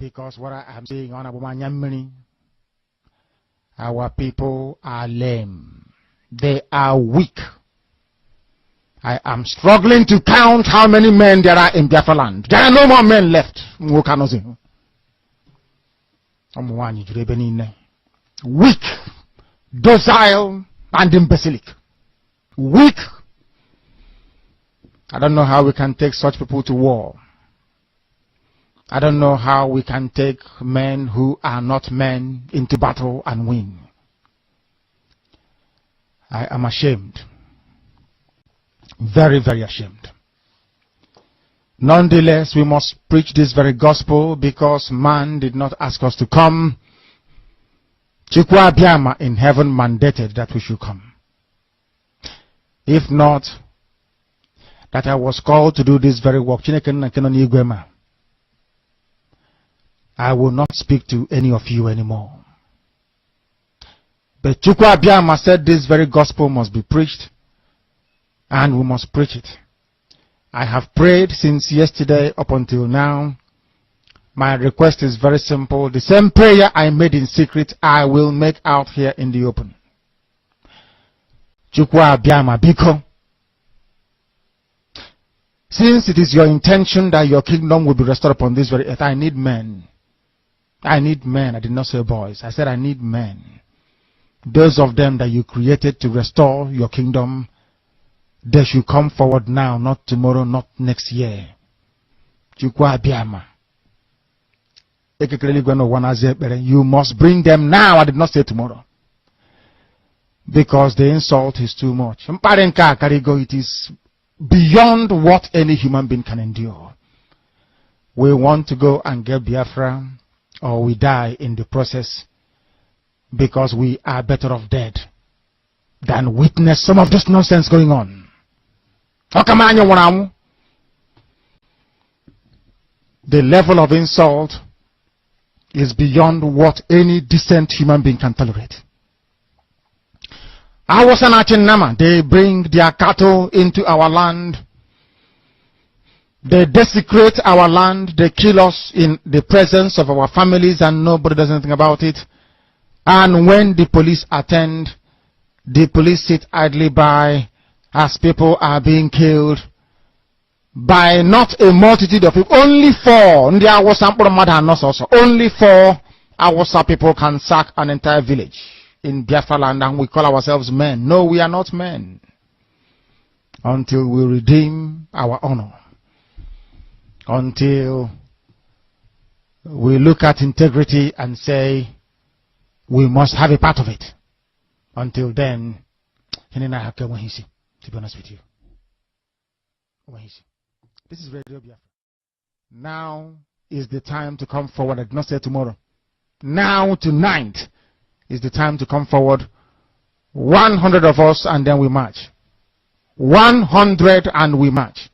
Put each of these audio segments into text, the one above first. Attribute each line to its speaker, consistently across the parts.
Speaker 1: Because what I am saying on Abumanyamini, our people are lame. They are weak. I am struggling to count how many men there are in Biafra land. There are no more men left. Weak, docile, and imbecilic. Weak. I don't know how we can take such people to war. I don't know how we can take men who are not men into battle and win. I am ashamed. Very, very ashamed. Nonetheless, we must preach this very gospel because man did not ask us to come. Chukwu Abiyama in heaven mandated that we should come. If not, that I was called to do this very work, I will not speak to any of you anymore. But Chukwu Abiyama said this very gospel must be preached, and we must preach it. I have prayed since yesterday up until now. My request is very simple. The same prayer I made in secret, I will make out here in the open. Chukwu Abiyama biko. Since it is your intention that your kingdom will be restored upon this very earth, I need men. I need men. I did not say boys. I said I need men. Those of them that you created to restore your kingdom, they should come forward now, not tomorrow, not next year. Chukwu Abiyama. You must bring them now. I did not say tomorrow. Because the insult is too much. It is beyond what any human being can endure. We want to go and get Biafra, or we die in the process, because we are better off dead than witness some of this nonsense going on. The level of insult is beyond what any decent human being can tolerate. They bring their cattle into our land. They desecrate our land. They kill us in the presence of our families and nobody does anything about it. And when the police attend, the police sit idly by as people are being killed by not a multitude of people. Only 4. Only 4 Awasa people can sack an entire village in Biafra land, and we call ourselves men. No, we are not men. Until we redeem our honor. Until we look at integrity and say, we must have a part of it. Until then, to be honest with you. This is Radio Biafra. Now is the time to come forward. I did not say tomorrow. Now, tonight, is the time to come forward. 100 of us, and then we march. 100 and we march.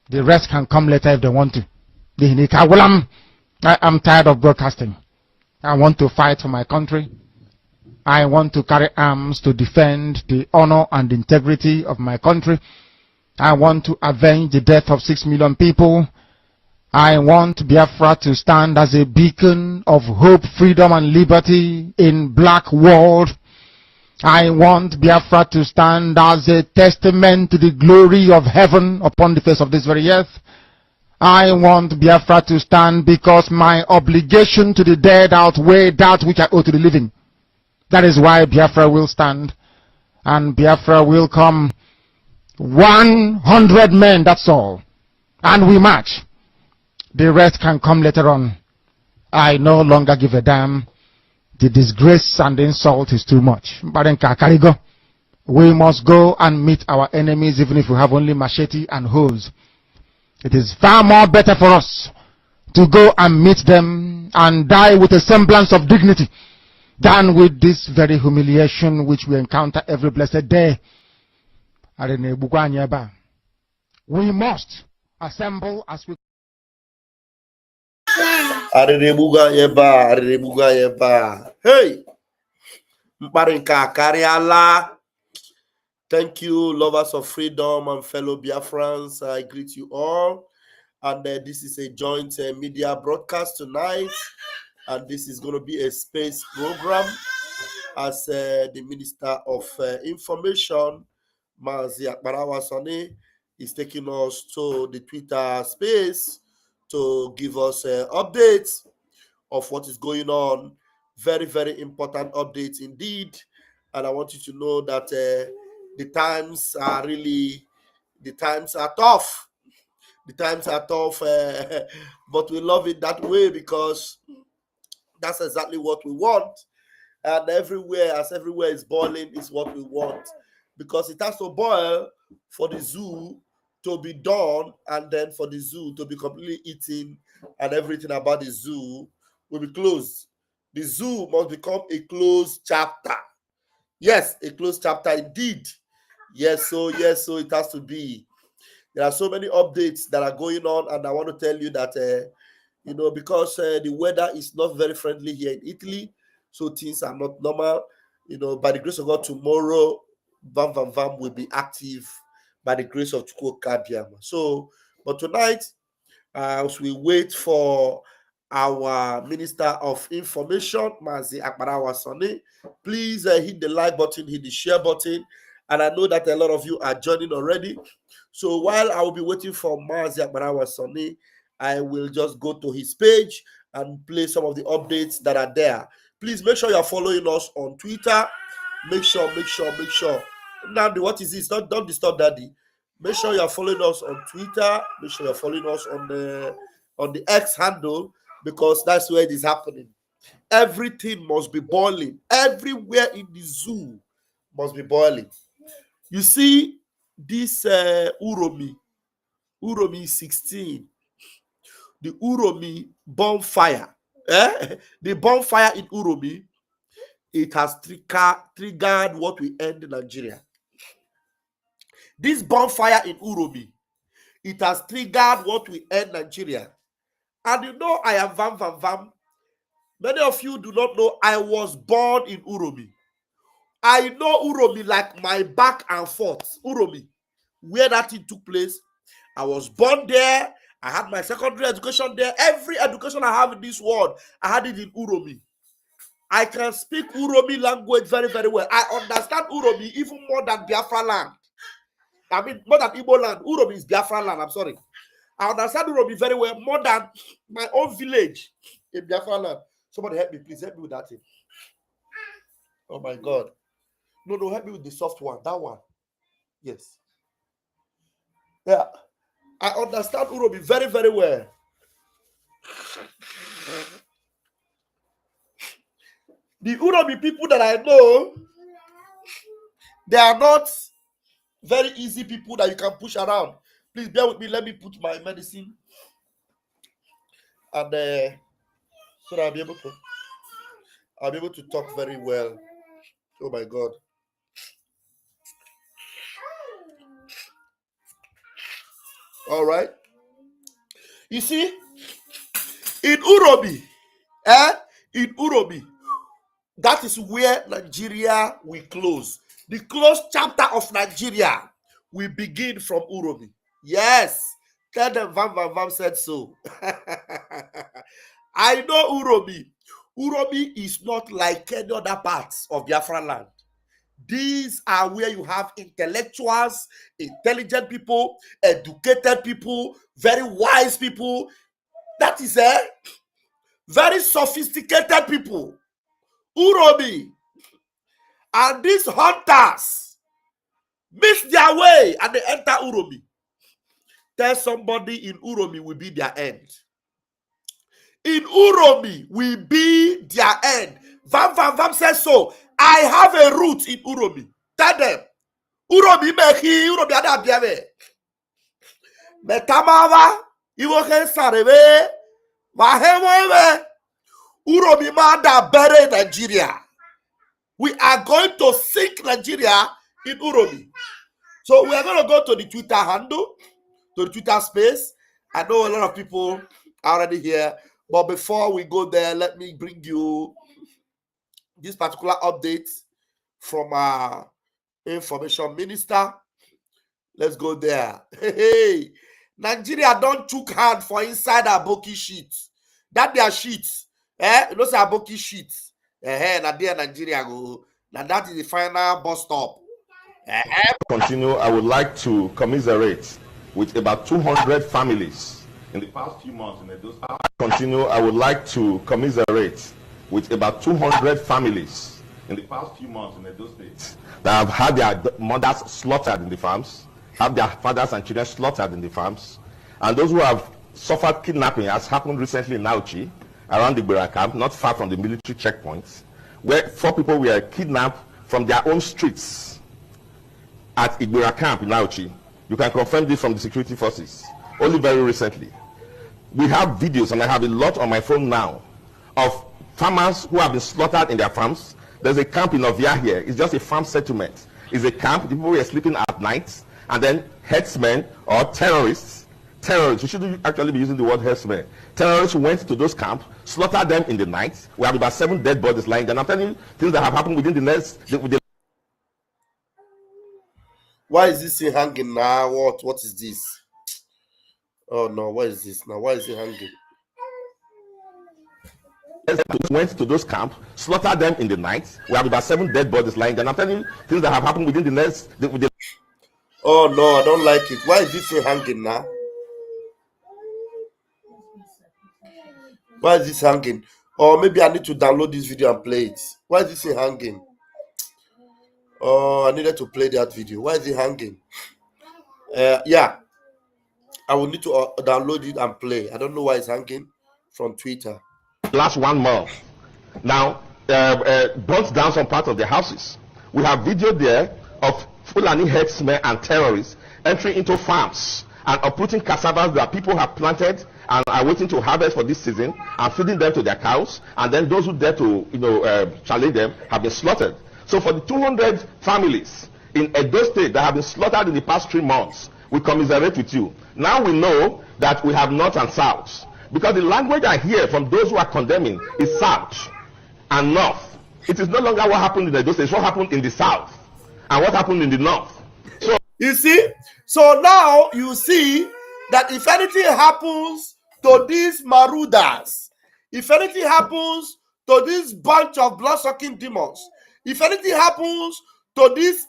Speaker 1: The rest can come later if they want to. I am tired of broadcasting. I want to fight for my country. I want to carry arms to defend the honor and integrity of my country. I want to avenge the death of 6 million people. I want Biafra to stand as a beacon of hope, freedom, and liberty in black world. I want Biafra to stand as a testament to the glory of heaven upon the face of this very earth. I want Biafra to stand because my obligation to the dead outweigh that which I owe to the living. That is why Biafra will stand. And Biafra will come. 100 men, that's all. And we march. The rest can come later on. I no longer give a damn. The disgrace and the insult is too much. We must go and meet our enemies even if we have only machete and hoes. It is far more better for us to go and meet them and die with a semblance of dignity than with this very humiliation which we encounter every blessed day. We must assemble as we
Speaker 2: Hey, thank you, lovers of freedom and fellow Biafrans. I greet you all. And this is a joint media broadcast tonight. And this is going to be a space program as the Minister of Information, Mazi Akbarawa Sani, is taking us to the Twitter space to give us updates of what is going on. Very, very important updates indeed. And I want you to know that the times are tough. The times are tough, but we love it that way because that's exactly what we want. And everywhere is boiling is what we want, because it has to boil for the zoo to be done, and then for the zoo to be completely eaten, and everything about the zoo will be closed. The zoo must become a closed chapter. Yes, a closed chapter indeed. Yes, so it has to be. There are so many updates that are going on, and I want to tell you that because the weather is not very friendly here in Italy, so things are not normal. By the grace of God, tomorrow, Vam will be active by the grace of Chukwukabiam. So, but tonight, as we wait for our Minister of Information, Mazi Akbarawa Sani, please hit the like button, hit the share button, and I know that a lot of you are joining already. So while I will be waiting for Mazi Akbarawa Sani, I will just go to his page and play some of the updates that are there. Please make sure you are following us on Twitter. Make sure. Nandi, what is this? Don't disturb Daddy. Make sure you are following us on Twitter. Make sure you are following us on the X handle, because that's where it is happening. Everything must be boiling. Everywhere in the zoo must be boiling. You see this Uromi 16, the Uromi bonfire. The bonfire in Uromi, it has triggered what will end Nigeria. This bonfire in Uromi, it has triggered what will end Nigeria. And I am Vam. Many of you do not know I was born in Uromi. I know Uromi like my back and forth. Uromi, where that thing took place. I was born there. I had my secondary education there. Every education I have in this world, I had it in Uromi. I can speak Uromi language very, very well. I understand Uromi even more than Biafra land. I mean, more than Igbo land. Uromi is Biafra land. I'm sorry. I understand Uromi very well, more than my own village in Biafra land. Somebody help me, please. Help me with that thing. Oh my God. No, help me with the soft one. That one. Yes. Yeah. I understand Uromi very, very well. The Uromi people that I know, they are not very easy people that you can push around. Please bear with me. Let me put my medicine, and so that I'll be able to talk very well. Oh my God. All right. You see, in Uromi, that is where Nigeria will close. The closed chapter of Nigeria will begin from Uromi. Yes. Tell them Vam said so. I know Uromi. Uromi is not like any other parts of Biafra land. These are where you have intellectuals, intelligent people, educated people, very wise people. That is very sophisticated people. Uromi. And these hunters miss their way and they enter Uromi. Tell somebody in Uromi will be their end. In Uromi will be their end. Vam says so. I have a root in Uromi. Tell them. Uromi meki, Uromi adabiame. Metamava, iwoke sarebe, mahemowe. Uromi mada bere Nigeria. We are going to sink Nigeria in Uromi. So we are going to go to the Twitter handle, to the Twitter space. I know a lot of people are already here. But before we go there, let me bring you this particular update from our information minister. Let's go there. Hey, Nigeria don't chook hand for inside Aboki sheets. That their sheets. You know say Aboki sheets. Now there Nigeria go. Now that is the final bus stop.
Speaker 3: Continue, I would like to commiserate with about 200 families in the past few months in Edo State. Continue, I would like to commiserate with about 200 families in the past few months in Edo State that have had their mothers slaughtered in the farms, have their fathers and children slaughtered in the farms, and those who have suffered kidnapping, as happened recently in Nauchi, around the Gbera camp, not far from the military checkpoints, where 4 people were kidnapped from their own streets at Igbira camp in Nauchi. You can confirm this from the security forces, only very recently. We have videos, and I have a lot on my phone now, of farmers who have been slaughtered in their farms. There's a camp in Ovia here. It's just a farm settlement. It's a camp. The people were sleeping at night, and then herdsmen or terrorists, we shouldn't actually be using the word herdsmen. Terrorists went to those camps, slaughtered them in the night. We have about 7 dead bodies lying there. And I'm telling you things that have happened within the next.
Speaker 2: Why is this thing hanging now? What is this? Oh no, what is this now? Why is it hanging?
Speaker 3: Went to those camps, slaughtered them in the night. We have about 7 dead bodies lying there. And I'm telling you things that have happened within the next.
Speaker 2: Oh no, I don't like it. Why is this thing hanging now? Why is this hanging? Or maybe I need to download this video and play it. Why is this thing hanging? Oh, I needed to play that video. Why is it hanging? Yeah, I will need to download it and play. I don't know why it's hanging from Twitter.
Speaker 3: Last 1 month now, burnt down some part of their houses. We have video there of Foolani herdsmen and terrorists entering into farms and uprooting cassavas that people have planted and are waiting to harvest for this season and feeding them to their cows. And then those who dare to, challenge them have been slaughtered. So for the 200 families in Edo State that have been slaughtered in the past 3 months, we commiserate with you. Now we know that we have north and south, because the language I hear from those who are condemning is south and north. It is no longer what happened in Edo State, it's what happened in the south and what happened in the north. So
Speaker 2: you see, so now you see that if anything happens to these marauders, if anything happens to this bunch of blood-sucking demons, if anything happens to this,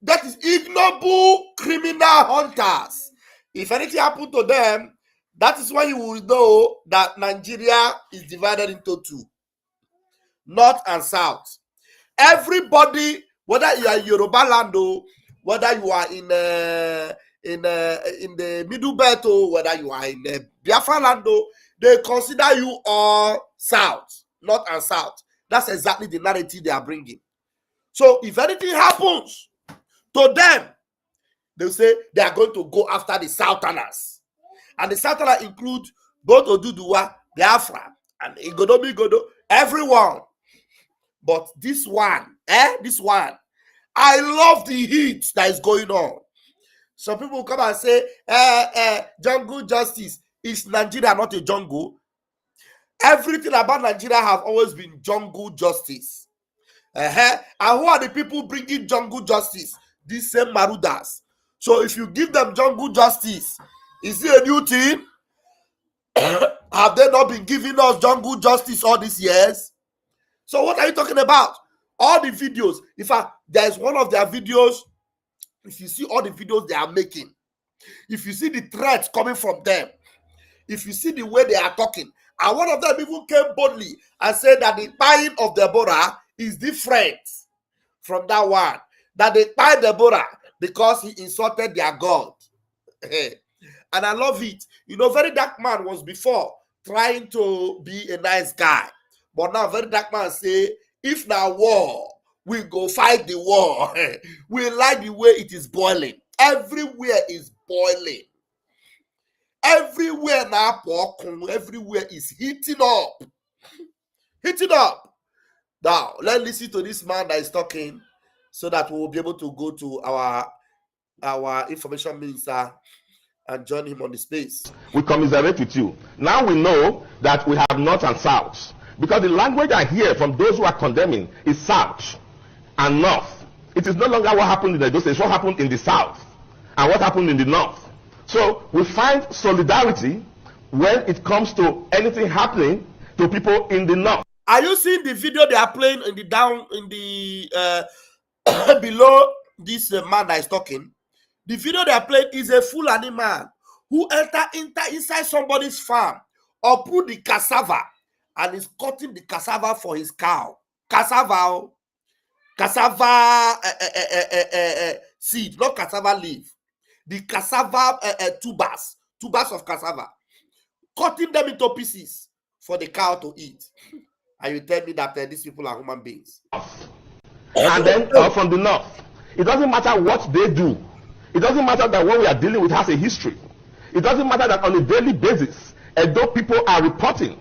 Speaker 2: that is ignoble criminal hunters, if anything happens to them, that is when you will know that Nigeria is divided into 2, north and south. Everybody, whether you are in Yoruba land, whether you are in the Middle Belt, whether you are in Biafra land, they consider you all south, north and south. That's exactly the narrative they are bringing. So if anything happens to them, they'll say they are going to go after the Southerners. And the Southerners include both Oduduwa, Biafra, and Igodo, everyone. But this one, I love the heat that is going on. Some people come and say, jungle justice. Is Nigeria not a jungle? Everything about Nigeria have always been jungle justice. And who are the people bringing jungle justice? These same marauders. So if you give them jungle justice, is it a new thing? Have they not been giving us jungle justice all these years? So what are you talking about? All the videos. In fact, there is one of their videos. If you see all the videos they are making, if you see the threats coming from them, if you see the way they are talking, and one of them even came boldly and said that the buying of Deborah is different from that one. That they buy Deborah because he insulted their God. And I love it. You know, Very Dark Man was before trying to be a nice guy. But now Very Dark Man say, if now war, we go fight the war. We like the way it is boiling. Everywhere is boiling. Everywhere now, everywhere is heating up. Heating up. Now, let's listen to this man that is talking so that we will be able to go to our information minister and join him on the space.
Speaker 3: We commiserate with you. Now we know that we have north and south, because the language I hear from those who are condemning is south and north. It is no longer what happened in Edo State, it's what happened in the south and what happened in the north. So we find solidarity when it comes to anything happening to people in the north.
Speaker 2: Are you seeing the video they are playing in the down in the below this man that is talking? The video they are playing is a Foolani man who enter inside somebody's farm or put the cassava and is cutting the cassava for his cow. Cassava seed, not cassava leaf. The cassava tubers of cassava, cutting them into pieces for the cow to eat. And you tell me that these people are human beings.
Speaker 3: And then from the north, it doesn't matter what they do. It doesn't matter that what we are dealing with has a history. It doesn't matter that on a daily basis, although people are reporting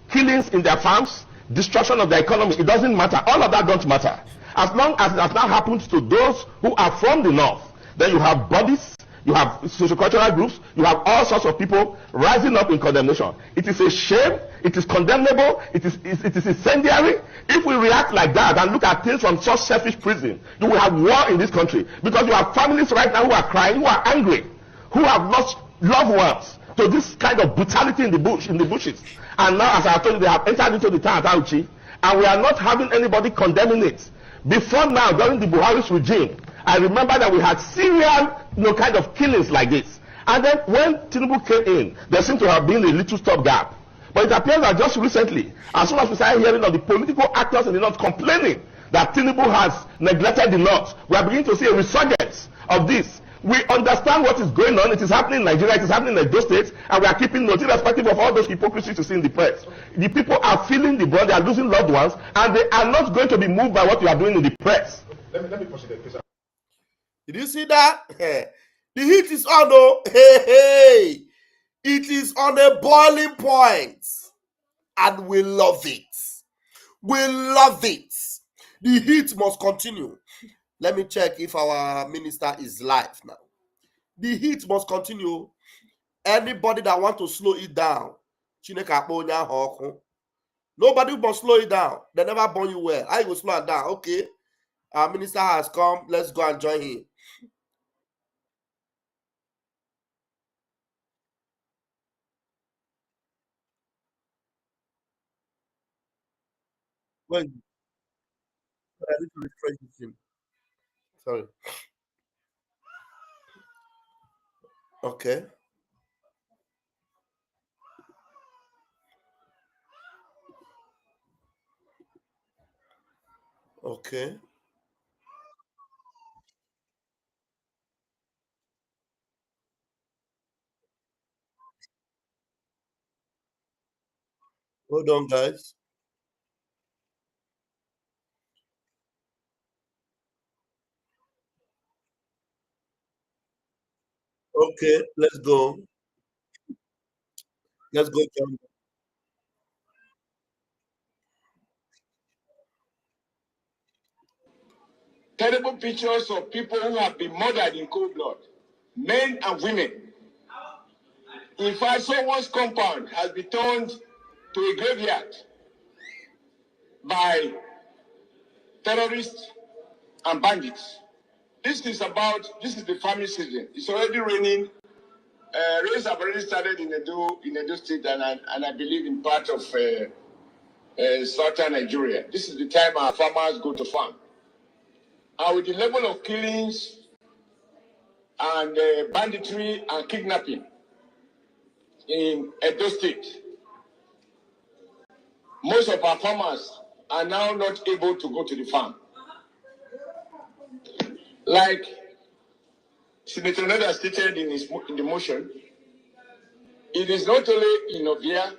Speaker 3: killings in their farms, destruction of the economy, it doesn't matter. All of that don't matter. As long as it has not happened to those who are from the north, then you have bodies, you have sociocultural groups, you have all sorts of people rising up in condemnation. It is a shame, it is condemnable, it is incendiary. If we react like that and look at things from such selfish prison, you will have war in this country. Because you have families right now who are crying, who are angry, who have lost loved ones to this kind of brutality in the bushes. And now, as I told you, they have entered into the town at Auchi, and we are not having anybody condemning it. Before now, during the Buhari's regime, I remember that we had serial, kind of killings like this. And then when Tinubu came in, there seemed to have been a little stopgap. But it appears that just recently, as soon as we started hearing of the political actors in the north complaining that Tinubu has neglected the north, we are beginning to see a resurgence of this. We understand what is going on. It is happening in Nigeria, it is happening in Edo State, and we are keeping note, irrespective of all those hypocrisies you see in the press. The people are feeling the brunt, they are losing loved ones, and they are not going to be moved by what you are doing in the press. Let me proceed, please.
Speaker 2: Did you see that? The heat is on, though. Hey. It is on a boiling point, and we love it. We love it. The heat must continue. Let me check if our minister is live now. The heat must continue. Anybody that wants to slow it down, nobody must slow it down. They never burn you well. I will slow it down. Okay, our minister has come. Let's go and join him. Wait, I need to refresh him. Sorry. Okay. Okay. Hold on, guys. Okay, let's go. Let's go, John.
Speaker 4: Terrible pictures of people who have been murdered in cold blood, men and women. In fact, someone's compound has been turned to a graveyard by terrorists and bandits. This is the farming season. It's already raining. Rains have already started in Edo State and I believe in part of southern Nigeria. This is the time our farmers go to farm. And with the level of killings and banditry and kidnapping in Edo State, most of our farmers are now not able to go to the farm. Like Senator Noda stated in the motion, it is not only in Ovia.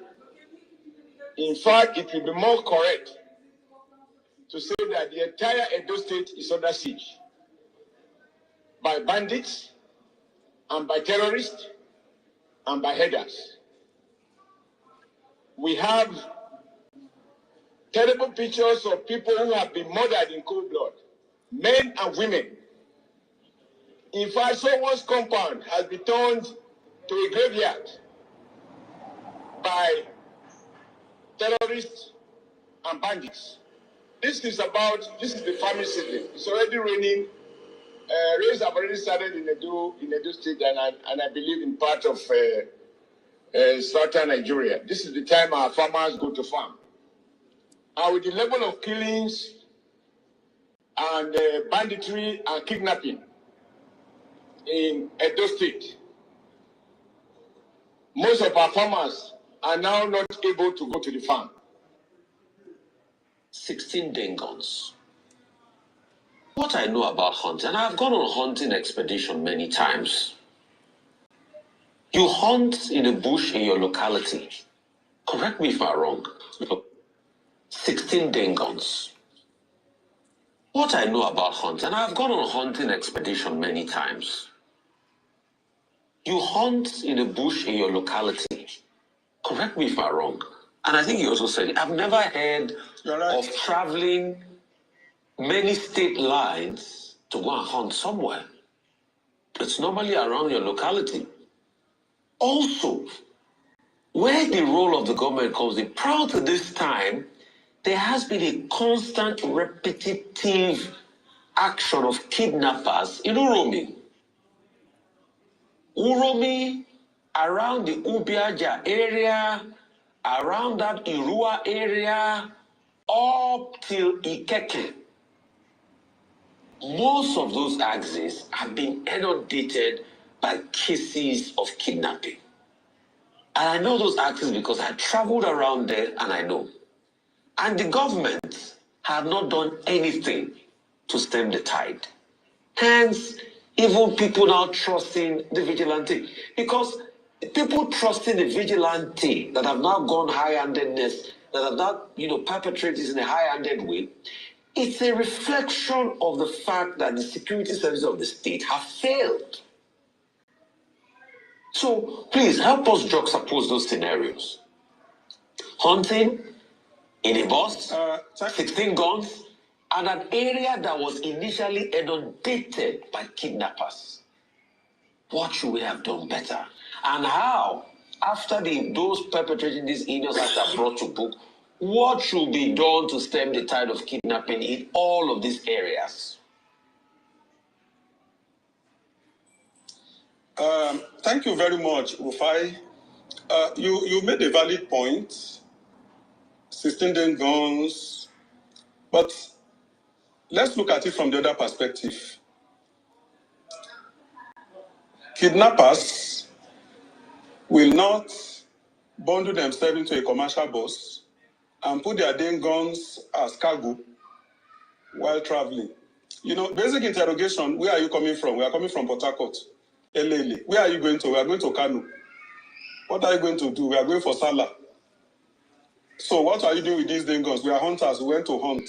Speaker 4: In fact, it will be more correct to say that the entire Edo State is under siege by bandits and by terrorists and by headers. We have terrible pictures of people who have been murdered in cold blood, men and women. In fact, someone's compound has been turned to a graveyard by terrorists and bandits. This is the farming season. It's already raining. Raids have already started in Edo State and I believe in part of southern Nigeria. This is the time our farmers go to farm. And with the level of killings and banditry and kidnapping in Edo State, most of our farmers are now not able to go to the farm.
Speaker 5: 16 Dengons. What I know about hunting, and I've gone on a hunting expedition many times. You hunt in a bush in your locality. Correct me if I'm wrong. 16 Dengons. What I know about hunting, and I've gone on a hunting expedition many times. You hunt in a bush in your locality. Correct me if I'm wrong. And I think you also said, I've never heard of traveling many state lines to go and hunt somewhere. It's normally around your locality. Also, where the role of the government comes in, prior to this time, there has been a constant, repetitive action of kidnappers in Uromi. Uromi, around the Ubiaja area, around that Irua area, up till Ikeke. Most of those axes have been inundated by cases of kidnapping. And I know those axes because I traveled around there and I know. And the government have not done anything to stem the tide. Hence, even people now trusting the vigilante. Because people trusting the vigilante that have now gone high-handedness, that have not, perpetrated this in a high-handed way, it's a reflection of the fact that the security services of the state have failed. So please help us juxtapose those scenarios. Hunting in a bus, 16 guns, and an area that was initially inundated by kidnappers. What should we have done better? And how, after those perpetrating these heinous acts are brought to book, what should be done to stem the tide of kidnapping in all of these areas?
Speaker 6: Thank you very much, Rufai. You made a valid point, 16 day guns, but let's look at it from the other perspective. Kidnappers will not bundle themselves into a commercial bus and put their damn guns as cargo while traveling. Basic interrogation, where are you coming from? We are coming from Port Harcourt, Elele. Where are you going to? We are going to Kano. What are you going to do? We are going for Salah. So what are you doing with these damn guns? We are hunters. We went to hunt.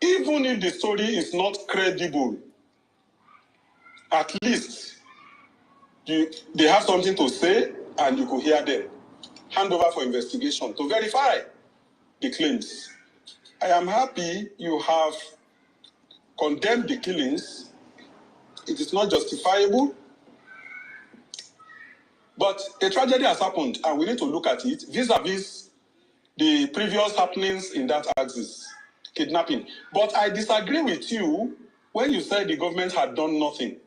Speaker 6: Even if the story is not credible, at least they have something to say and you could hear them. Hand over for investigation to verify the claims. I am happy you have condemned the killings. It is not justifiable. But a tragedy has happened and we need to look at it vis-a-vis the previous happenings in that axis, kidnapping. But I disagree with you when you said the government had done nothing.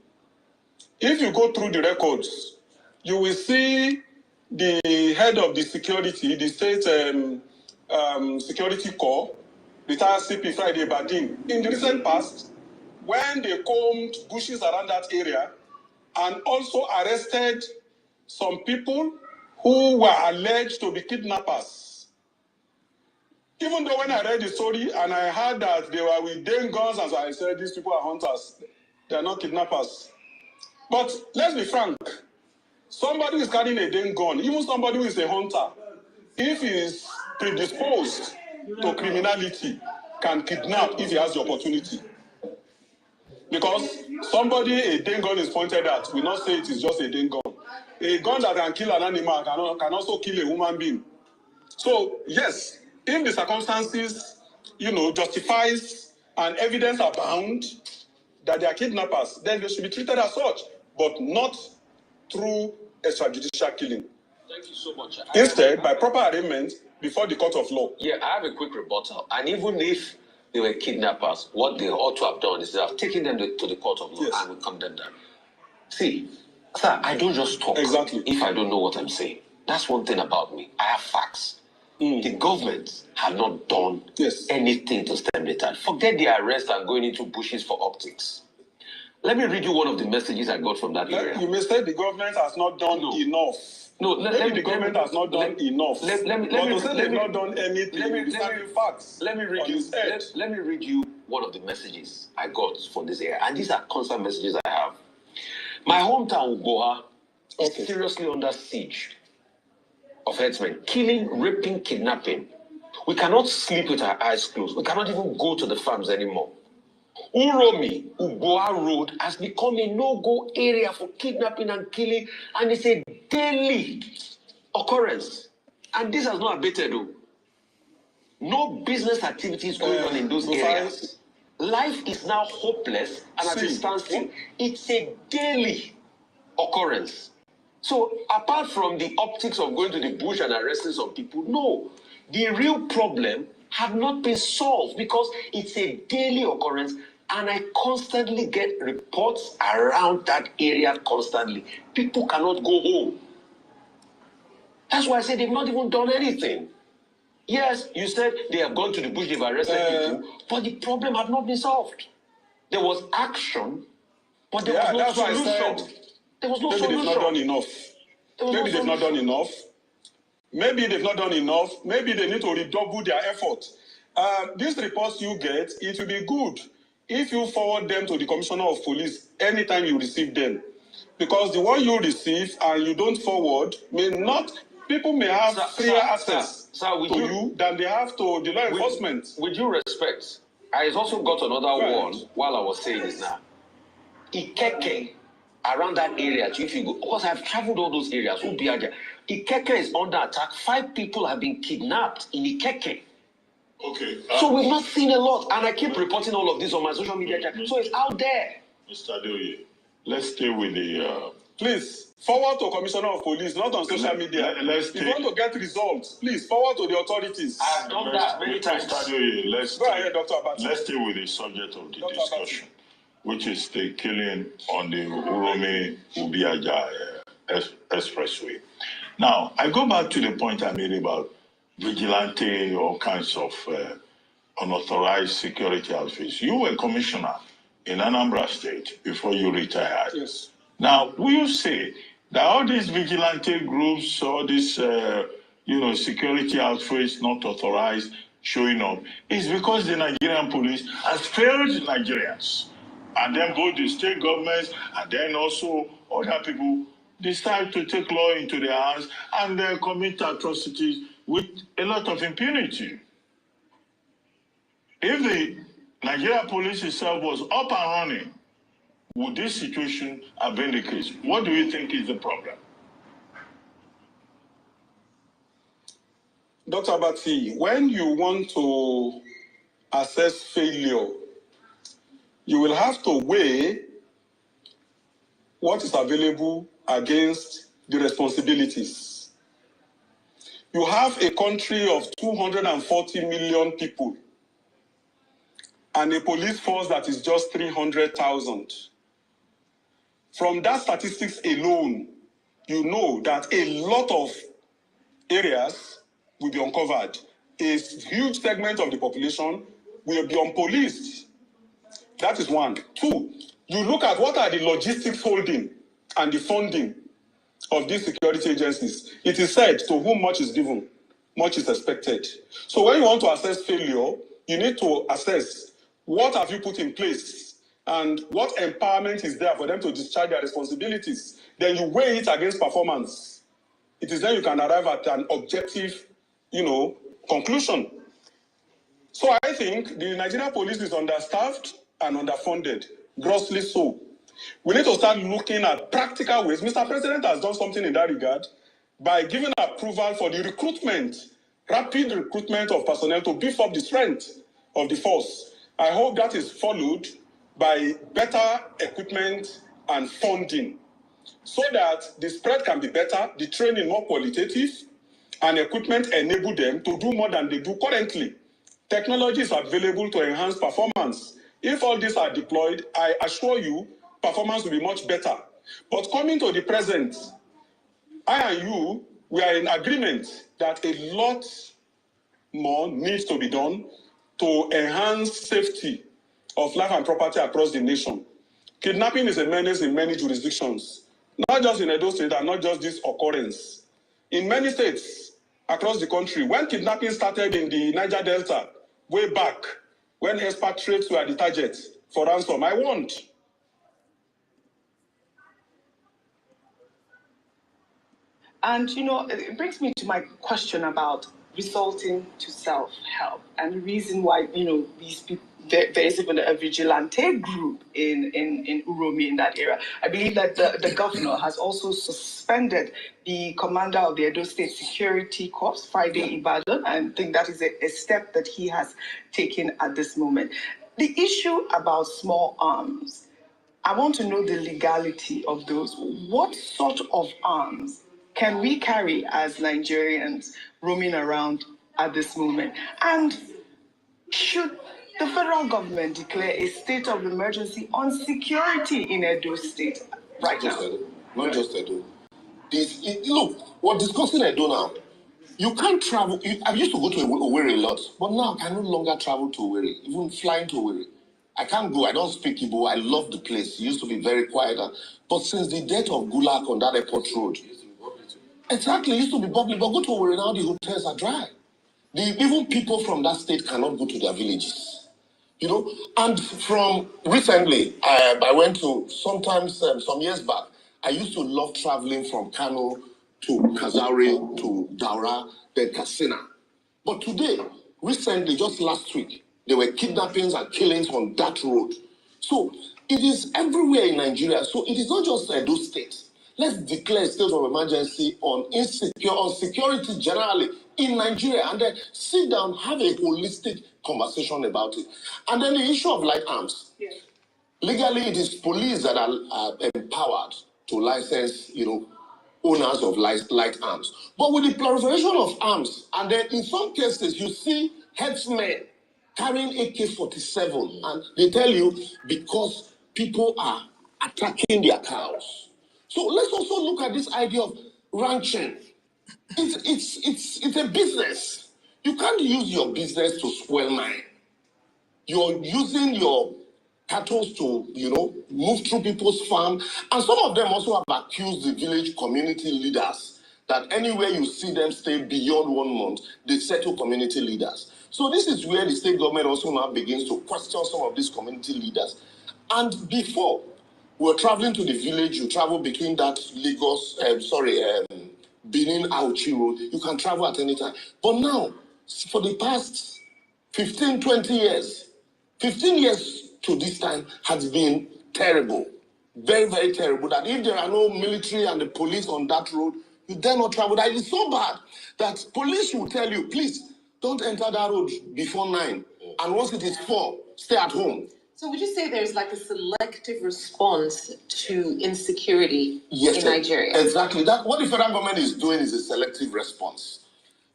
Speaker 6: If you go through the records, you will see the head of the security, the state security corps, retired CP Friday Badin, in the recent past, when they combed bushes around that area and also arrested some people who were alleged to be kidnappers. Even though when I read the story and I heard that they were with Dane guns, as I said, these people are hunters, they are not kidnappers. But let's be frank, somebody who is carrying a Dane gun, even somebody who is a hunter, if he is predisposed to criminality, can kidnap if he has the opportunity. Because somebody a Dane gun is pointed at, will not say it is just a Dane gun. A gun that can kill an animal can also kill a human being. So, yes, if the circumstances, justifies and evidence abound that they are kidnappers, then they should be treated as such, but not through extrajudicial killing.
Speaker 5: Thank you so much.
Speaker 6: Instead, by proper arraignment before the court of law.
Speaker 5: Yeah, I have a quick rebuttal. And even if they were kidnappers, what they ought to have done is they have taken them to the court of law and we condemn them. See, sir, I don't just talk if I don't know what I'm saying. That's one thing about me. I have facts. The government have not done anything to stem the tide. Forget the arrest and going into bushes for optics. Let me read you one of the messages I got from that area.
Speaker 6: You may say the government has not done enough.
Speaker 5: No,
Speaker 6: the government has not done enough. Let me not done anything. Let me
Speaker 5: read you one of the messages I got from this area. And these are constant messages I have. My hometown, Ugoha, is seriously under siege of herdsmen, killing, raping, kidnapping. We cannot sleep with our eyes closed. We cannot even go to the farms anymore. Uromi, Ugoha Road has become a no-go area for kidnapping and killing, and it's a daily occurrence. And this has not abated, though. No business activities going on in those areas. Life is now hopeless and at a standstill. It's a daily occurrence. So apart from the optics of going to the bush and arresting some people, no. The real problem have not been solved because it's a daily occurrence, and I constantly get reports around that area constantly. People cannot go home. That's why I said they've not even done anything. Yes, you said they have gone to the bush, they've arrested people, but the problem had not been solved. There was action, but there was no solution. There was no solution.
Speaker 6: Maybe they've not done enough. Maybe they've not done enough. Maybe they've not done enough. Maybe they need to redouble their effort. These reports you get, it will be good if you forward them to the Commissioner of Police anytime you receive them. Because the one you receive and you don't forward may not, people may have freer access to you than they have to the law enforcement.
Speaker 5: With due respect, I also got another one while I was saying this now. Ikeke, around that area, if you go, because I've traveled all those areas, Ikeke is under attack. 5 people have been kidnapped in Ikeke.
Speaker 3: Okay.
Speaker 5: So we've not seen a lot, and I keep reporting all of this on my social media channel. So it's out there.
Speaker 3: Mr. Adeoye, let's stay with the...
Speaker 6: Please, forward to Commissioner of Police, not on social media. If you want to get results, please forward to the authorities.
Speaker 5: I've done that many times.
Speaker 3: Mr. Adeoye, let's stay with the subject of the discussion, which is the killing on the Uromi Ubiaja Expressway. Now, I go back to the point I made about vigilante, all kinds of unauthorized security outfits. You were commissioner in Anambra State before you retired.
Speaker 6: Yes.
Speaker 3: Now, will you say that all these vigilante groups, all these, security outfits not authorized showing up, is because the Nigerian police has failed Nigerians? And then both the state governments and then also other people decide to take law into their hands and commit atrocities with a lot of impunity. If the Nigerian police itself was up and running, would this situation have been the case? What do you think is the problem?
Speaker 6: Dr. Abati, when you want to assess failure, you will have to weigh what is available against the responsibilities. You have a country of 240 million people and a police force that is just 300,000. From that statistics alone, you know that a lot of areas will be uncovered. A huge segment of the population will be unpoliced. That is one. 2, you look at what are the logistics holding and the funding of these security agencies. It is said to whom much is given, much is expected. So when you want to assess failure, you need to assess what have you put in place and what empowerment is there for them to discharge their responsibilities. Then you weigh it against performance. It is then you can arrive at an objective, conclusion. So I think the Nigerian police is understaffed and underfunded, grossly so. We need to start looking at practical ways. Mr. President has done something in that regard by giving approval for the rapid recruitment of personnel to beef up the strength of the force. I hope that is followed by better equipment and funding so that the spread can be better, the training more qualitative, and equipment enable them to do more than they do currently. Technology is available to enhance performance. If all these are deployed, I assure you, performance will be much better. But coming to the present, I and you, we are in agreement that a lot more needs to be done to enhance safety of life and property across the nation. Kidnapping is a menace in many jurisdictions, not just in Edo State and not just this occurrence. In many states across the country, when kidnapping started in the Niger Delta, way back, when expatriates were the target for ransom, I warned.
Speaker 7: And, it brings me to my question about resorting to self-help and the reason why, these people, there is even a vigilante group in Uromi in that area. I believe that the governor has also suspended the commander of the Edo State Security Corps, Friday Ibadan. I think that is a step that he has taken at this moment. The issue about small arms, I want to know the legality of those. What sort of arms can we carry as Nigerians roaming around at this moment? And should the federal government declare a state of emergency on security in Edo State right now?
Speaker 8: Not just Edo. Look, we're discussing Edo now. You can't travel. I used to go to Owerri a lot, but now I can no longer travel to Owerri, even flying to Owerri. I can't go. I don't speak Igbo. I love the place. It used to be very quiet. But since the death of Gulak on that airport road, exactly, it used to be bubbly. But go to Owerri now, the hotels are dry. Even people from that state cannot go to their villages. And from recently, I went to, sometimes, some years back, I used to love traveling from Kano to Kazaure to Daura, then Katsina. But today, recently, just last week, there were kidnappings and killings on that road. So it is everywhere in Nigeria. So it is not just Edo State. Let's declare a state of emergency on security generally in Nigeria, and then sit down, have a holistic conversation about it. And then the issue of light arms. Yeah. Legally, it is police that are empowered to license, owners of light arms. But with the proliferation of arms, and then in some cases, you see headsmen carrying AK-47, and they tell you because people are attacking their cows. So let's also look at this idea of ranching. It's a business. You can't use your business to spoil mine. You're using your cattle to, move through people's farm. And some of them also have accused the village community leaders that anywhere you see them stay beyond 1 month, they settle community leaders. So this is where the state government also now begins to question some of these community leaders. And before, we were traveling to the village, you travel between that Benin Auchi Road, you can travel at any time. But now, for the past 15, 20 years, 15 years to this time has been terrible. Very, very terrible. That if there are no military and the police on that road, you dare not travel. That is so bad that police will tell you, please, don't enter that road before 9. And once it is 4, stay at home.
Speaker 9: So would you say there's like a selective response to insecurity in Nigeria?
Speaker 8: Exactly. What the federal government is doing is a selective response.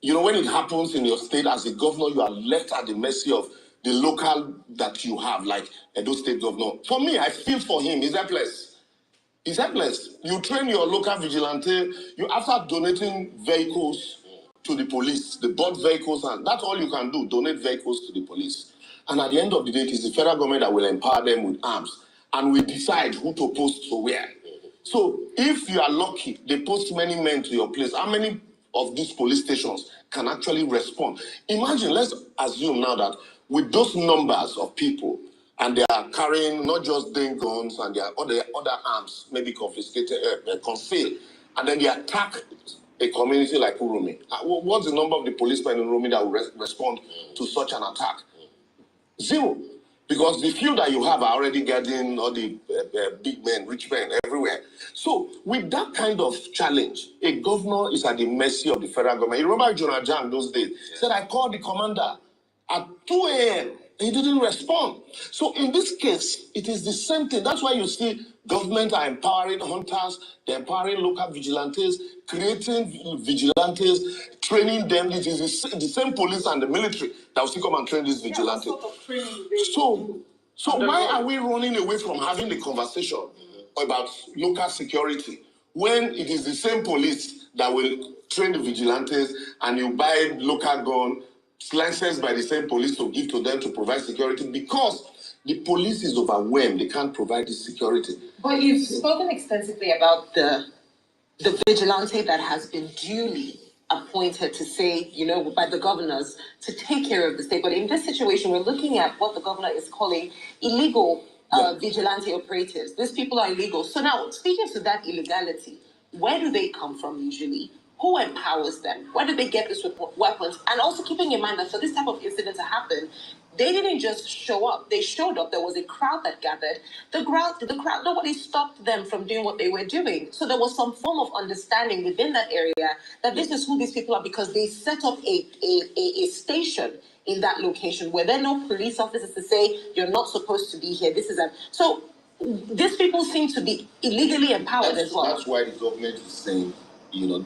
Speaker 8: When it happens in your state as a governor, you are left at the mercy of the local that you have, like Edo State governor. For me, I feel for him. He's helpless. He's helpless. You train your local vigilante. You after donating vehicles to the police, the bought vehicles, and that's all you can do, donate vehicles to the police. And at the end of the day, it is the federal government that will empower them with arms and will decide who to post to where. So if you are lucky, they post many men to your place. How many of these police stations can actually respond? Imagine, let's assume now that with those numbers of people, and they are carrying not just their guns and their other arms, maybe confiscated, concealed, and then they attack a community like Uromi. What's the number of the policemen in Uromi that will respond to such an attack? 0. Because the few that you have are already getting all the big men, rich men everywhere. So with that kind of challenge, a governor is at the mercy of the federal government. You remember Jonah Jang those days? Said, I called the commander at 2 a.m. He didn't respond. So in this case, it is the same thing. That's why you see government are empowering hunters, they're empowering local vigilantes, creating vigilantes, training them. It is the same police and the military that will still come and train these vigilantes.
Speaker 7: What sort of training
Speaker 8: So why are we running away from having the conversation about local security when it is the same police that will train the vigilantes and you buy local gun licensed by the same police to give to them to provide security because the police is overwhelmed. They can't provide this security.
Speaker 9: But you've spoken extensively about the vigilante that has been duly appointed to say, by the governors to take care of the state. But in this situation, we're looking at what the governor is calling illegal vigilante operatives. These people are illegal. So now, speaking to that illegality, where do they come from usually? Who empowers them? Where do they get these weapons? And also keeping in mind that for this type of incident to happen, they didn't just show up. They showed up. There was a crowd that gathered. The crowd, nobody stopped them from doing what they were doing. So there was some form of understanding within that area that this is who these people are because they set up a station in that location where there are no police officers to say, you're not supposed to be here. So these people seem to be illegally empowered as well.
Speaker 8: That's why the government is saying,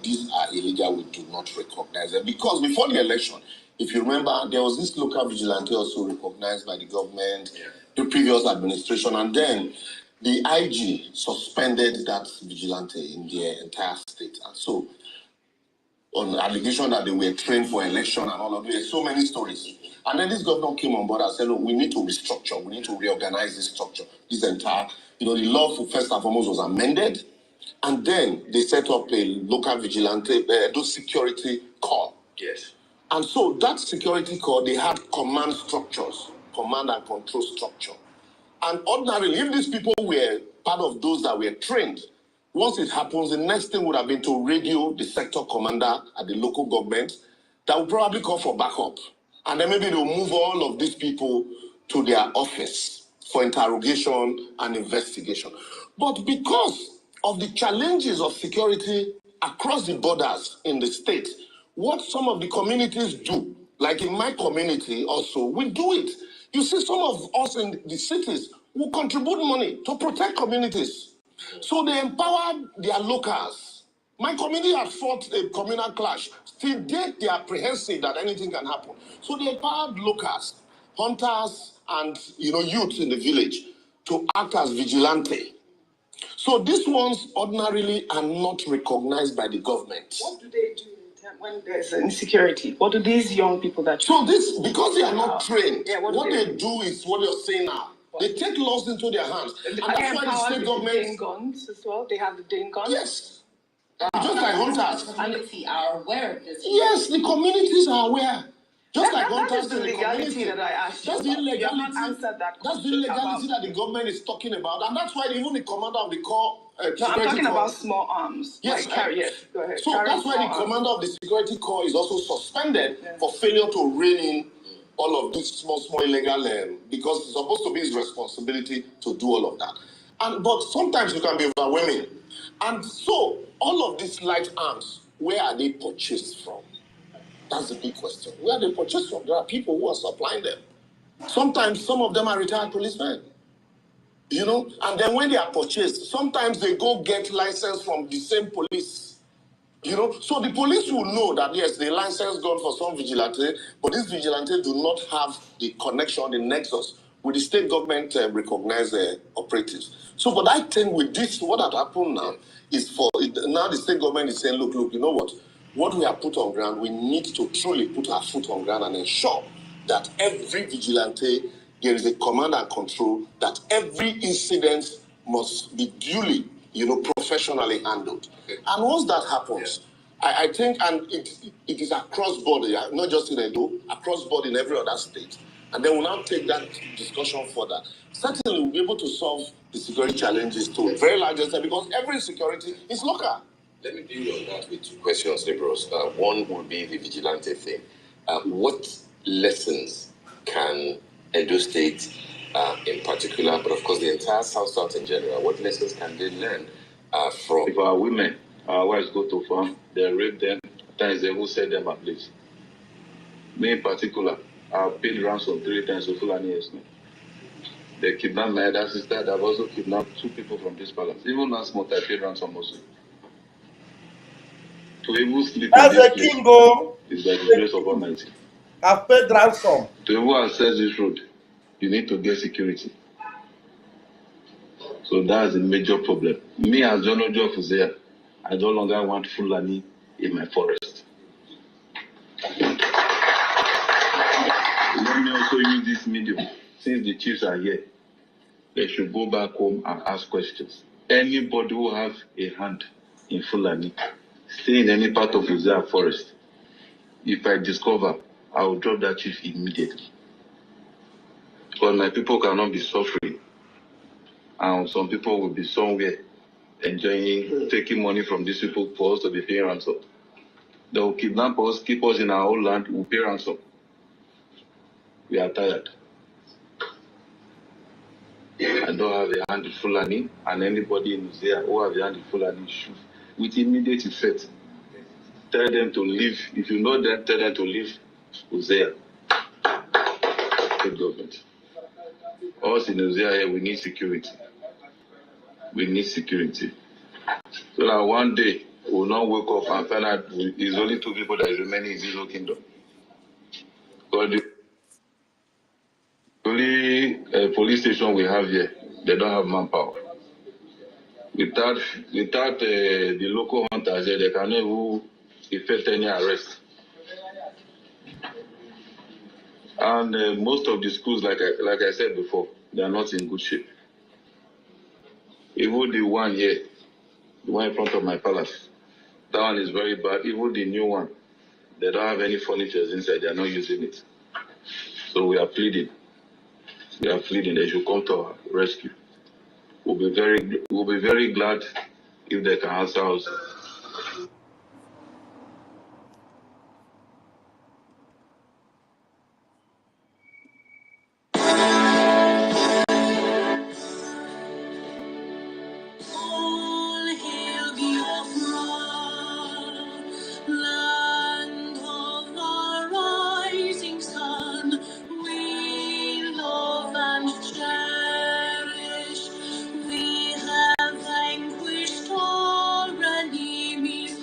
Speaker 8: these are illegal, we do not recognize them. Because before the election, if you remember, there was this local vigilante also recognized by the government, the previous administration, and then the IG suspended that vigilante in the entire state. And so, on the allegation that they were trained for election and all of this, so many stories. And then this governor came on board and said, look, we need to restructure, we need to reorganize this structure, this entire, the law for first and foremost was amended. And then they set up a local vigilante, those security corps.
Speaker 5: Yes.
Speaker 8: And so that security corps, they had command structures, command and control structure. And ordinarily, if these people were part of those that were trained, once it happens, the next thing would have been to radio the sector commander at the local government that would probably call for backup. And then maybe they'll move all of these people to their office for interrogation and investigation. But because of the challenges of security across the borders in the state, what some of the communities do, like in my community also, we do it. You see, some of us in the cities will contribute money to protect communities. So they empower their locals. My community has fought a communal clash. Till date, they are apprehensive that anything can happen. So they empowered locals, hunters, and youth in the village to act as vigilante. So these ones ordinarily are not recognized by the government.
Speaker 7: What do they do when there's insecurity? What do these young people that...
Speaker 8: So this, because they are not trained, what they do is what you're saying now. They take laws into their hands. And that's why the state government...
Speaker 7: They guns as well? They have the Dane guns?
Speaker 8: Yes. Just like hunters.
Speaker 9: The community are aware of this.
Speaker 8: Yes, the communities are aware. Just like
Speaker 7: that
Speaker 8: hunters
Speaker 7: is the legality that I asked you.
Speaker 8: That's the illegality.
Speaker 7: You have not answered that question.
Speaker 8: That's the illegality that the government is talking about. And that's why even the commander of the corps...
Speaker 7: I'm talking about small arms.
Speaker 8: Yes.
Speaker 7: Yes, go ahead.
Speaker 8: So that's why the commander of the security corps is also suspended for failure to rein in all of these small illegal, because it's supposed to be his responsibility to do all of that. But sometimes you can be overwhelming. And so all of these light arms, where are they purchased from? That's the big question. Where are they purchased from? There are people who are supplying them. Sometimes some of them are retired policemen. And then when they are purchased, sometimes they go get license from the same police. So the police will know that, yes, the license gone for some vigilante, but these vigilantes do not have the connection, the nexus with the state government recognized operatives. So, but I think with this, what had happened now is now the state government is saying, look, you know what we have put on ground, we need to truly put our foot on ground and ensure that every vigilante, there is a command and control, that every incident must be duly, professionally handled. And once that happens, I think, and it is across border, not just in Edo, across border in every other state. And then we'll now take that discussion further. Certainly, we'll be able to solve the security challenges to a very large extent because every security is local.
Speaker 5: Let me deal on that with two questions, Liberals. One would be the vigilante thing. What lessons can Edo State in particular, but of course the entire South in general, what lessons can they learn from?
Speaker 10: If our women, our wives go to farm, they rape them, times they will set them at least. Me in particular, I've paid ransom 3 times to Foolani herdsmen. They kidnapped my elder sister. They've also kidnapped 2 people from this palace. Even last month, I paid ransom also. To even sleep in
Speaker 2: That's
Speaker 10: this
Speaker 2: a
Speaker 10: place
Speaker 2: king, oh.
Speaker 10: is by the grace of Almighty.
Speaker 2: I've paid ransom.
Speaker 10: To even access this road, you need to get security. So that's a major problem. Me as John Ojo Fuzea, I no longer want Fulani in my forest. Let me also use this medium. Since the chiefs are here, they should go back home and ask questions. Anybody who has a hand in Fulani, stay in any part of Fuzea forest, if I discover, I will drop that chief immediately. Because my people cannot be suffering, and some people will be somewhere enjoying, taking money from these people for us to be paying ransom. They will kidnap us, keep us in our own land, we'll pay ransom. We are tired. I don't have a hand in Fulani, and anybody in there who have a hand in Fulani should, with immediate effect, tell them to leave. If you know them, tell them to leave Uzea, state government. Us in Uzea here, we need security. We need security. So that one day, we will not wake up and find out it's only 2 people that is remaining in this whole kingdom. But the only police station we have here, they don't have manpower. Without the local hunters here, they can never effect any arrest. And most of the schools, like I said before, they are not in good shape. Even the one here, the one in front of my palace, that one is very bad. Even the new one, they don't have any furniture inside. They are not using it. So we are pleading. We are pleading they should come to our rescue. We'll be very glad if they can answer us.
Speaker 9: All hail Biafra, land of the rising sun. We love and cherish. We have vanquished all enemies.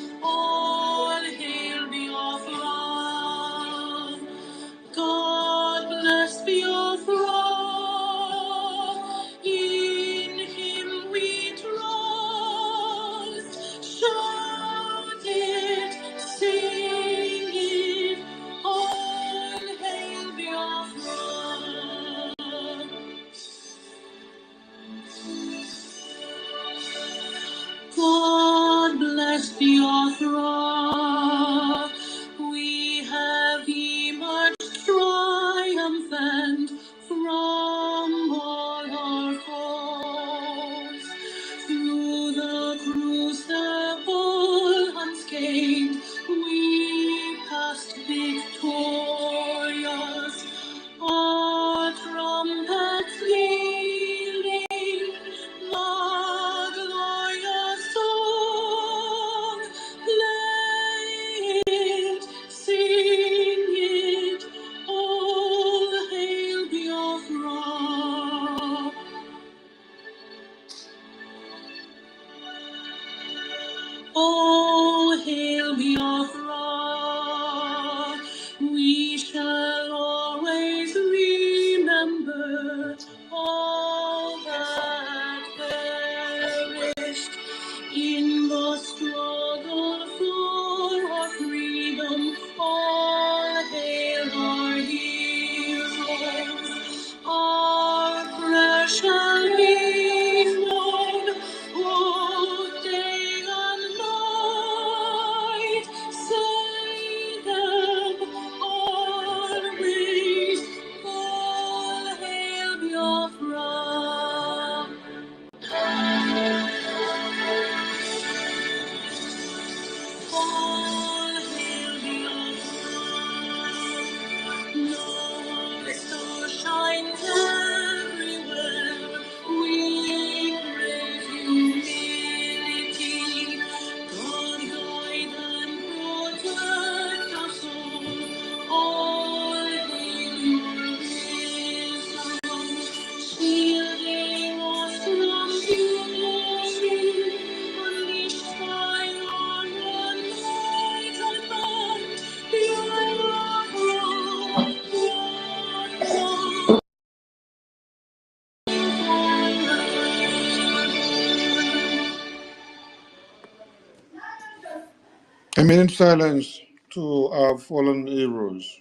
Speaker 11: minute silence to our fallen heroes.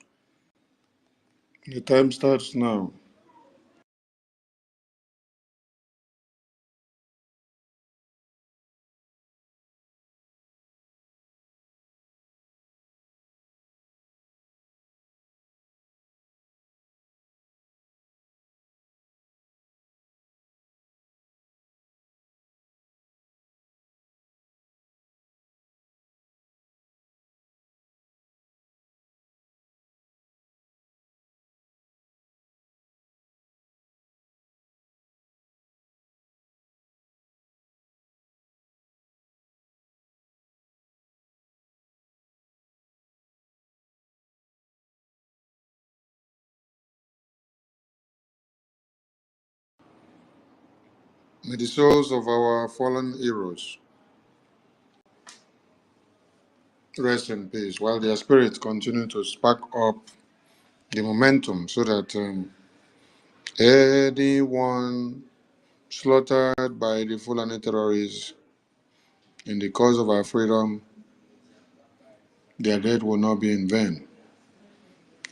Speaker 11: The time starts now. May the souls of our fallen heroes rest in peace, while their spirits continue to spark up the momentum so that anyone slaughtered by the Foolani terrorists in the cause of our freedom, their death will not be in vain.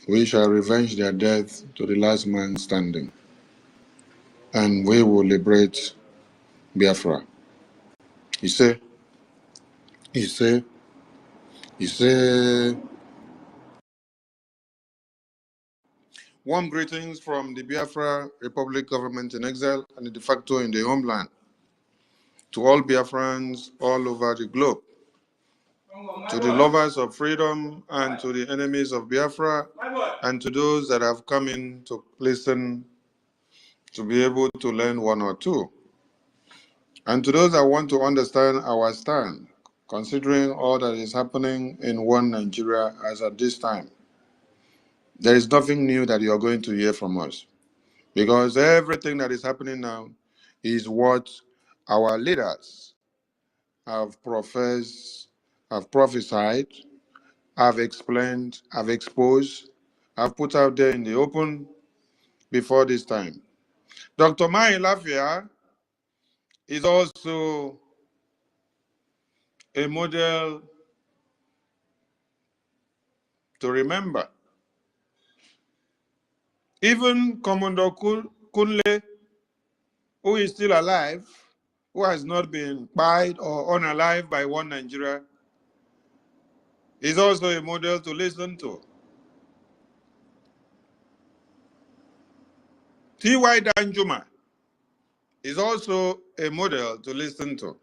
Speaker 11: We shall revenge their death to the last man standing, and we will liberate Biafra. He said, he said, he said. Warm greetings from the Biafra Republic government in exile and the de facto in the homeland to all Biafrans all over the globe, to the lovers of freedom and to the enemies of Biafra, and to those that have come in to listen to be able to learn one or two, and to those that want to understand our stand, considering all that is happening in one Nigeria as at this time. There is nothing new that you are going to hear from us, because everything that is happening now is what our leaders have professed, have prophesied, have explained, have exposed, have put out there in the open before this time. Dr. Mai Lafia is also a model to remember. Even Commodore Kunle, who is still alive, who has not been buried or unalive by one Nigeria, is also a model to listen to. T.Y. Danjuma is also a model to listen to.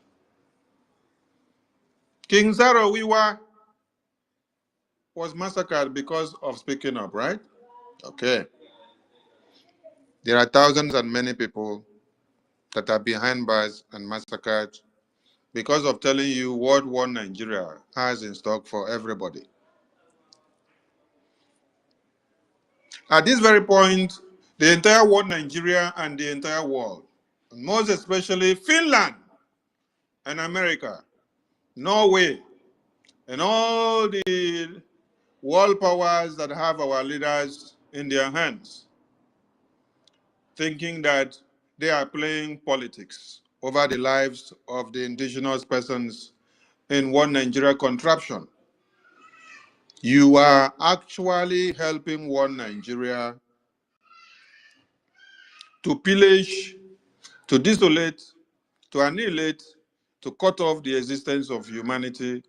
Speaker 11: King Zaro Wiwa was massacred because of speaking up, right? Okay. There are thousands and many people that are behind bars and massacred because of telling you what one Nigeria has in stock for everybody. At this very point, the entire world, Nigeria and the entire world, most especially Finland and America, Norway, and all the world powers that have our leaders in their hands, thinking that they are playing politics over the lives of the indigenous persons in one Nigeria contraption. You are actually helping one Nigeria to pillage, to desolate, to annihilate, to cut off the existence of humanity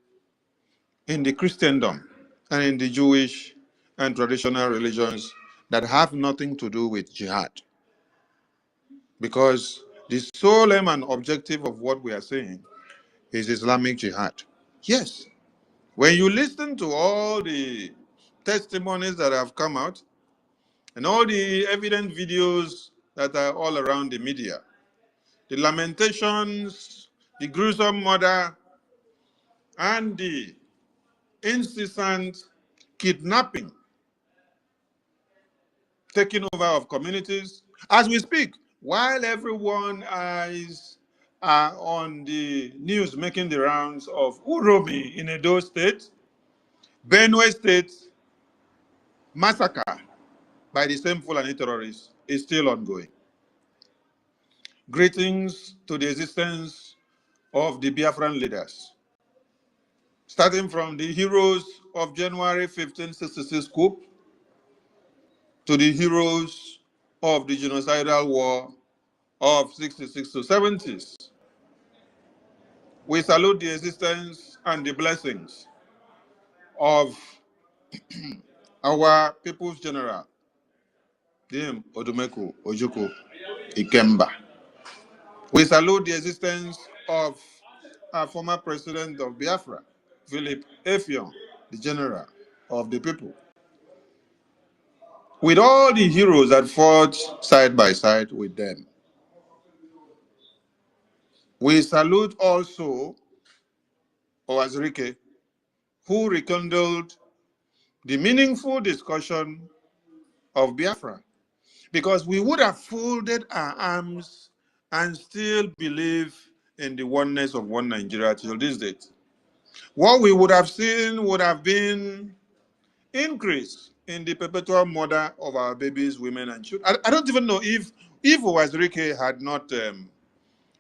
Speaker 11: in the Christendom and in the Jewish and traditional religions that have nothing to do with jihad. Because the sole aim and objective of what we are saying is Islamic jihad. Yes, when you listen to all the testimonies that have come out and all the evident videos that are all around the media, the lamentations, the gruesome murder, and the incessant kidnapping, taking over of communities, as we speak, while everyone is on the news making the rounds of Uromi in Edo State, Benue State, massacre by the same Fulani terrorists is still ongoing. Greetings to the existence of the Biafran leaders. starting from the heroes of January 1566 coup to the heroes of the genocidal war of 66 to 70s. We salute the existence and the blessings of our People's General, Dim Odumeku Ojukwu Ikemba. We salute the existence of our former president of Biafra, Philip Effiong, the general of the people. With all the heroes that fought side by side with them. We salute also R0RI, who rekindled the meaningful discussion of Biafra, because we would have folded our arms and still believe in the oneness of one Nigeria till this date. What we would have seen would have been increase in the perpetual murder of our babies, women, and children. I don't even know if R0RI had not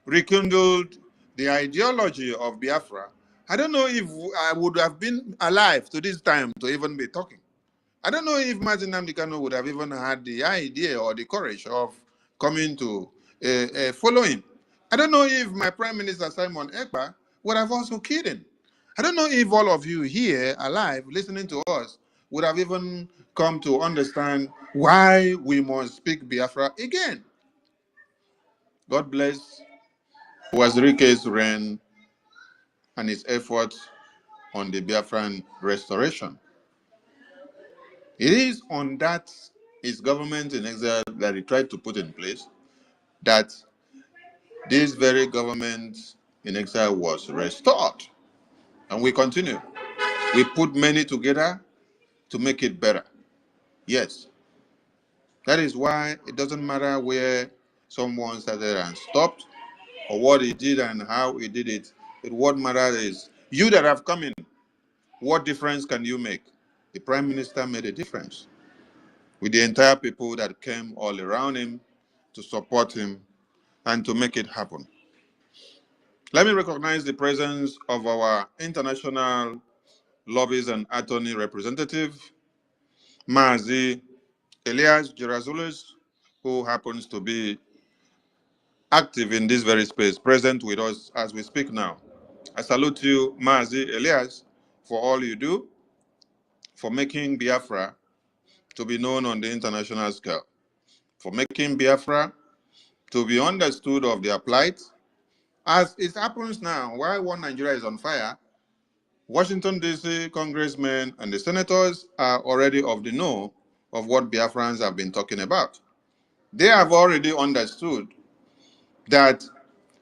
Speaker 11: rekindled the ideology of Biafra. I don't know if I would have been alive to this time to even be talking. I don't know if Martin Nnamdi Kanu would have even had the idea or the courage of coming to follow him. I don't know if my Prime Minister Simon Ekpa would have also killed him. I don't know if all of you here alive listening to us would have even come to understand why we must speak Biafra again. God bless R0RI's reign and his efforts on the Biafran restoration. It is on that his government in exile that he tried to put in place that this very government in exile was restored. And we continue. We put many together to make it better. Yes. That is why it doesn't matter where someone started and stopped, or what he did and how he did it. What matters is you that have come in, what difference can you make? The Prime Minister made a difference with the entire people that came all around him to support him and to make it happen. Let me recognize the presence of our international lobbies and attorney representative, Mazi Elias Gerazulis, who happens to be active in this very space, present with us as we speak now. I salute you, Mazi Elias, for all you do, for making Biafra to be known on the international scale, for making Biafra to be understood of their plight. As it happens now, while one Nigeria is on fire, Washington, D.C. congressmen and the senators are already of the know of what Biafrans have been talking about. They have already understood that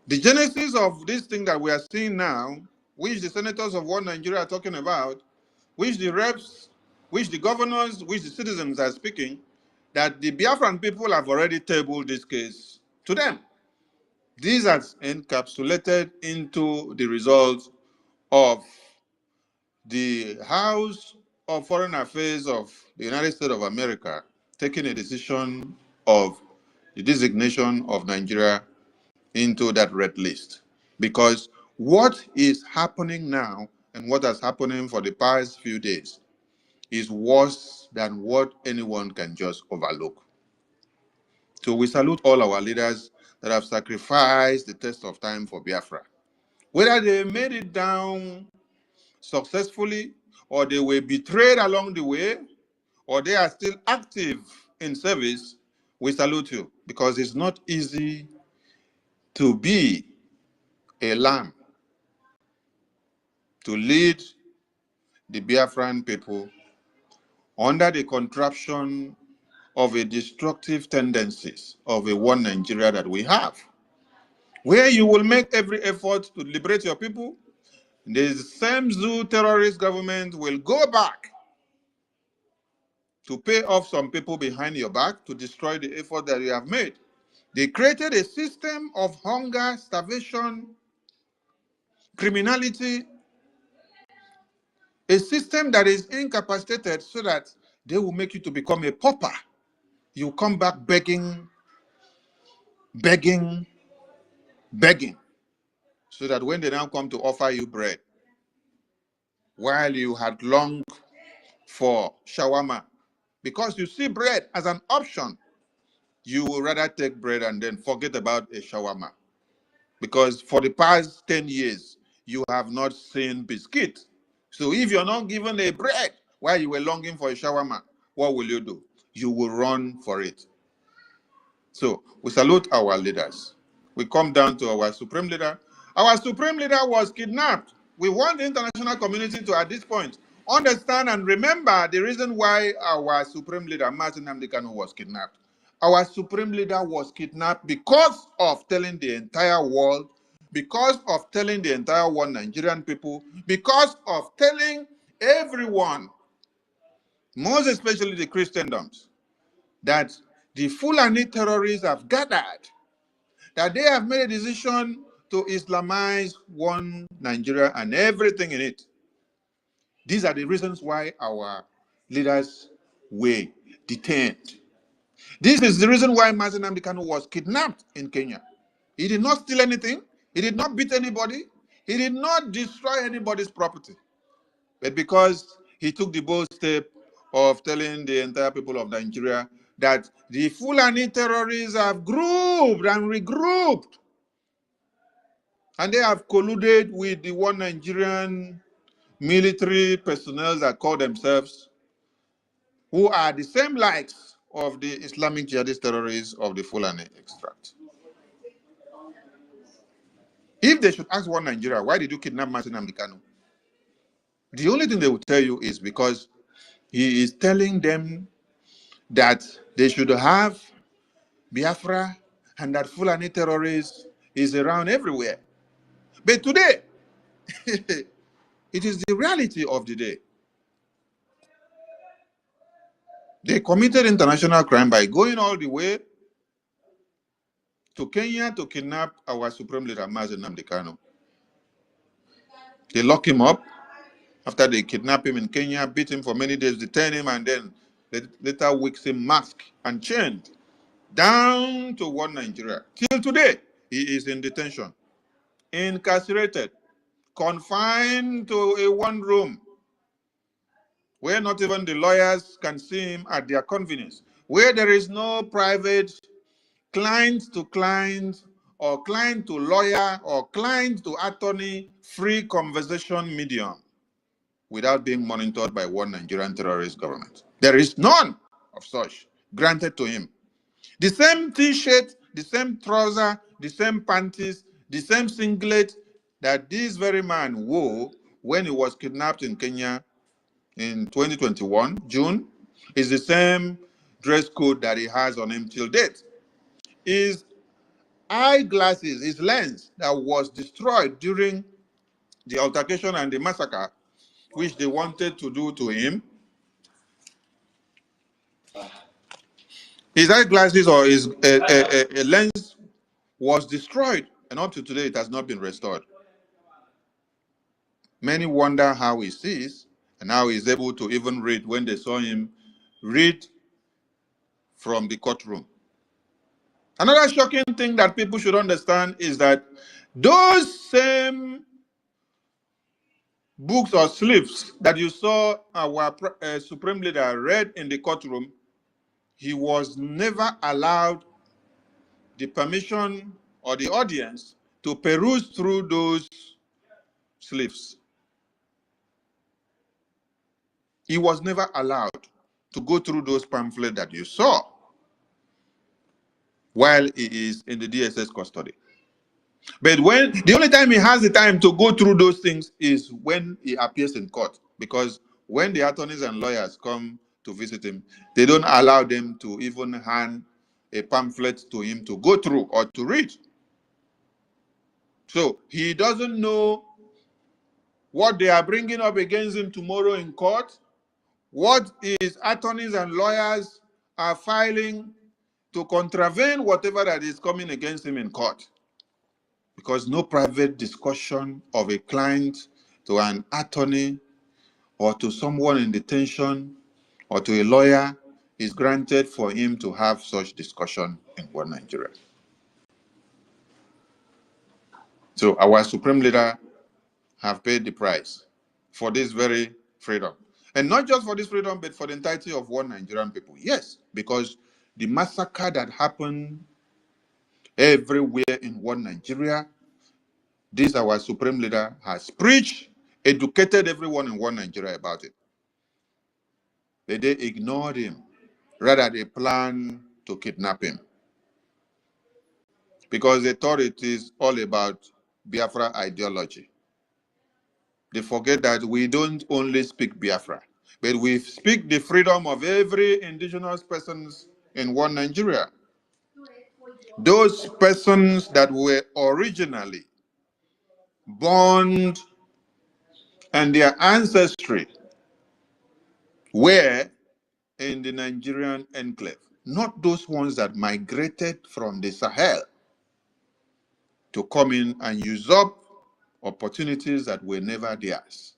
Speaker 11: the genesis of this thing that we are seeing now, which the senators of one Nigeria are talking about, which the reps, which the governors, which the citizens are speaking, that the Biafran people have already tabled this case to them. These are encapsulated into the results of the House of Foreign Affairs of the United States of America taking a decision of the designation of Nigeria into that red list. Because what is happening now and what has happening for the past few days is worse than what anyone can just overlook. So we salute all our leaders that have sacrificed the test of time for Biafra. Whether they made it down successfully, or they were betrayed along the way, or they are still active in service, we salute you, because it's not easy to be a lamb, to lead the Biafran people under the contraption of a destructive tendencies of a one Nigeria that we have, where you will make every effort to liberate your people. The same zoo terrorist government will go back to pay off some people behind your back to destroy the effort that you have made. They created a system of hunger, starvation, criminality, a system that is incapacitated so that they will make you to become a pauper. You come back begging, begging, begging, so that when they now come to offer you bread, while you had longed for shawarma. Because you see bread as an option, you will rather take bread and then forget about a shawarma. Because for the past 10 years, you have not seen biscuit. So if you're not given a bread while you were longing for a shawarma, what will you do? You will run for it. So we salute our leaders. We come down to our supreme leader. Our supreme leader was kidnapped. We want the international community to, at this point, understand and remember the reason why our supreme leader, Martin Amdekano, was kidnapped. Our supreme leader was kidnapped because of telling the entire world, because of telling the entire world, Nigerian people, because of telling everyone, most especially the Christendoms, that the Fulani terrorists have gathered, that they have made a decision to Islamize one Nigeria and everything in it. These are the reasons why our leaders were detained. This is the reason why Mazen Nnamdi Kanu was kidnapped in Kenya. He did not steal anything. He did not beat anybody. He did not destroy anybody's property. But because he took the bold step of telling the entire people of Nigeria that the Fulani terrorists have grouped and regrouped, and they have colluded with the one Nigerian military personnel that call themselves, who are the same likes of the Islamic jihadist terrorists of the Fulani extract. If they should ask one Nigeria, why did you kidnap Martin Nnamdi Kanu? The only thing they will tell you is because he is telling them that they should have Biafra and that Fulani terrorists is around everywhere. But today, it is the reality of the day. They committed international crime by going all the way to Kenya to kidnap our supreme leader, Mazen Nnamdi Kanu. They lock him up after they kidnap him in Kenya, beat him for many days, detain him, and then later weeks him masked and chained down to one Nigeria. Till today, he is in detention, incarcerated, confined to a one room, where not even the lawyers can see him at their convenience, where there is no private client to client or client to lawyer or client to attorney free conversation medium without being monitored by one Nigerian terrorist government. There is none of such granted to him. The same t-shirt, the same trouser, the same panties, the same singlet that this very man wore when he was kidnapped in Kenya in 2021, June, is the same dress code that he has on him till date. His eyeglasses, his lens that was destroyed during the altercation and the massacre, which they wanted to do to him, his eyeglasses or his a lens was destroyed, and up to today it has not been restored. Many wonder how he sees and how he's able to even read when they saw him read from the courtroom. Another shocking thing that people should understand is that those same books or slips that you saw our supreme leader read in the courtroom, he was never allowed the permission or the audience to peruse through those slips. He was never allowed to go through those pamphlets that you saw while he is in the DSS custody. But when the only time he has the time to go through those things is when he appears in court, because when the attorneys and lawyers come to visit him, they don't allow them to even hand a pamphlet to him to go through or to read. So he doesn't know what they are bringing up against him tomorrow in court, what his attorneys and lawyers are filing to contravene whatever that is coming against him in court. Because no private discussion of a client to an attorney or to someone in detention or to a lawyer is granted for him to have such discussion in one Nigeria. So our supreme leader have paid the price for this very freedom. And not just for this freedom, but for the entirety of one Nigerian people. Yes, because the massacre that happened everywhere in one Nigeria, this our supreme leader has preached, educated everyone in one Nigeria about it. They ignored him. Rather, they planned to kidnap him. Because they thought it is all about Biafra ideology. They forget that we don't only speak Biafra, but we speak the freedom of every indigenous persons in one Nigeria. Those persons that were originally born and their ancestry were in the Nigerian enclave, not those ones that migrated from the Sahel to come in and usurp opportunities that were never theirs.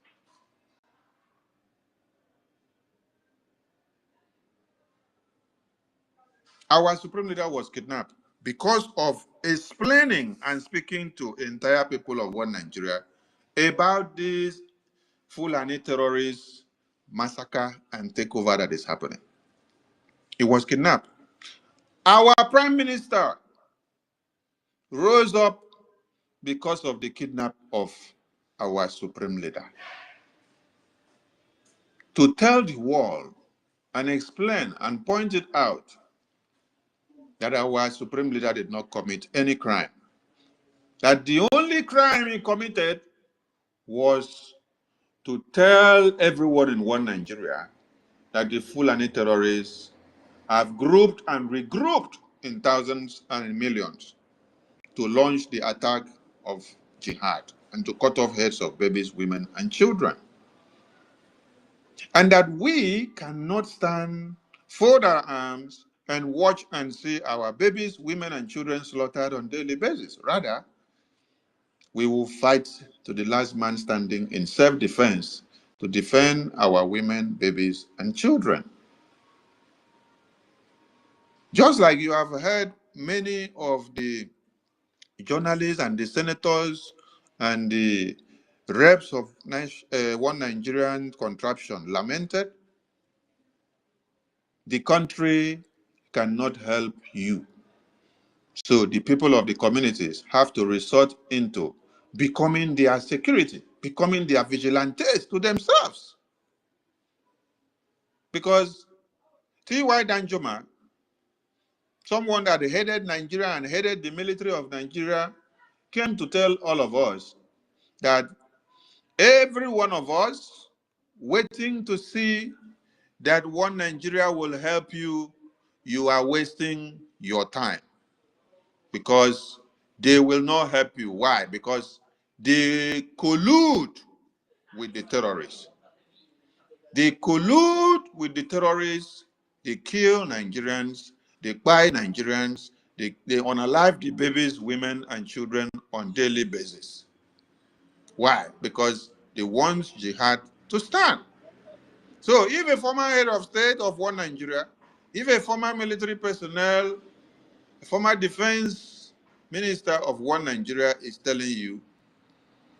Speaker 11: Our supreme leader was kidnapped because of explaining and speaking to entire people of one Nigeria about this Foolani terrorist massacre and takeover that is happening. He was kidnapped. Our prime minister rose up because of the kidnap of our supreme leader to tell the world and explain and point it out that our supreme leader did not commit any crime. That the only crime he committed was to tell everyone in one Nigeria that the Fulani terrorists have grouped and regrouped in thousands and in millions to launch the attack of jihad and to cut off heads of babies, women, and children. And that we cannot stand, fold our arms, and watch and see our babies, women, and children slaughtered on a daily basis. Rather, we will fight to the last man standing in self-defense to defend our women, babies, and children. Just like you have heard many of the journalists and the senators and the reps of one Nigerian contraption lamented, the country cannot help you. So the people of the communities have to resort into becoming their security, becoming their vigilantes to themselves. Because T.Y. Danjuma, someone that headed Nigeria and headed the military of Nigeria, came to tell all of us that every one of us waiting to see that one Nigeria will help you, you are wasting your time. Because they will not help you. Why? Because they collude with the terrorists. They collude with the terrorists. They kill Nigerians. They buy Nigerians. They unalive the babies, women, and children on a daily basis. Why? Because they want jihad to stand. So if a former head of state of one Nigeria, if a former military personnel, a former defense minister of one Nigeria is telling you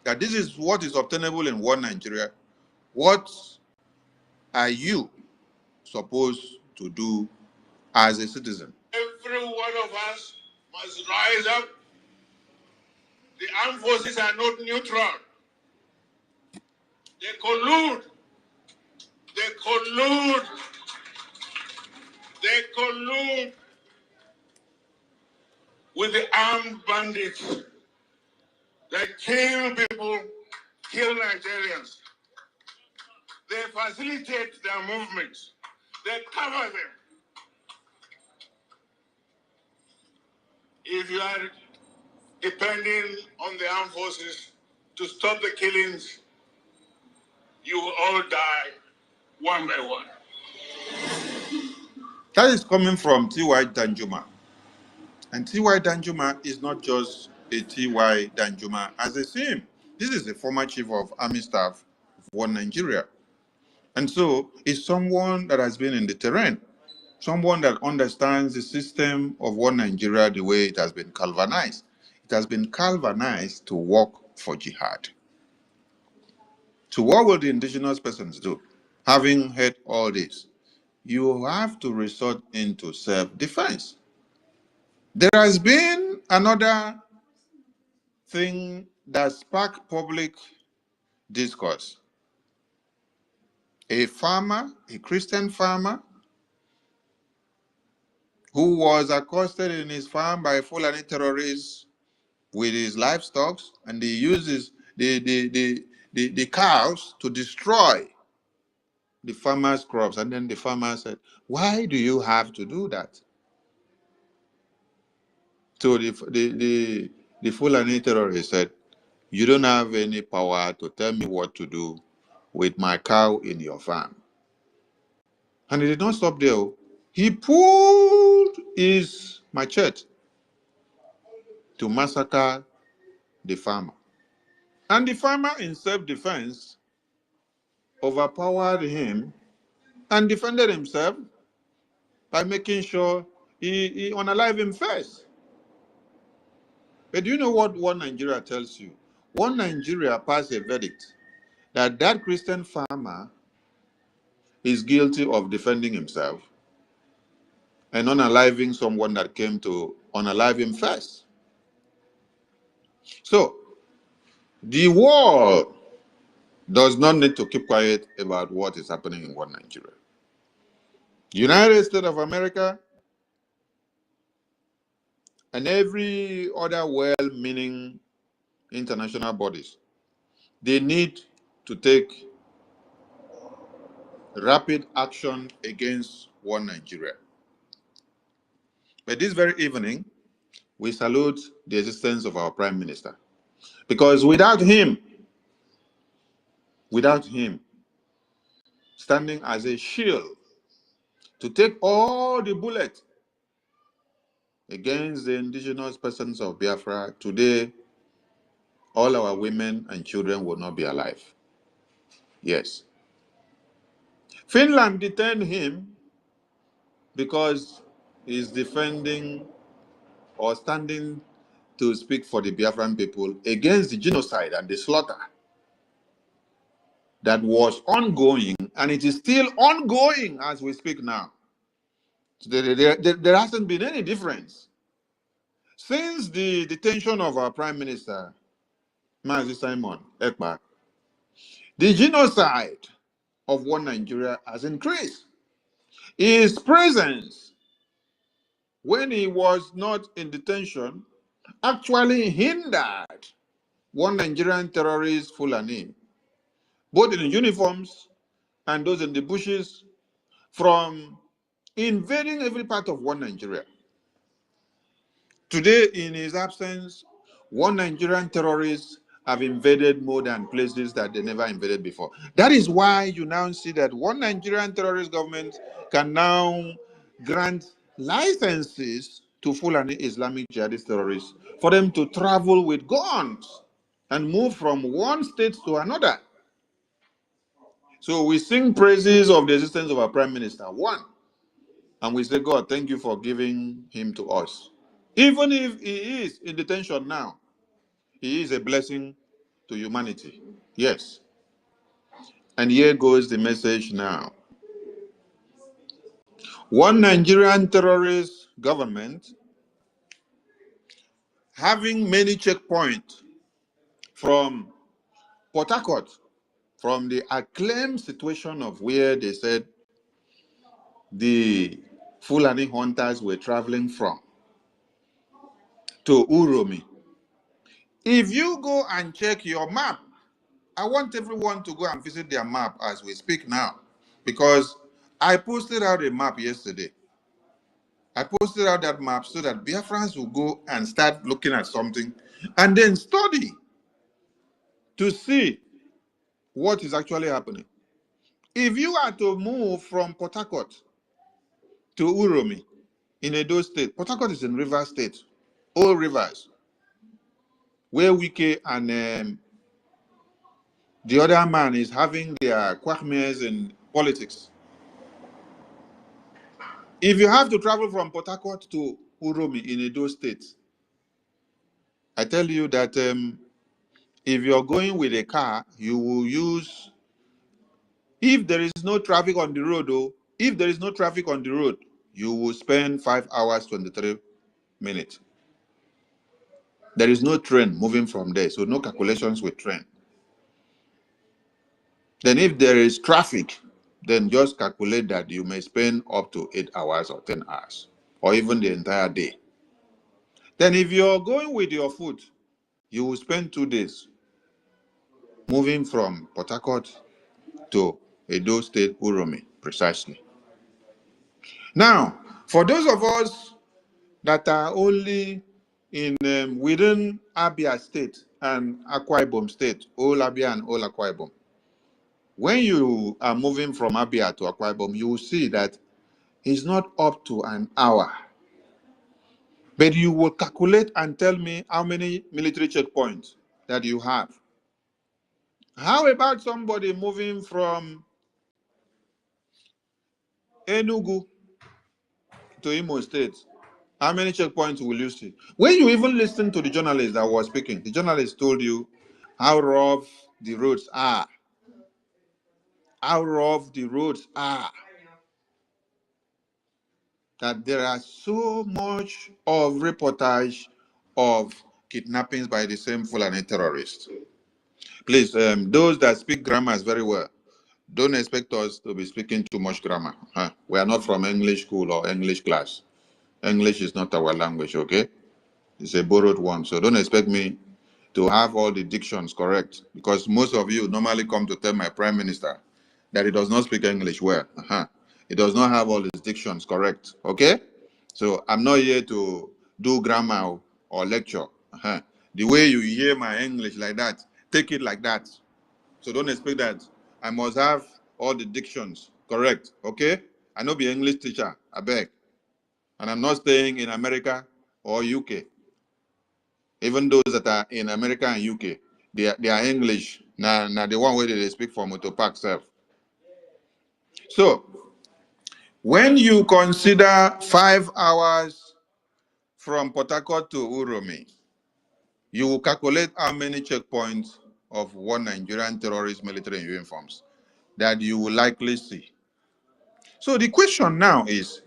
Speaker 11: that this is what is obtainable in one Nigeria, what are you supposed to do as a citizen?
Speaker 4: Every one of us must rise up. The armed forces are not neutral. They collude. They collude. They collude with the armed bandits that kill people, kill Nigerians. They facilitate their movements. They cover them. If you are depending on the armed forces to stop the killings, you will all die one by one.
Speaker 11: That is coming from T.Y. Danjuma. And T.Y. Danjuma is not just a T.Y. Danjuma as they see him. This is the former chief of army staff of one Nigeria. And so it's someone that has been in the terrain, someone that understands the system of one Nigeria the way it has been galvanized. It has been galvanized to work for jihad. So what will the indigenous persons do? Having heard all this, you have to resort into self-defense. There has been another thing that sparked public discourse. A farmer, a Christian farmer, who was accosted in his farm by Foolani terrorists with his livestock, and he uses the cows to destroy the farmer's crops. And then the farmer said, "Why do you have to do that?" So the Fulani terrorist said, "You don't have any power to tell me what to do with my cow in your farm." And he did not stop there. He pulled his machete to massacre the farmer. And the farmer, in self-defense, overpowered him and defended himself by making sure he unalived him first. But do you know what One Nigeria tells you? One Nigeria passed a verdict that that Christian farmer is guilty of defending himself and unaliving someone that came to unalive him first. So, the world does not need to keep quiet about what is happening in One Nigeria. United States of America and every other well-meaning international bodies, they need to take rapid action against One Nigeria. But this very evening, we salute the existence of our Prime Minister. Because without him, standing as a shield to take all the bullets against the indigenous persons of Biafra, today, all our women and children will not be alive. Yes. Finland detained him because he's defending or standing to speak for the Biafran people against the genocide and the slaughter that was ongoing, and it is still ongoing as we speak now. There hasn't been any difference. Since the detention of our Prime Minister, Mazi Simon Ekpa, the genocide of One Nigeria has increased. His presence, when he was not in detention, actually hindered One Nigerian terrorist Fulani, both in uniforms and those in the bushes, from invading every part of One Nigeria. Today, in his absence, One Nigerian terrorists have invaded more than places that they never invaded before. That is why you now see that One Nigerian terrorist government can now grant licenses to Fulani Islamic jihadist terrorists for them to travel with guns and move from one state to another. So we sing praises of the existence of our Prime Minister, one, and we say, God, thank you for giving him to us. Even if he is in detention now, he is a blessing to humanity. Yes. And here goes the message now. One Nigerian terrorist government, having many checkpoints from Port Harcourt, from the acclaimed situation of where they said the Fulani hunters were traveling from, to Uromi. If you go and check your map, I want everyone to go and visit their map as we speak now, because I posted out a map yesterday. I posted out that map so that Biafrans will go and start looking at something and then study to see what is actually happening. If you are to move from Port Harcourt to Uromi in Edo State, Port Harcourt is in River State, all rivers, where Wike and the other man is having their quagmires in politics. If you have to travel from Port Harcourt to Uromi in Edo State, I tell you that if you're going with a car, you will use If there is no traffic on the road, if there is no traffic on the road, you will spend 5 hours, 23 minutes. There is no train moving from there, so no calculations with train. Then if there is traffic, then just calculate that you may spend up to 8 hours or 10 hours, or even the entire day. Then if you're going with your foot, you will spend 2 days moving from Port Harcourt to Edo State, Uromi, precisely. Now, for those of us that are only in within Abia State and Akwa Ibom State, all Abia and all Akwa Ibom, when you are moving from Abia to Akwa Ibom, you will see that it's not up to an hour. But you will calculate and tell me how many military checkpoints that you have. How about somebody moving from Enugu to Imo State? How many checkpoints will you see? When you even listen to the journalist that was speaking, the journalist told you how rough the roads are. How rough the roads are. That there are so much of reportage of kidnappings by the same Fulani terrorists. Please, those that speak grammars very well, don't expect us to be speaking too much grammar. We are not from English school or English class. English is not our language, okay? It's a borrowed one. So don't expect me to have all the dictions correct, because most of you normally come to tell my prime minister that he does not speak English well. He does not have all his dictions correct, okay? So I'm not here to do grammar or lecture. The way you hear my English like that, take it like that. So don't expect that I must have all the dictions correct, okay? I know be English teacher, I beg. And I'm not staying in America or UK. Even those that are in America and UK, they are English. Now the one way they speak for motor park self. So when you consider 5 hours from Port Harcourt to Uromi, you will calculate how many checkpoints of one Nigerian terrorist military uniforms that you will likely see. So the question now is,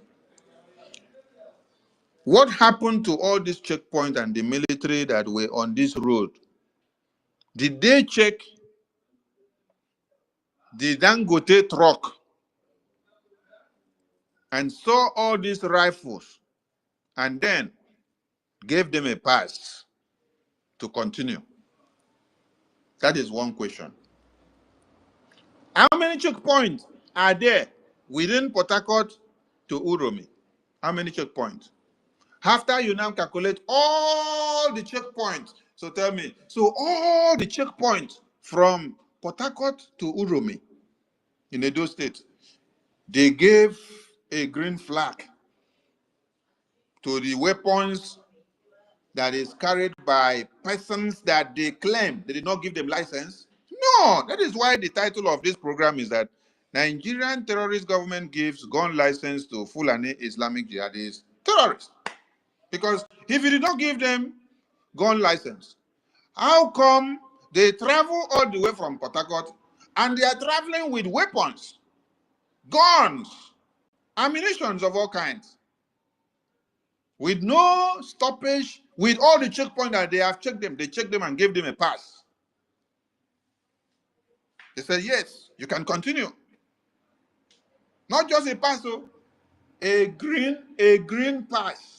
Speaker 11: what happened to all these checkpoints and the military that were on this road? Did they check the Dangote truck and saw all these rifles and then gave them a pass to continue? That is one question. How many checkpoints are there within Port Harcourt to Uromi? How many checkpoints? After you now calculate all the checkpoints, so tell me, so all the checkpoints from Port Harcourt to Uromi in Edo State, they gave a green flag to the weapons that is carried by persons that they claim they did not give them license? No, that is why the title of this program is that Nigerian terrorist government gives gun license to Fulani Islamic jihadist terrorists. Because if you did not give them gun license, how come they travel all the way from Port Harcourt and they are traveling with weapons, guns, ammunitions of all kinds, with no stoppage, with all the checkpoints that they have checked them? They checked them and gave them a pass. They said, yes, you can continue. Not just a pass, a green pass.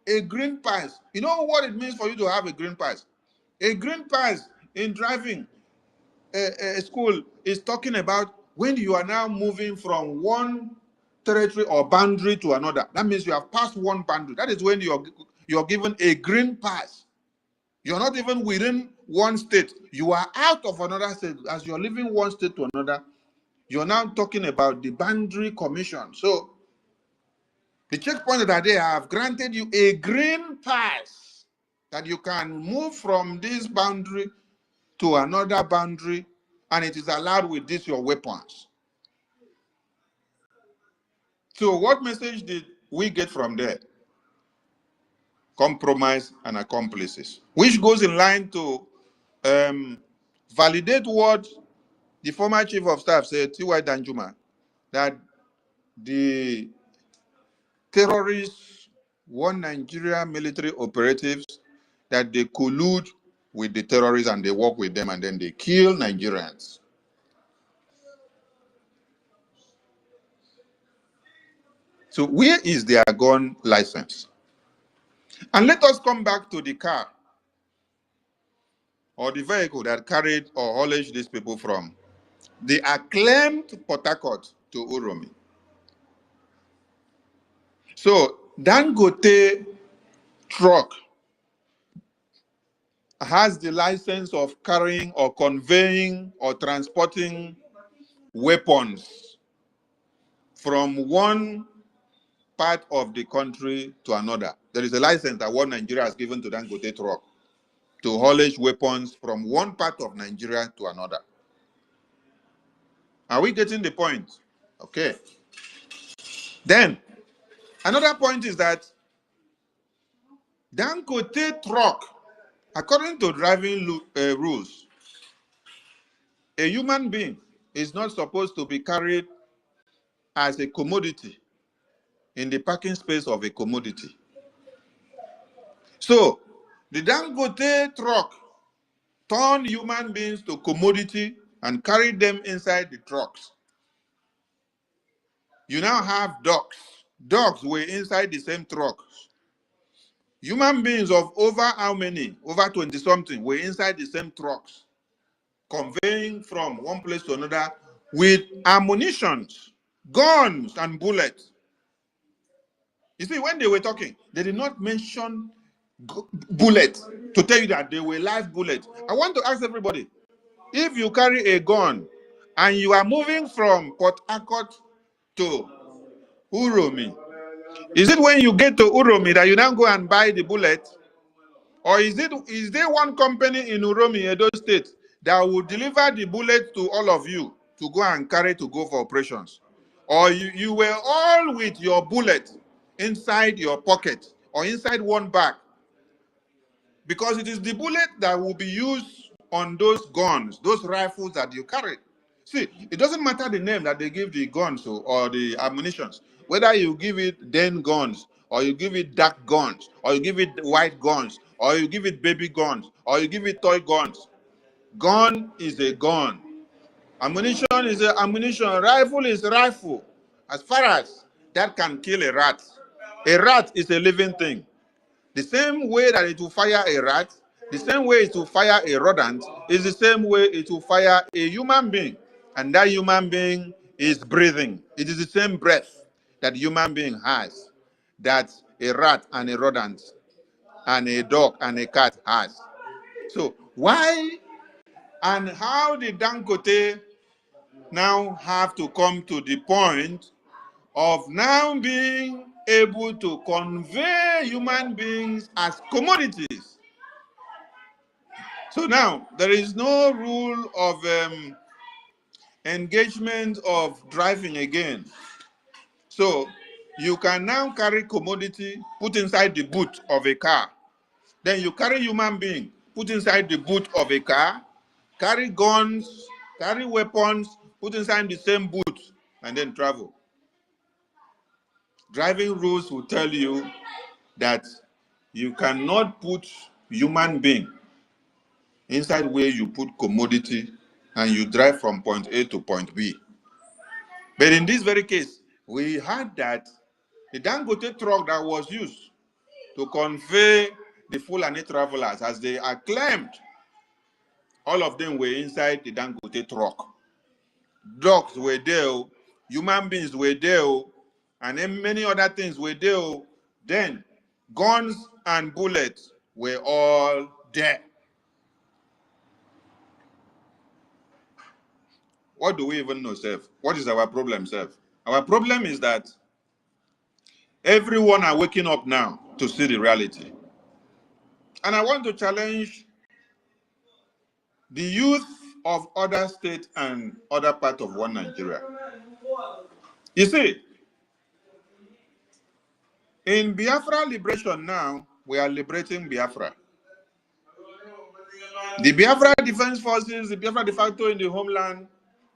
Speaker 11: A green pass. You know what it means for you to have a green pass? A green pass in driving a school is talking about when you are now moving from one territory or boundary to another. That means you have passed one boundary. That is when you're given a green pass. You're not even within one state. You are out of another state. As you're leaving one state to another, you're now talking about the boundary commission. So the checkpoint that they have granted you a green pass that you can move from this boundary to another boundary, and it is allowed with this your weapons. So what message did we get from there? Compromise and accomplices, which goes in line to validate what the former chief of staff said, T.Y. Danjuma, that the terrorists want Nigeria military operatives, that they collude with the terrorists and they work with them and then they kill Nigerians. So where is their gun license? And let us come back to the car or the vehicle that carried or haulaged these people from the acclaimed Port Harcourt to Uromi. So Dangote truck has the license of carrying or conveying or transporting weapons from one part of the country to another. There is a license that one Nigeria has given to Dangote truck to haulage weapons from one part of Nigeria to another. Are we getting the point? Okay. Then, another point is that Dangote truck, according to driving rules, a human being is not supposed to be carried as a commodity in the parking space of a commodity. So, the Dangote truck turn human beings to commodity and carry them inside the trucks. You now have dogs. Dogs were inside the same truck. Human beings of over how many? Over 20-something were inside the same trucks, conveying from one place to another with ammunitions, guns, and bullets. You see, when they were talking, they did not mention bullets to tell you that they were live bullets. I want to ask everybody, if you carry a gun and you are moving from Port Harcourt to Uromi, is it when you get to Uromi that you now go and buy the bullet? Or is there one company in Uromi, Edo State, that will deliver the bullet to all of you to go and carry to go for operations? Or you were all with your bullet inside your pocket or inside one bag? Because it is the bullet that will be used on those guns, those rifles that you carry. See, it doesn't matter the name that they give the guns or the ammunitions, whether you give it den guns, or you give it dark guns, or you give it white guns, or you give it baby guns, or you give it toy guns. Gun is a gun. Ammunition is an ammunition. Rifle is a rifle. As far as that can kill a rat is a living thing. The same way that it will fire a rat, the same way it will fire a rodent, is the same way it will fire a human being. And that human being is breathing. It is the same breath that human being has, that a rat and a rodent and a dog and a cat has. So why and how did Dangote now have to come to the point of now being able to convey human beings as commodities? So now there is no rule of engagement of driving again. So you can now carry commodity, put inside the boot of a car. Then you carry human being, put inside the boot of a car, carry guns, carry weapons, put inside the same boot, and then travel. Driving rules will tell you that you cannot put human being inside where you put commodity and you drive from point A to point B. But in this very case, we had that the Dangote truck that was used to convey the Foolani travelers, as they are claimed, all of them were inside the Dangote truck. Dogs were there, human beings were there, and then many other things were there. Then guns and bullets were all there. What do we even know, Seth? What is our problem, Seth? Our problem is that everyone are waking up now to see the reality. And I want to challenge the youth of other states and other parts of one Nigeria. You see, in Biafra liberation now, we are liberating Biafra. The Biafra Defense Forces, the Biafra de facto in the homeland,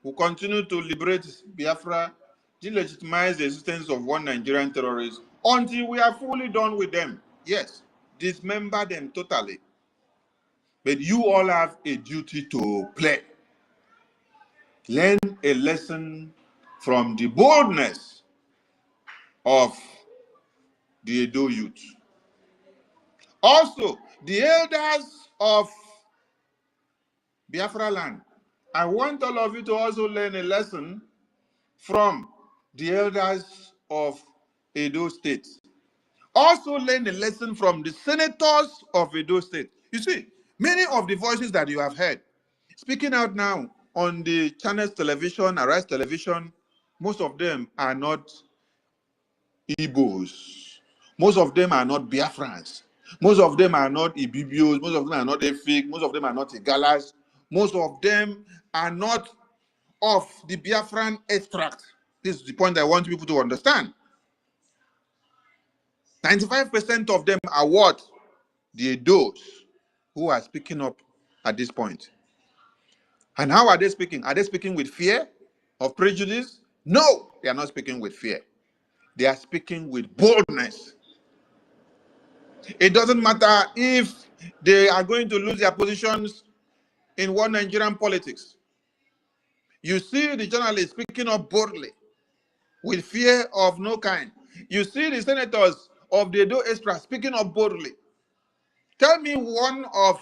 Speaker 11: will continue to liberate Biafra, delegitimize the existence of one Nigerian terrorist until we are fully done with them. Yes, dismember them totally. But you all have a duty to play. Learn a lesson from the boldness of the Edo youth. Also, the elders of Biafra land, I want all of you to also learn a lesson from the elders of Edo State. Also learn a lesson from the senators of Edo State. You see, many of the voices that you have heard speaking out now on the channels television, Arise television, most of them are not Igbos. Most of them are not Biafrans. Most of them are not Ibibios. Most of them are not Efik. Most of them are not Igalas. Most of them are not of the Biafran extract. This is the point I want people to understand. 95% of them are what? The Edos who are speaking up at this point. And how are they speaking? Are they speaking with fear of prejudice? No, they are not speaking with fear. They are speaking with boldness. It doesn't matter if they are going to lose their positions in one Nigerian politics. You see the journalists speaking up boldly with fear of no kind. You see the senators of the Edo Extra speaking up boldly. Tell me one of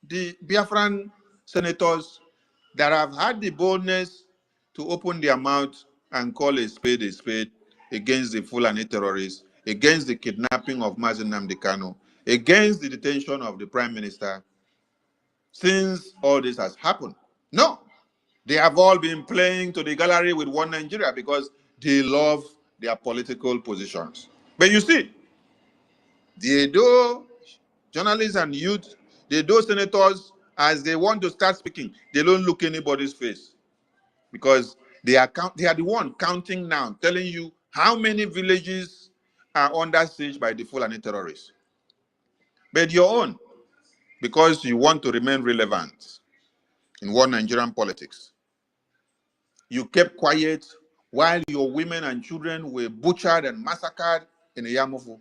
Speaker 11: the Biafran senators that have had the boldness to open their mouth and call a spade against the Foolani terrorists, against the kidnapping of Mazi Nnamdi Kanu, against the detention of the Prime Minister, since all this has happened. No, they have all been playing to the gallery with one Nigeria because they love their political positions. But you see, the Edo journalists and youth, the Edo senators, as they want to start speaking, they don't look anybody's face because they are the one counting now, telling you how many villages are under siege by the Fulani terrorists. But your own, because you want to remain relevant in one Nigerian politics, you kept quiet while your women and children were butchered and massacred in Yamufu.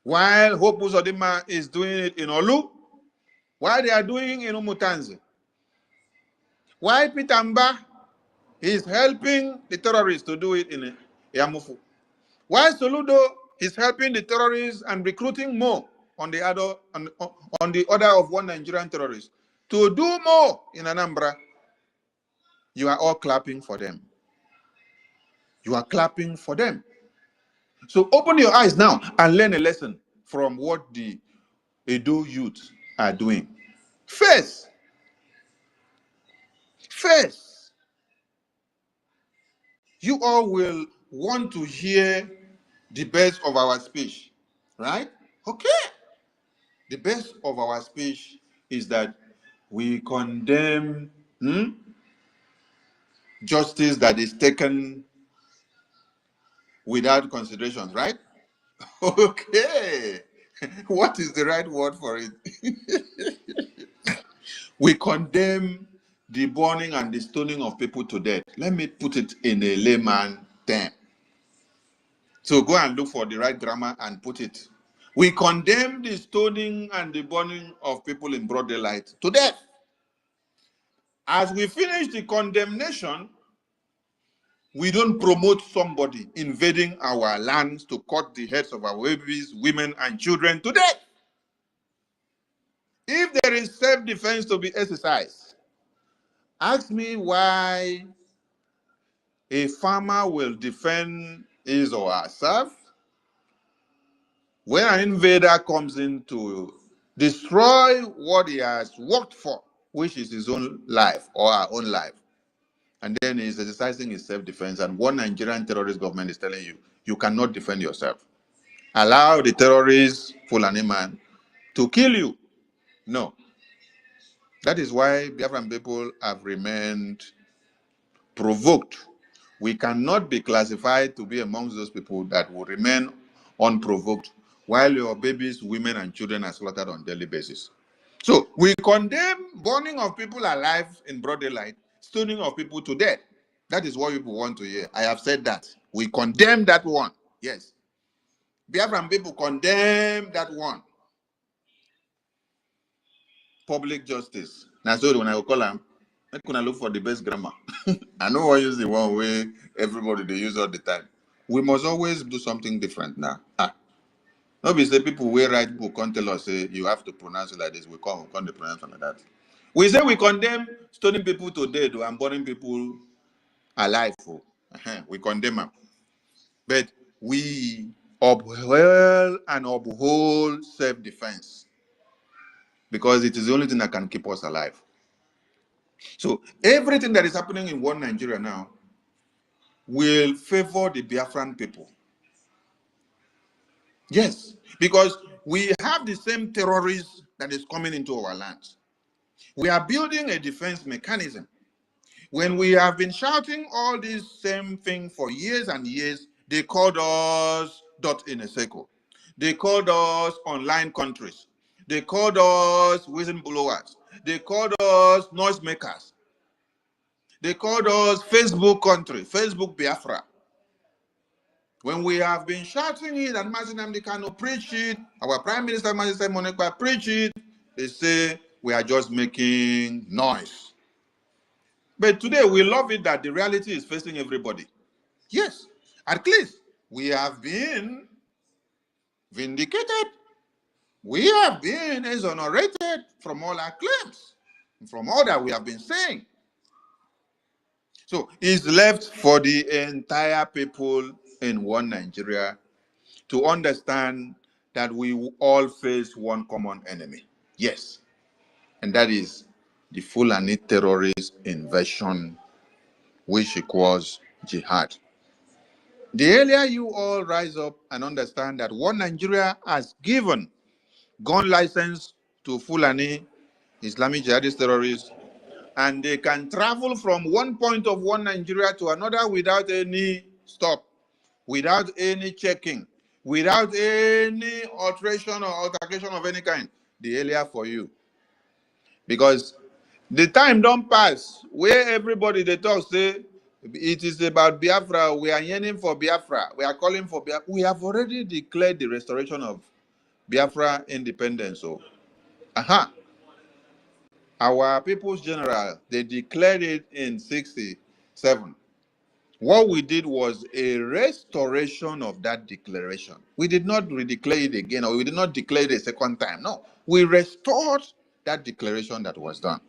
Speaker 11: While Hope Uzodinma is doing it in Olu, while they are doing it in Umutanzi. While Pitamba is helping the terrorists to do it in Yamufu. While Soludo is helping the terrorists and recruiting more on the order of one Nigerian terrorist to do more in Anambra, you are all clapping for them. You are clapping for them. So open your eyes now and learn a lesson from what the Edo youth are doing. First, you all will want to hear the best of our speech, right? Okay. The best of our speech is that we condemn justice that is taken without consideration, right? Okay. What is the right word for it? We condemn the burning and the stoning of people to death. Let me put it in a layman term. So go and look for the right grammar and put it. We condemn the stoning and the burning of people in broad daylight to death. As we finish the condemnation, we don't promote somebody invading our lands to cut the heads of our babies, women, and children to death. If there is self-defense to be exercised, ask me why a farmer will defend his or herself when an invader comes in to destroy what he has worked for, which is his own life or our own life. And then he's exercising his self-defense, and one Nigerian terrorist government is telling you, you cannot defend yourself. Allow the terrorist Fulani man to kill you. No. That is why Biafran people have remained provoked. We cannot be classified to be amongst those people that will remain unprovoked while your babies, women, and children are slaughtered on a daily basis. So we condemn burning of people alive in broad daylight stoning of people to death. That is what people want to hear. I have said that. We condemn that one. Yes. Biafran people condemn that one. Public justice. Now, so when I will call them, I'm going to look for the best grammar. I know I use the one way everybody they use all the time. We must always do something different now. Obviously, people will write book can't tell us say you have to pronounce it like this. We can't pronounce it like that. We say we condemn stoning people to death and burning people alive. We condemn them. But we uphold and uphold self-defense because it is the only thing that can keep us alive. So everything that is happening in one Nigeria now will favor the Biafran people. Yes, because we have the same terrorists that is coming into our lands. We are building a defense mechanism. When we have been shouting all these same things for years and years, they called us dot in a circle. They called us online countries. They called us whistleblowers. They called us noisemakers. They called us Facebook country, Facebook Biafra. When we have been shouting it and Mazi Nnamdi Kanu preach it, our Prime Minister Mazi Monekpa preach it, they say we are just making noise. But today we love it that the reality is facing everybody. Yes, at least we have been vindicated. We have been exonerated from all our claims, from all that we have been saying. So it's left for the entire people in one Nigeria to understand that we all face one common enemy. Yes, and that is the Fulani terrorist invasion, which equals jihad. The earlier you all rise up and understand that one Nigeria has given gun license to Fulani Islamic jihadist terrorists, and they can travel from one point of one Nigeria to another without any stop, without any checking, without any alteration or altercation of any kind. The earlier for you. Because the time don't pass where everybody they talk say it is about Biafra. We are yearning for Biafra. We are calling for Biafra. We have already declared the restoration of Biafra independence. So, our People's General, they declared it in 1967. What we did was a restoration of that declaration. We did not redeclare it again, or we did not declare it a second time. No, we restored that declaration that was done.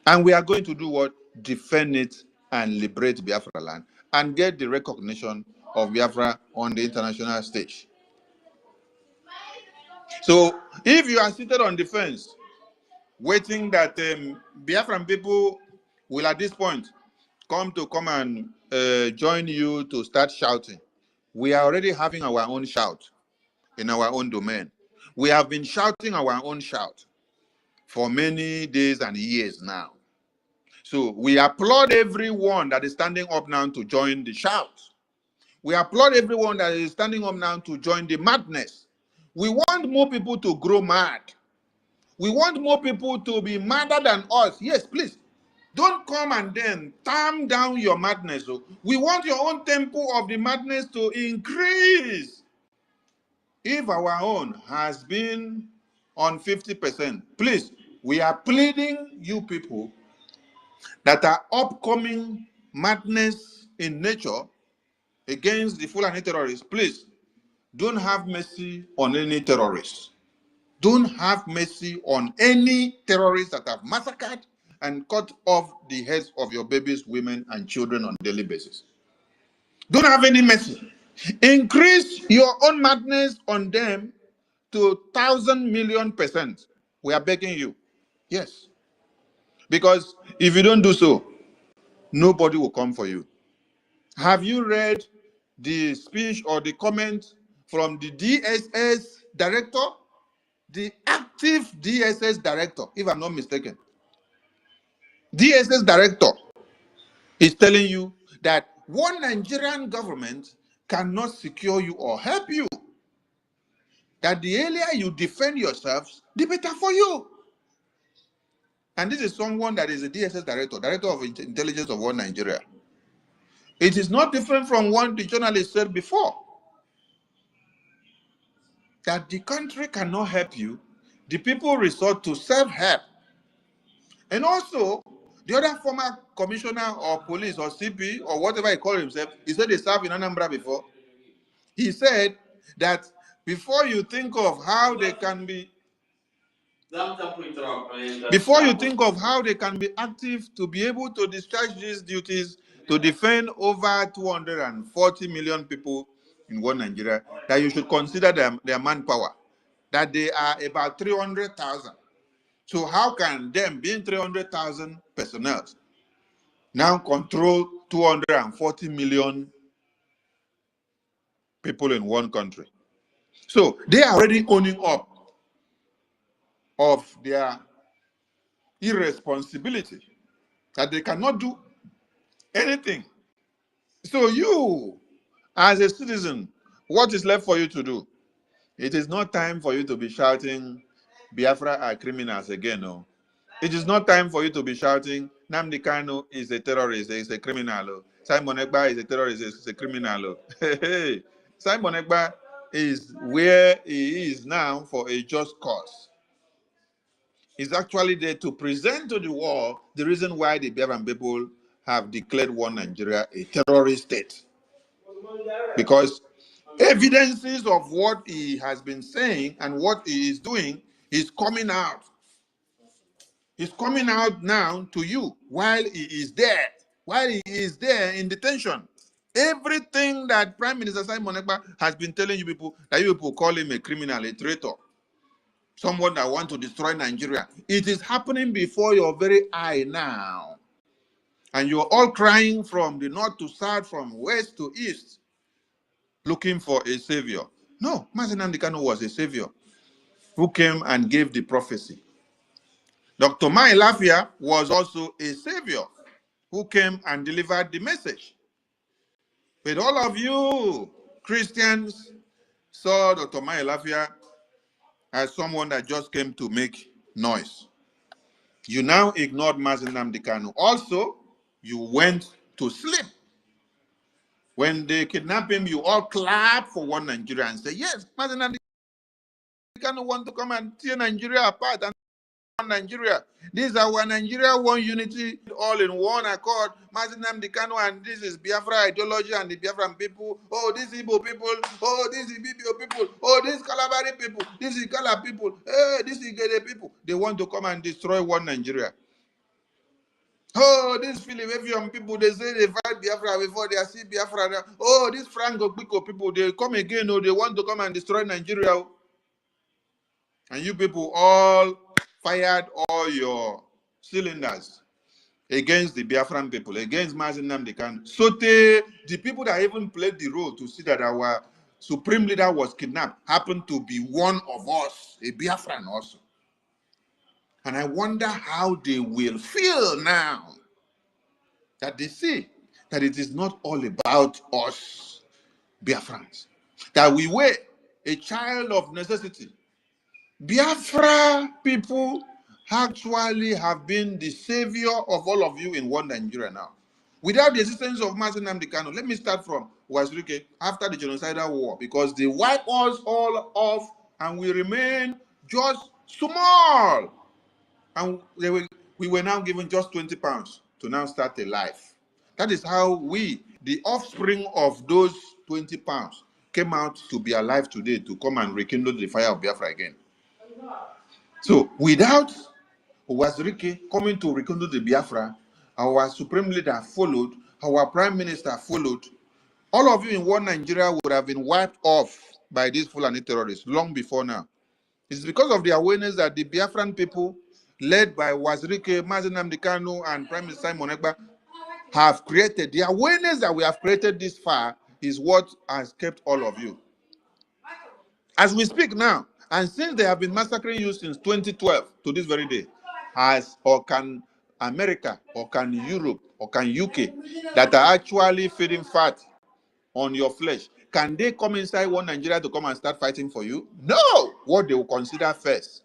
Speaker 11: And we are going to do what? Defend it and liberate Biafra land and get the recognition of Biafra on the international stage. So if you are seated on the fence, waiting that Biafran people will at this point come and join you to start shouting, we are already having our own shout in our own domain. We have been shouting our own shout for many days and years now. So we applaud everyone that is standing up now to join the shout. We applaud everyone that is standing up now to join the madness. We want more people to grow mad. We want more people to be madder than us. Yes, please. Don't come and then calm down your madness. We want your own tempo of the madness to increase. If our own has been on 50%, please, we are pleading you people that are upcoming madness in nature against the Fulani terrorists, please, don't have mercy on any terrorists. Don't have mercy on any terrorists that have massacred and cut off the heads of your babies, women, and children on a daily basis. Don't have any mercy. Increase your own madness on them to 1,000,000,000%. We are begging you. Yes. Because if you don't do so, nobody will come for you. Have you read the speech or the comment from the DSS director? The active DSS director, if I'm not mistaken. DSS director is telling you that one Nigerian government cannot secure you or help you. That the earlier you defend yourselves, the better for you. And this is someone that is a DSS director, director of intelligence of One Nigeria. It is not different from what the journalist said before, that the country cannot help you. The people resort to self-help. And also, the other former commissioner or police or CP or whatever he called himself, he said they served in Anambra before. He said that before you think of how they can be active to be able to discharge these duties to defend over 240 million people in one Nigeria, that you should consider their manpower, that they are about 300,000. So how can them, being 300,000 personnel, now control 240 million people in one country? So they are already owning up of their irresponsibility, that they cannot do anything. So you, as a citizen, what is left for you to do? It is not time for you to be shouting, Biafra are criminals again. No. It is not time for you to be shouting, Nnamdi Kanu is a terrorist, is a criminal. Simon Ekpa is a terrorist, is a criminal. Hey, Simon Ekpa is where he is now for a just cause. He's actually there to present to the world the reason why the Biafran people have declared one Nigeria a terrorist state. Because evidences of what he has been saying and what he is doing is coming out. He's coming out now to you while he is there. While he is there in detention. Everything that Prime Minister Simon Ekpa has been telling you people, that you people call him a criminal, a traitor, someone that wants to destroy Nigeria. It is happening before your very eye now. And you're all crying from the north to south, from west to east, looking for a savior. No, Mazi Nnamdi Kanu was a savior who came and gave the prophecy. Dr. Mai Lafia was also a savior who came and delivered the message. But all of you Christians saw Dr. Mai Lafia as someone that just came to make noise. You now ignored Mazi Nnamdi Kanu. Also, you went to sleep. When they kidnap him, you all clap for one Nigeria and say, yes, Mazi Nnamdi Kanu want to come and tear Nigeria apart and one Nigeria. This is our Nigeria, one unity, all in one accord. Mazi Nnamdi Kanu, and this is Biafra ideology and the Biafran people. Oh, these Igbo people. Oh, this is Bibio people. Oh, this Kalabari people. This is Kala people. Hey, this is Gede people. They want to come and destroy one Nigeria. Oh, these Philadelphian people, they say they fight Biafra before they see Biafra. Oh, these Franco Pico people, they come again. Oh, they want to come and destroy Nigeria. And you people all fired all your cylinders against the Biafran people, against Mazi Nnamdi Kanu. So the people that even played the role to see that our supreme leader was kidnapped happened to be one of us, a Biafran also. And I wonder how they will feel now that they see that it is not all about us, Biafrans, that we were a child of necessity. Biafra people actually have been the savior of all of you in one Nigeria now. Without the assistance of Mazi Nnamdi Kanu, let me start from Wazirike after the genocidal war, because they wiped us all off and we remain just small. And we were now given just 20 pounds to now start a life. That is how we, the offspring of those 20 pounds, came out to be alive today to come and rekindle the fire of Biafra again. So without Wazirike coming to rekindle the Biafra, our supreme leader followed, our prime minister followed, all of you in one Nigeria would have been wiped off by these Fulani terrorists long before now. It's because of the awareness that the Biafran people, led by Wazirike, Mazi Nnamdi Kanu, and Prime Minister Simon Ekpa, have created. The awareness that we have created this far is what has kept all of you. As we speak now, and since they have been massacring you since 2012 to this very day, or can America, or can Europe, or can UK, that are actually feeding fat on your flesh, can they come inside one Nigeria to come and start fighting for you? No! What they will consider first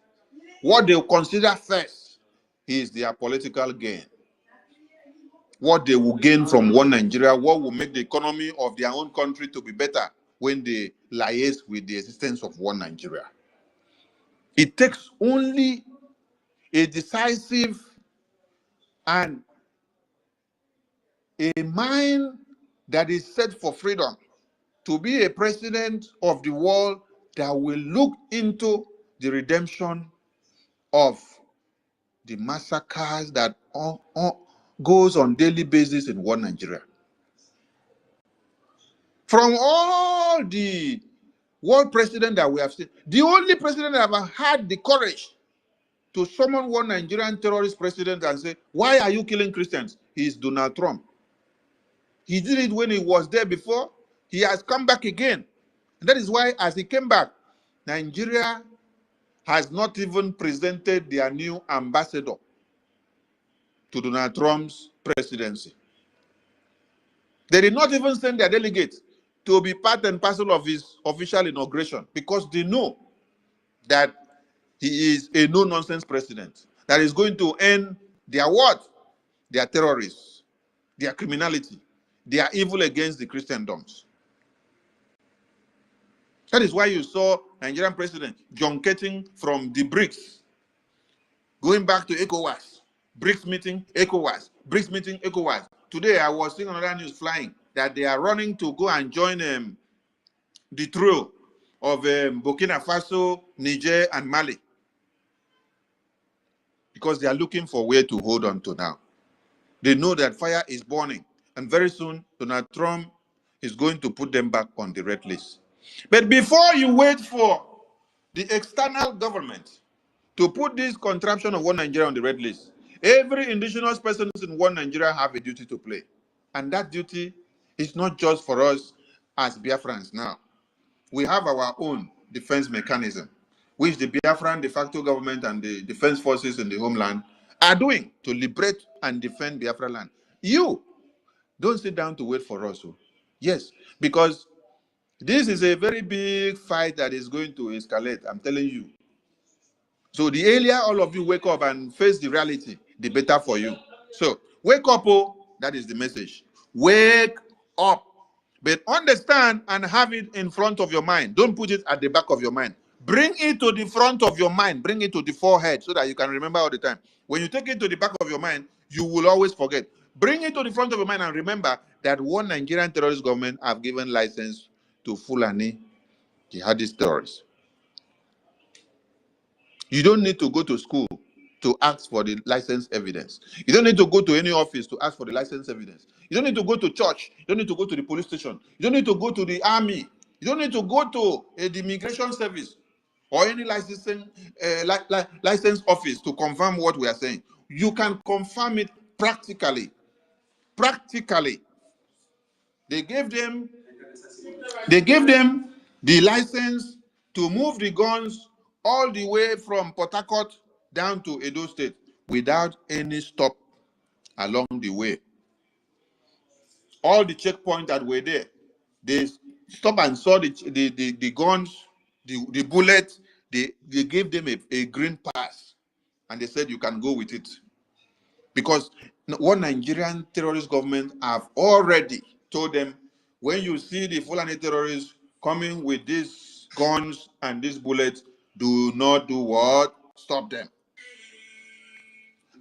Speaker 11: is their political gain. What they will gain from one Nigeria, what will make the economy of their own country to be better when they liaise with the existence of one Nigeria. It takes only a decisive and a mind that is set for freedom to be a president of the world that will look into the redemption of the massacres that goes on daily basis in one Nigeria. From all the world president that we have seen, the only president that have had the courage to summon one Nigerian terrorist president and say, why are you killing Christians? Is Donald Trump. He did it when he was there before. He has come back again. And that is why, as he came back, Nigeria has not even presented their new ambassador to Donald Trump's presidency. They did not even send their delegate to be part and parcel of his official inauguration because they know that he is a no-nonsense president that is going to end their what? Their terrorists, their criminality, their evil against the Christendoms. That is why you saw Nigerian president junketing from the BRICS, going back to ECOWAS, BRICS meeting, ECOWAS, BRICS meeting, ECOWAS. Today I was seeing another news flying that they are running to go and join the trio of Burkina Faso, Niger, and Mali because they are looking for where to hold on to now. They know that fire is burning, and very soon Donald Trump is going to put them back on the red list. But before you wait for the external government to put this contraption of one Nigeria on the red list, every indigenous person in one Nigeria have a duty to play. And that duty is not just for us as Biafrans now. We have our own defense mechanism, which the Biafran de facto government and the defense forces in the homeland are doing to liberate and defend Biafra land. You don't sit down to wait for us. Yes, because this is a very big fight that is going to escalate, I'm telling you. So the earlier all of you wake up and face the reality, the better for you. So wake up, that is the message. Wake up. But understand and have it in front of your mind. Don't put it at the back of your mind. Bring it to the front of your mind. Bring it to the forehead so that you can remember all the time. When you take it to the back of your mind, you will always forget. Bring it to the front of your mind and remember that one Nigerian terrorist government have given license to Foolani jihadist terrorists. You don't need to go to school to ask for the license evidence. You don't need to go to any office to ask for the license evidence. You don't need to go to church. You don't need to go to the police station. You don't need to go to the army. You don't need to go to the immigration service or any licensing license office to confirm what we are saying. You can confirm it practically. Practically. They gave them the license to move the guns all the way from Port Harcourt down to Edo State without any stop along the way. All the checkpoints that were there, they stopped and saw the guns, the bullets, they gave them a green pass and they said you can go with it. Because one Nigerian terrorist government have already told them, when you see the Fulani terrorists coming with these guns and these bullets, do not do what? Stop them.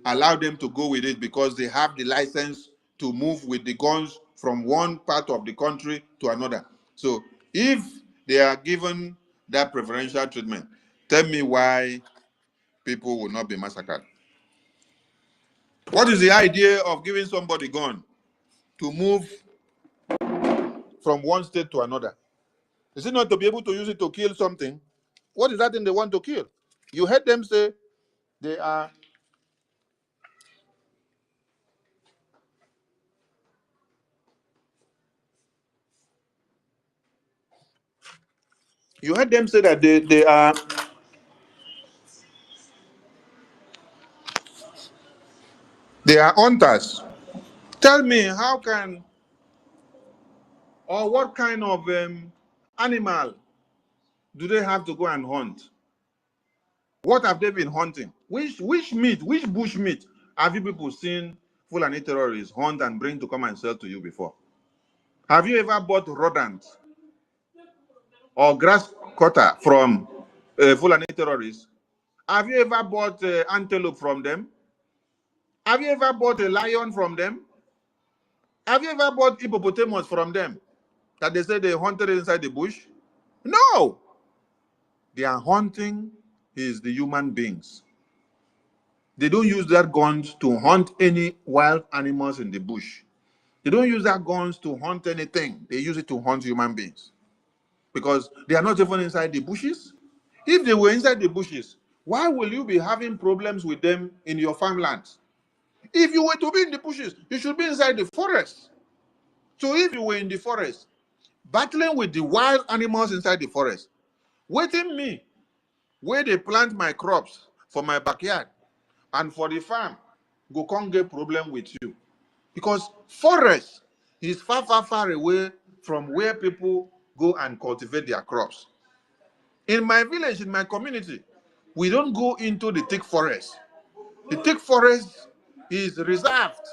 Speaker 11: Allow them to go with it because they have the license to move with the guns from one part of the country to another. So if they are given that preferential treatment, tell me why people will not be massacred. What is the idea of giving somebody a gun to move from one state to another? Is it not to be able to use it to kill something? What is that thing they want to kill? You heard them say they are. You heard them say that they are. They are hunters. Tell me, how can or what kind of animal do they have to go and hunt? What have they been hunting? Which meat, which bush meat have you people seen Fulani terrorists hunt and bring to come and sell to you before? Have you ever bought rodent or grass cutter from Fulani terrorists? Have you ever bought antelope from them? Have you ever bought a lion from them? Have you ever bought hippopotamus from them that they say they hunted inside the bush? No! Their hunting is the human beings. They don't use their guns to hunt any wild animals in the bush. They don't use their guns to hunt anything. They use it to hunt human beings. Because they are not even inside the bushes. If they were inside the bushes, why will you be having problems with them in your farmland? If you were to be in the bushes, you should be inside the forest. So if you were in the forest, battling with the wild animals inside the forest, waiting me, where they plant my crops for my backyard and for the farm, go can't get problem with you. Because forest is far, far, far away from where people go and cultivate their crops. In my village, in my community, we don't go into the thick forest. The thick forest is reserved.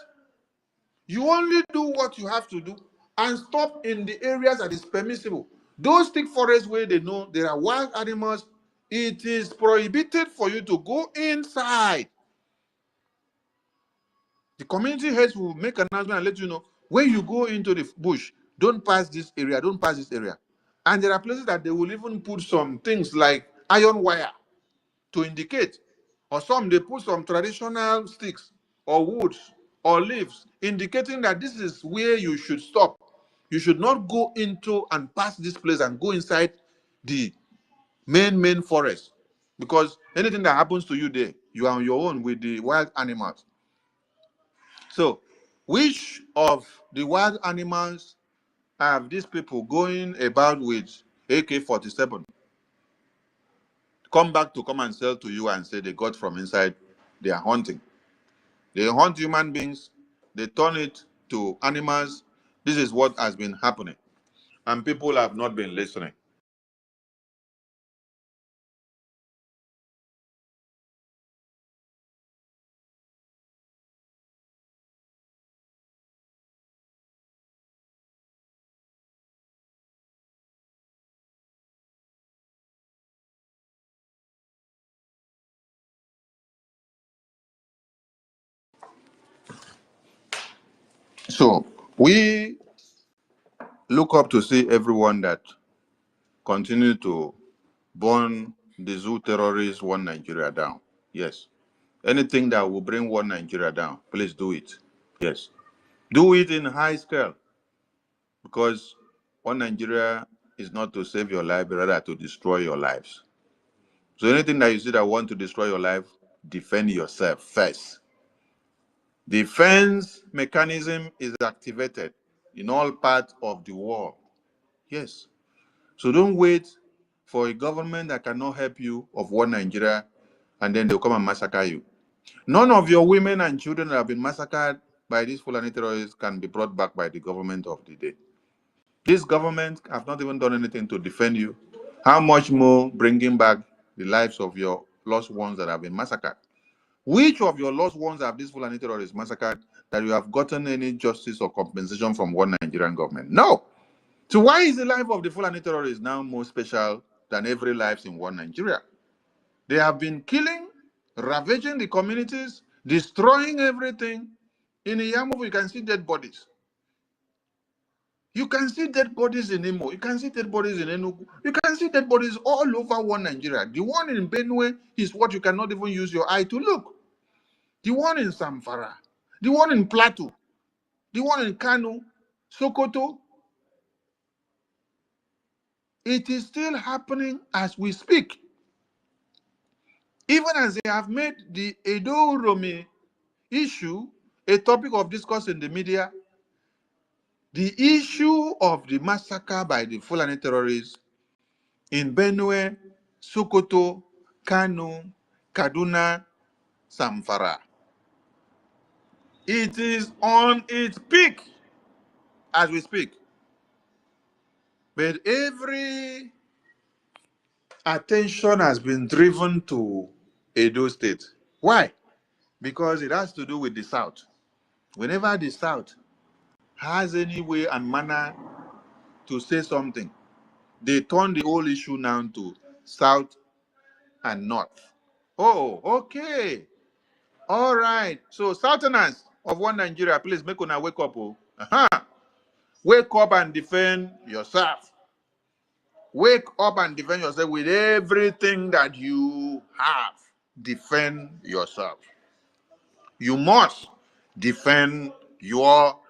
Speaker 11: You only do what you have to do and stop in the areas that is permissible. Those thick forests where they know there are wild animals, it is prohibited for you to go inside. The community heads will make an announcement and let you know, when you go into the bush, don't pass this area, don't pass this area. And there are places that they will even put some things like iron wire to indicate, or some they put some traditional sticks or woods or leaves indicating that this is where you should stop. You should not go into and pass this place and go inside the main forest, because anything that happens to you there, you are on your own with the wild animals. So which of the wild animals have these people going about with AK-47 come back to come and sell to you and say they got from inside their hunting? They hunt human beings, they turn it to animals. This is what has been happening. And people have not been listening. So we look up to see everyone that continue to burn the zoo terrorists, one Nigeria down. Yes. Anything that will bring one Nigeria down, please do it. Yes. Do it in high scale, because one Nigeria is not to save your life, but rather to destroy your lives. So anything that you see that want to destroy your life, defend yourself first. Defense mechanism is activated in all parts of the world. Yes. So don't wait for a government that cannot help you of one Nigeria and then they'll come and massacre you. None of your women and children that have been massacred by these Fulani terrorists can be brought back by the government of the day. This government have not even done anything to defend you. How much more bringing back the lives of your lost ones that have been massacred? Which of your lost ones have these Fulani terrorists massacred that you have gotten any justice or compensation from one Nigerian government? No. So why is the life of the Fulani terrorists now more special than every life in one Nigeria? They have been killing, ravaging the communities, destroying everything. In Iyamufu, you can see dead bodies. You can see dead bodies in Imo. You can see dead bodies in Enugu. You can see dead bodies all over one Nigeria. The one in Benue is what you cannot even use your eye to look. The one in Samfara, the one in Plateau, the one in Kano, Sokoto. It is still happening as we speak. Even as they have made the R0RI issue a topic of discourse in the media, the issue of the massacre by the Fulani terrorists in Benue, Sokoto, Kano, Kaduna, Samfara, it is on its peak as we speak. But every attention has been driven to Edo State. Why? Because it has to do with the South. Whenever the South has any way and manner to say something, they turn the whole issue now to South and North. Oh, okay. All right. So, Southerners of one Nigeria, please make una wake up. Oh. Wake up and defend yourself. Wake up and defend yourself with everything that you have. Defend yourself. You must defend yourself.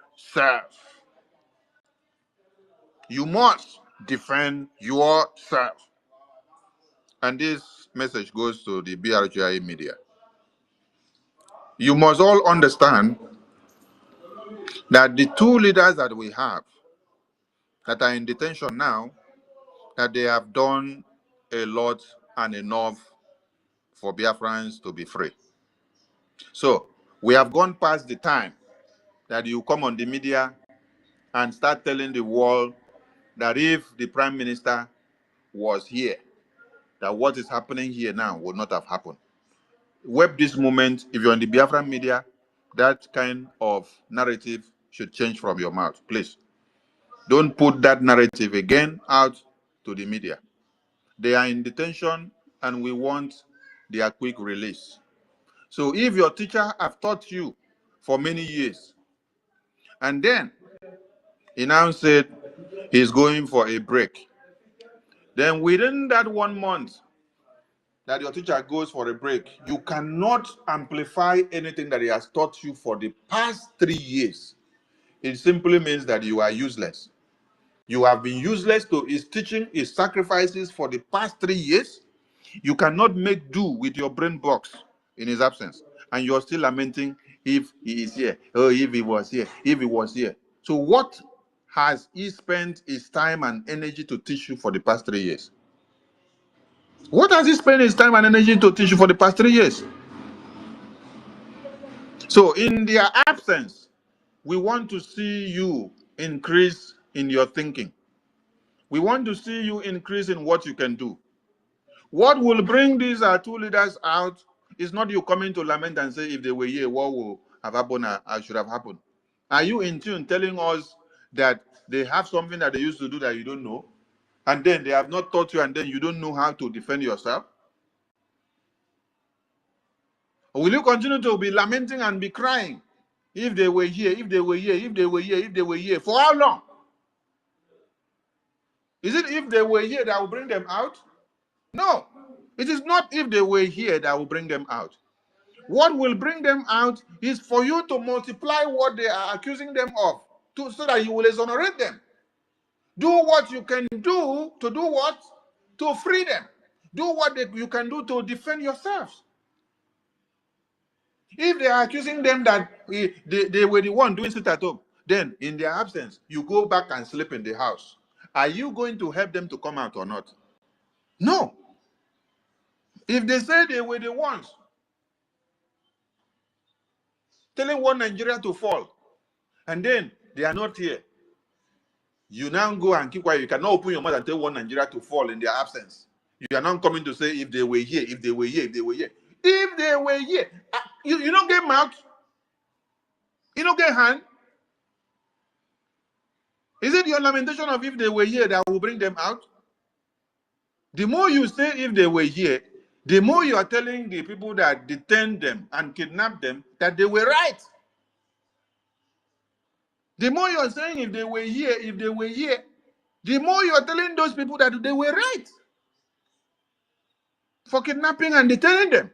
Speaker 11: You must defend yourself. And this message goes to the R0RI media. You must all understand that the two leaders that we have that are in detention now, that they have done a lot and enough for Biafrans to be free. So we have gone past the time that you come on the media and start telling the world that if the Prime Minister was here, that what is happening here now would not have happened. Web this moment, if you're on the Biafran media, that kind of narrative should change from your mouth, please. Don't put that narrative again out to the media. They are in detention and we want their quick release. So if your teacher have taught you for many years, and then he now said he's going for a break, then within that 1 month that your teacher goes for a break, you cannot amplify anything that he has taught you for the past 3 years. It simply means that you are useless. You have been useless to his teaching, his sacrifices for the past 3 years. You cannot make do with your brain box in his absence. And you're still lamenting if he is here. Oh, if he was here, if he was here. So what has he spent his time and energy to teach you for the past 3 years? What has he spent his time and energy to teach you for the past 3 years? So in their absence, we want to see you increase in your thinking. We want to see you increase in what you can do. What will bring these two leaders out is not you coming to lament and say if they were here, what will have happened or should have happened. Are you in tune telling us that they have something that they used to do that you don't know? And then they have not taught you and then you don't know how to defend yourself? Or will you continue to be lamenting and be crying? If they were here, if they were here, if they were here, if they were here. For how long? Is it if they were here that will bring them out? No. It is not if they were here that will bring them out. What will bring them out is for you to multiply what they are accusing them of, so that you will exonerate them. Do what you can do to do what? To free them. Do what you can do to defend yourselves. If they are accusing them that they were the one doing sit at home, then in their absence, you go back and sleep in the house. Are you going to help them to come out or not? No. If they say they were the ones telling one Nigeria to fall, and then they are not here, you now go and keep quiet. You cannot open your mouth and tell one Nigeria to fall in their absence. You are not coming to say if they were here, if they were here, if they were here. If they were here, you don't get mouth, you don't get hand. Is it your lamentation of if they were here that will bring them out? The more you say if they were here, the more you are telling the people that detained them and kidnapped them that they were right. The more you are saying if they were here, the more you are telling those people that they were right for kidnapping and detaining them.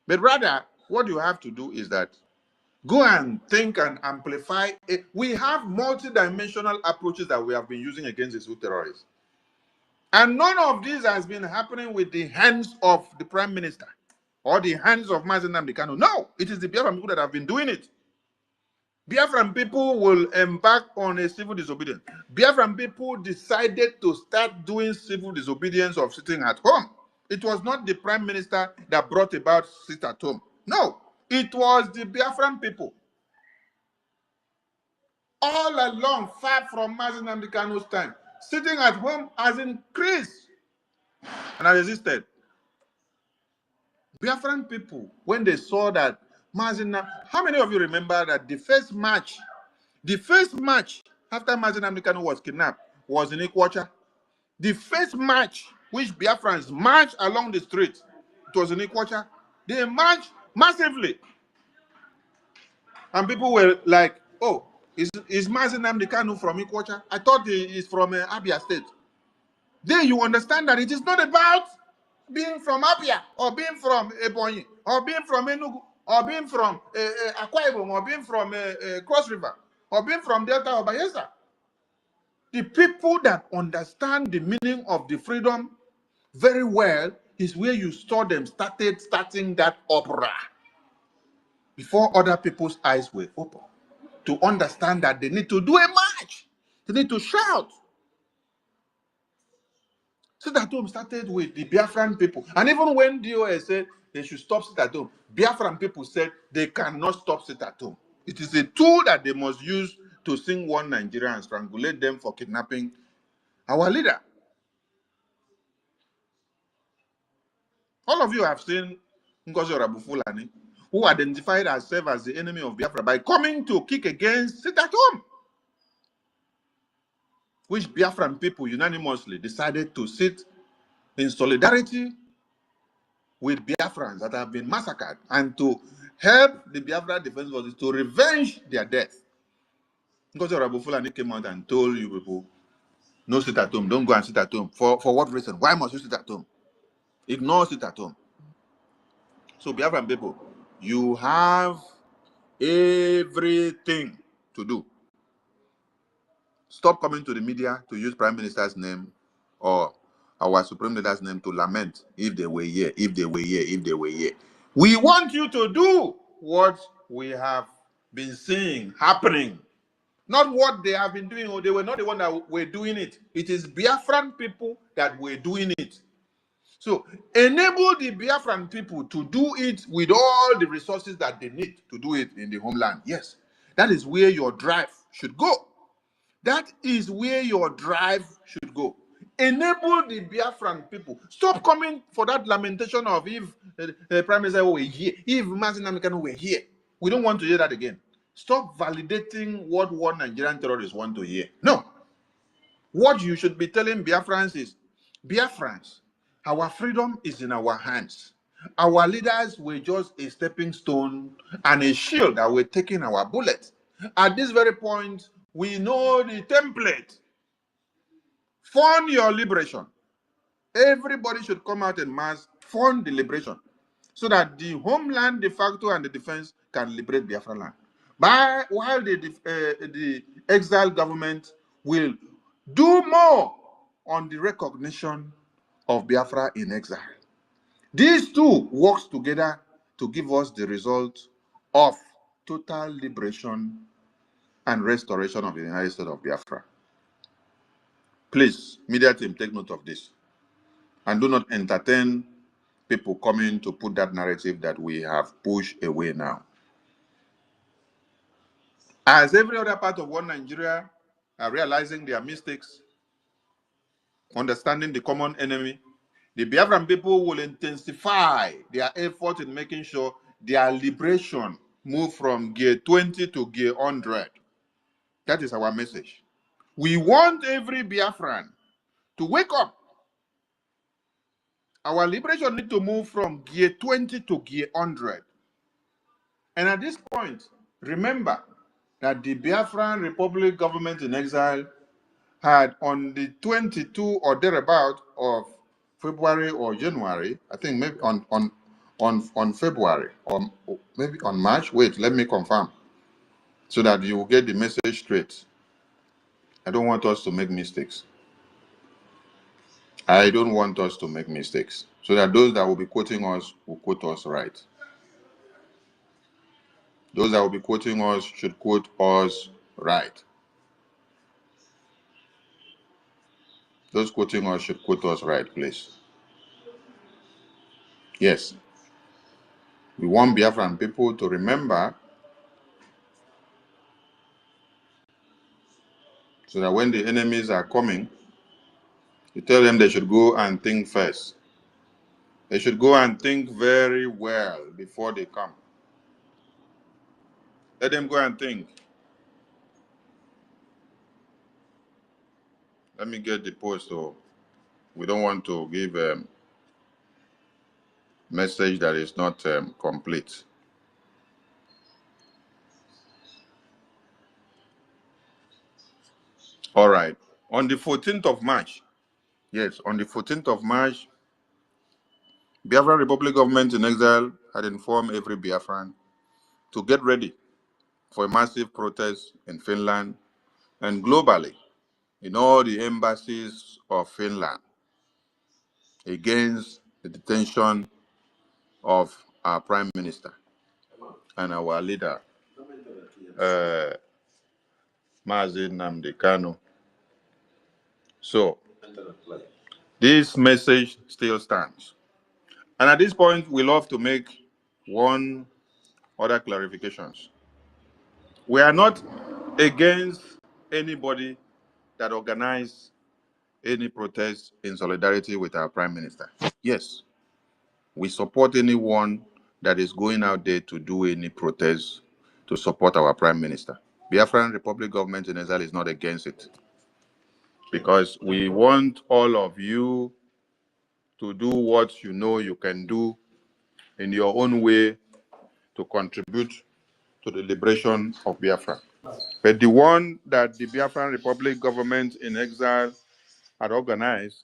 Speaker 11: But rather, what you have to do is that go and think and amplify it. We have multidimensional approaches that we have been using against these terrorists. And none of this has been happening with the hands of the Prime Minister or the hands of Mazi Nnamdi Kanu. No, it is the Biafran people that have been doing it. Biafran people will embark on a civil disobedience. Biafran people decided to start doing civil disobedience of sitting at home. It was not the Prime Minister that brought about sit at home. No, it was the Biafran people. All along, far from Mazi Nnamdi Kanu's time, sitting at home has increased and has resisted. Biafran people, when they saw that Mazina, how many of you remember that the first match after Mazina Amikano was kidnapped was in Ikwacha? The first match which Biafrans marched along the street, it was in Ikwacha. They marched massively. And people were like, oh, is Mazina Amikano from Ikwacha? I thought he is from Abia State. Then you understand that it is not about being from Abia, or being from Ebonyi, or being from Enugu, or being from Akwa Ibom, or being from Cross River, or being from Delta or Bayelsa. The people that understand the meaning of the freedom very well is where you saw them starting that opera before other people's eyes were open to understand that they need to do a march, they need to shout. Sit at home started with the Biafran people. And even when DOS said they should stop sit at home, Biafran people said they cannot stop sit at home. It is a tool that they must use to sing one Nigeria and strangulate them for kidnapping our leader. All of you have seen Ngozi Foolani, who identified herself as the enemy of Biafra by coming to kick against sit at home, which Biafran people unanimously decided to sit in solidarity with Biafrans that have been massacred and to help the Biafra Defense Forces to revenge their death. Because Fulani came out and told you people, no sit at home, don't go and sit at home. For what reason? Why must you sit at home? Ignore sit at home. So Biafran people, you have everything to do. Stop coming to the media to use Prime Minister's name or our Supreme Leader's name to lament if they were here, if they were here, if they were here. We want you to do what we have been seeing happening. Not what they have been doing, or they were not the one that were doing it. It is Biafran people that were doing it. So enable the Biafran people to do it with all the resources that they need to do it in the homeland. Yes, that is where your drive should go. That is where your drive should go. Enable the Biafran people. Stop coming for that lamentation of if Prime Minister were here, if Mazin Amikano were here. We don't want to hear that again. Stop validating what one Nigerian terrorists want to hear. No. What you should be telling Biafrans is, Biafrans, our freedom is in our hands. Our leaders were just a stepping stone and a shield that were taking our bullets. At this very point, we know the template. Fund your liberation. Everybody should come out en mass, fund the liberation, so that the homeland, de facto, and the defense can liberate Biafra land. While the exiled government will do more on the recognition of Biafra in exile. These two work together to give us the result of total liberation and restoration of the United States of Biafra. Please, media team, take note of this. And do not entertain people coming to put that narrative that we have pushed away now. As every other part of one Nigeria are realizing their mistakes, understanding the common enemy, the Biafran people will intensify their effort in making sure their liberation move from gear 20 to gear 100. That is our message. We want every Biafran to wake up. Our liberation needs to move from gear 20 to gear 100. And at this point, remember that the Biafran Republic government in exile had on the 22 or thereabout of February or January, I think maybe on February or maybe on March. Wait, let me confirm so that you will get the message straight. I don't want us to make mistakes. I don't want us to make mistakes so that those that will be quoting us will quote us right. Those that will be quoting us should quote us right. Those quoting us should quote us right, please. Yes. We want Biafran people to remember so that when the enemies are coming, you tell them they should go and think first. They should go and think very well before they come. Let them go and think. Let me get the post. So we don't want to give a message that is not complete. All right. On the 14th of March, yes, on the 14th of March, Biafran Republic Government in Exile had informed every Biafran to get ready for a massive protest in Finland and globally in all the embassies of Finland against the detention of our Prime Minister and our leader, Mazi Nnamdi Kanu. So, this message still stands. And at this point, we love to make one other clarifications. We are not against anybody that organize any protest in solidarity with our Prime Minister. Yes, we support anyone that is going out there to do any protest to support our Prime Minister. Biafran Republic Government in Exile is not against it, because we want all of you to do what you know you can do in your own way to contribute to the liberation of Biafra. But the one that the Biafran Republic Government in Exile had organized,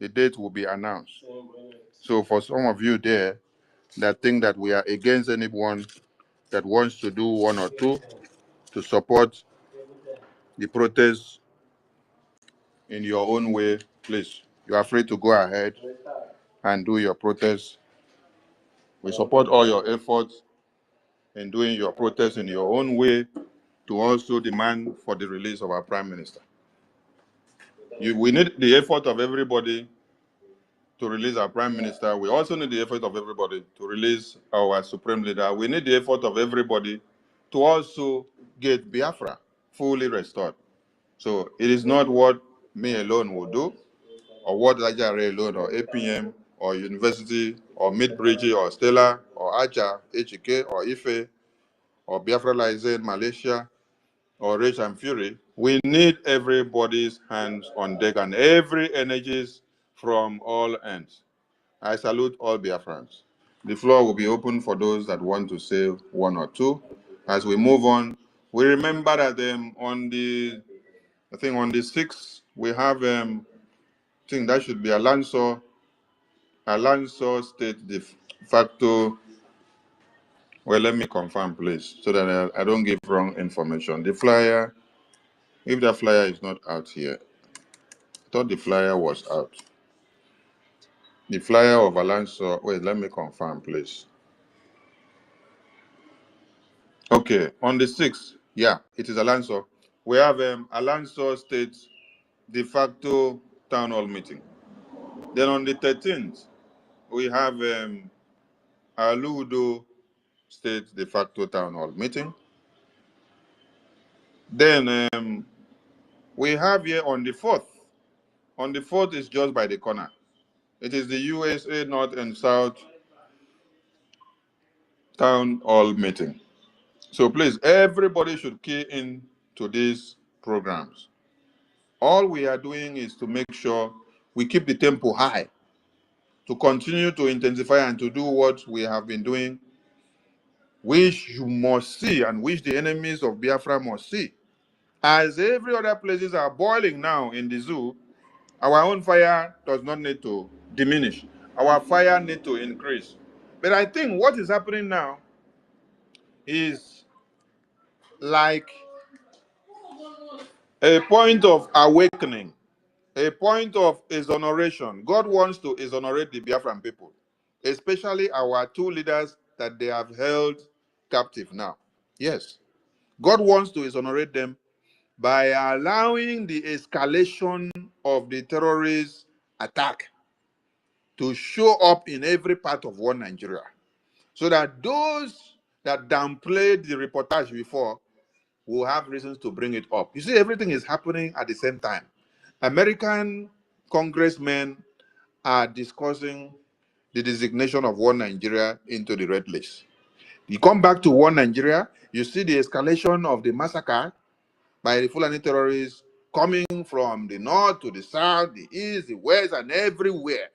Speaker 11: the date will be announced. So for some of you there that think that we are against anyone that wants to do one or two to support the protest in your own way, please, you are free to go ahead and do your protest. We support all your efforts in doing your protest in your own way to also demand for the release of our Prime Minister. We need the effort of everybody to release our Prime Minister. We also need the effort of everybody to release our Supreme Leader. We need the effort of everybody to also get Biafra fully restored. So it is not what me alone will do, or what R0RI alone, or APM, or University, or Midbridge, or Stella, or Aja, HK, or Ife, or Biafra Lizen, Malaysia, or Rage and Fury. We need everybody's hands on deck and every energies from all ends. I salute all Biafrans. The floor will be open for those that want to say one or two. As we move on, we remember that on the 6th, we have, I think that should be Alonso State de facto. Well, let me confirm, please, so that I don't give wrong information. The flyer, if the flyer is not out here, I thought the flyer was out. The flyer of Alonso, wait, let me confirm, please. Okay, on the 6th, yeah, it is Alonso. We have Alonso State de facto town hall meeting. Then on the 13th, we have Aludo State de facto town hall meeting. Then we have here on the 4th. On the 4th is just by the corner. It is the USA North and South town hall meeting. So please, everybody should key in to these programs. All we are doing is to make sure we keep the tempo high, to continue to intensify and to do what we have been doing, which you must see and which the enemies of Biafra must see. As every other places are boiling now in the zoo, our own fire does not need to diminish. Our fire needs to increase. But I think what is happening now is like a point of awakening, a point of exoneration. God wants to exonerate the Biafran people, especially our two leaders that they have held captive now. Yes, God wants to exonerate them by allowing the escalation of the terrorist attack to show up in every part of one Nigeria, so that those that downplayed the reportage before will have reasons to bring it up. You see, everything is happening at the same time. American congressmen are discussing the designation of one Nigeria into the red list. You come back to one Nigeria, you see the escalation of the massacre by the Fulani terrorists coming from the north to the south, the east, the west, and everywhere.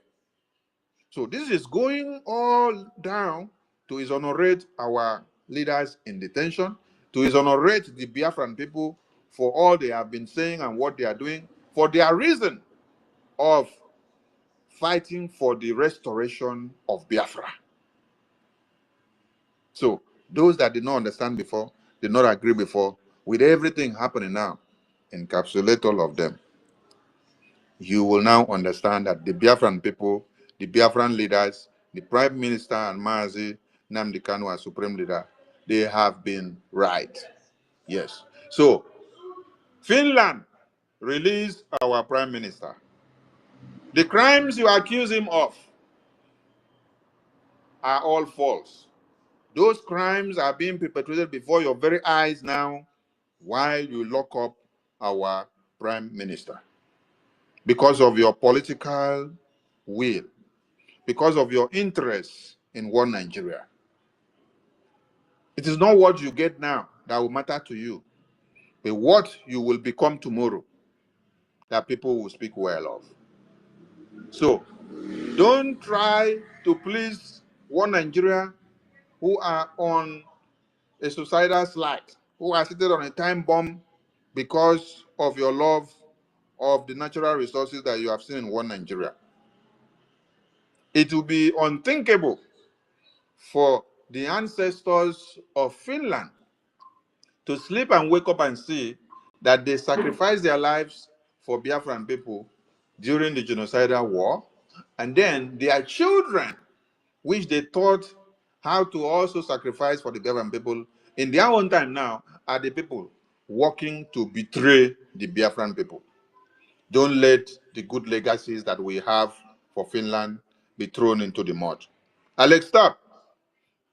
Speaker 11: So this is going all down to exonerate our leaders in detention, to exonerate the Biafran people for all they have been saying and what they are doing, for their reason of fighting for the restoration of Biafra. So those that did not understand before, did not agree before, with everything happening now, encapsulate all of them. You will now understand that the Biafran people, the Biafran leaders, the Prime Minister and Mazi Nnamdi Kanu as Supreme Leader, they have been right. Yes. So Finland released our Prime Minister. The crimes you accuse him of are all false. Those crimes are being perpetrated before your very eyes now while you lock up our Prime Minister because of your political will, because of your interest in one Nigeria. It is not what you get now that will matter to you, but what you will become tomorrow that people will speak well of. So don't try to please one Nigeria who are on a suicidal slide, who are seated on a time bomb because of your love of the natural resources that you have seen in one Nigeria. It will be unthinkable for the ancestors of Finland to sleep and wake up and see that they sacrificed their lives for Biafran people during the genocidal war, and then their children, which they taught how to also sacrifice for the Biafran people, in their own time now, are the people working to betray the Biafran people. Don't let the good legacies that we have for Finland be thrown into the mud. Alex, stop.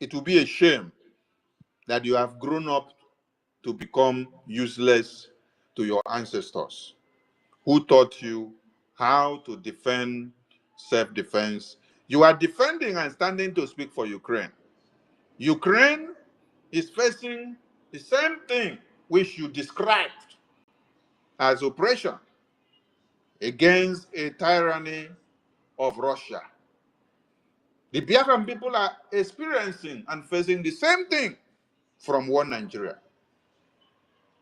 Speaker 11: It will be a shame that you have grown up to become useless to your ancestors who taught you how to defend self-defense. You are defending and standing to speak for Ukraine. Ukraine is facing the same thing which you described as oppression against a tyranny of Russia. The Biafran people are experiencing and facing the same thing from one Nigeria.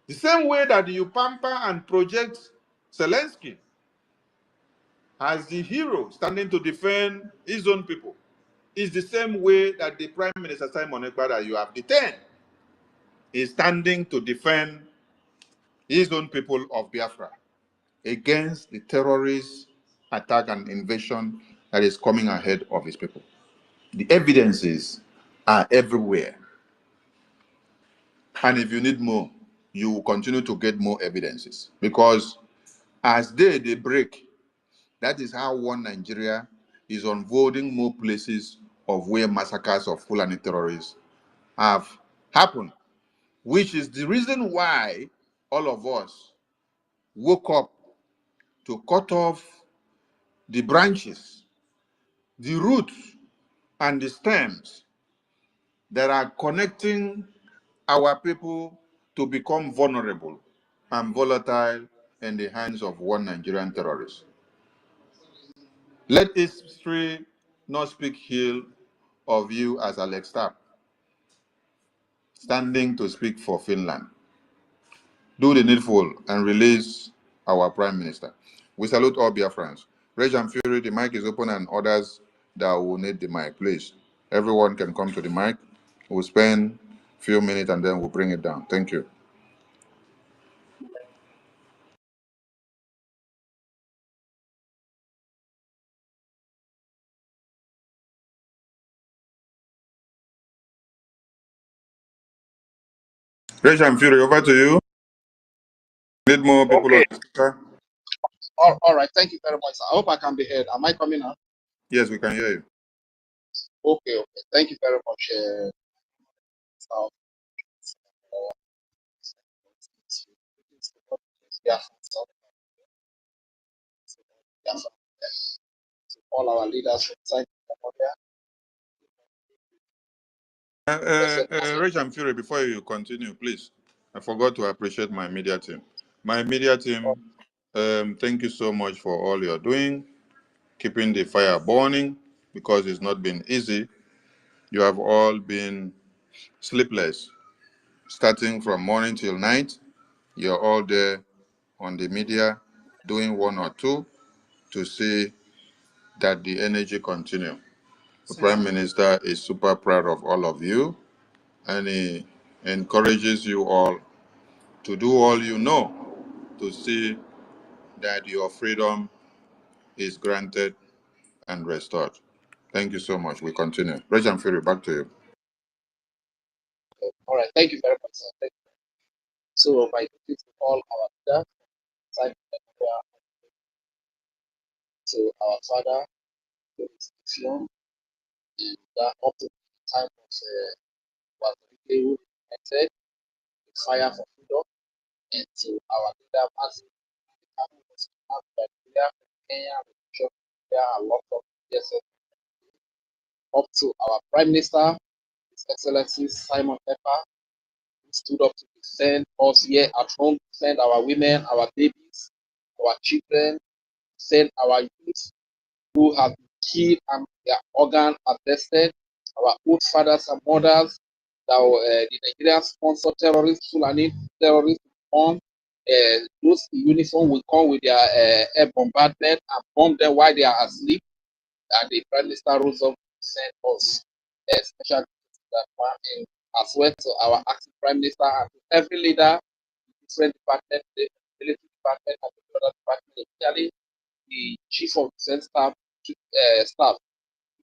Speaker 11: The same way that you pamper and project Zelensky as the hero standing to defend his own people is the same way that the Prime Minister Simon Ekpa that you have detained is standing to defend his own people of Biafra against the terrorist attack and invasion that is coming ahead of his people. The evidences are everywhere. And if you need more, you will continue to get more evidences. Because as they break, that is how one Nigeria is unfolding more places of where massacres of Fulani terrorists have happened, which is the reason why all of us woke up to cut off the branches, the roots, and the stems that are connecting our people to become vulnerable and volatile in the hands of one Nigerian terrorist. Let history not speak ill of you as Alex Tapp, standing to speak for Finland. Do the needful and release our Prime Minister. We salute all Biafrans. Rage and Fury, the mic is open, and others that will need the mic, please. Everyone can come to the mic. We'll spend a few minutes and then we'll bring it down. Thank you. Rage and Fury, over to you. Need more people on the speaker?
Speaker 12: All right. Thank you very much. I hope I can be heard. Am I coming up?
Speaker 11: Yes, we can hear you.
Speaker 12: Okay. Thank you very much. Yeah. All our leaders, thank you
Speaker 11: Rich and Fury, before you continue, please. I forgot to appreciate my media team. My media team, thank you so much for all you're doing, keeping the fire burning, because it's not been easy. You have all been sleepless, starting from morning till night. You're all there on the media, doing one or two to see that the energy continue. The Prime Minister is super proud of all of you, and he encourages you all to do all you know to see that your freedom is granted and restored. Thank you so much. We continue. Regent Fury, back to you.
Speaker 12: All right. Thank you very much, sir. Thank you. So, my duty to all our leaders, to our father, to his vision, and up to the time of what we united, the fire for freedom, and to our leader, Mazi, Kenya, there are a lot of yes, up to our Prime Minister, His Excellency Simon Pepper, who stood up to defend us here at home, defend our women, our babies, our children, defend our youth who have been killed and their organs harvested, our old fathers and mothers, the Nigerian sponsored terrorists, Foolani terrorists, those in uniform will come with their air bombardment and bomb them while they are asleep. And the Prime Minister rose up to send us a special that one, and as well to our acting Prime Minister and to every leader, different department, the military department and the other department, especially the Chief of Defense Staff, staff.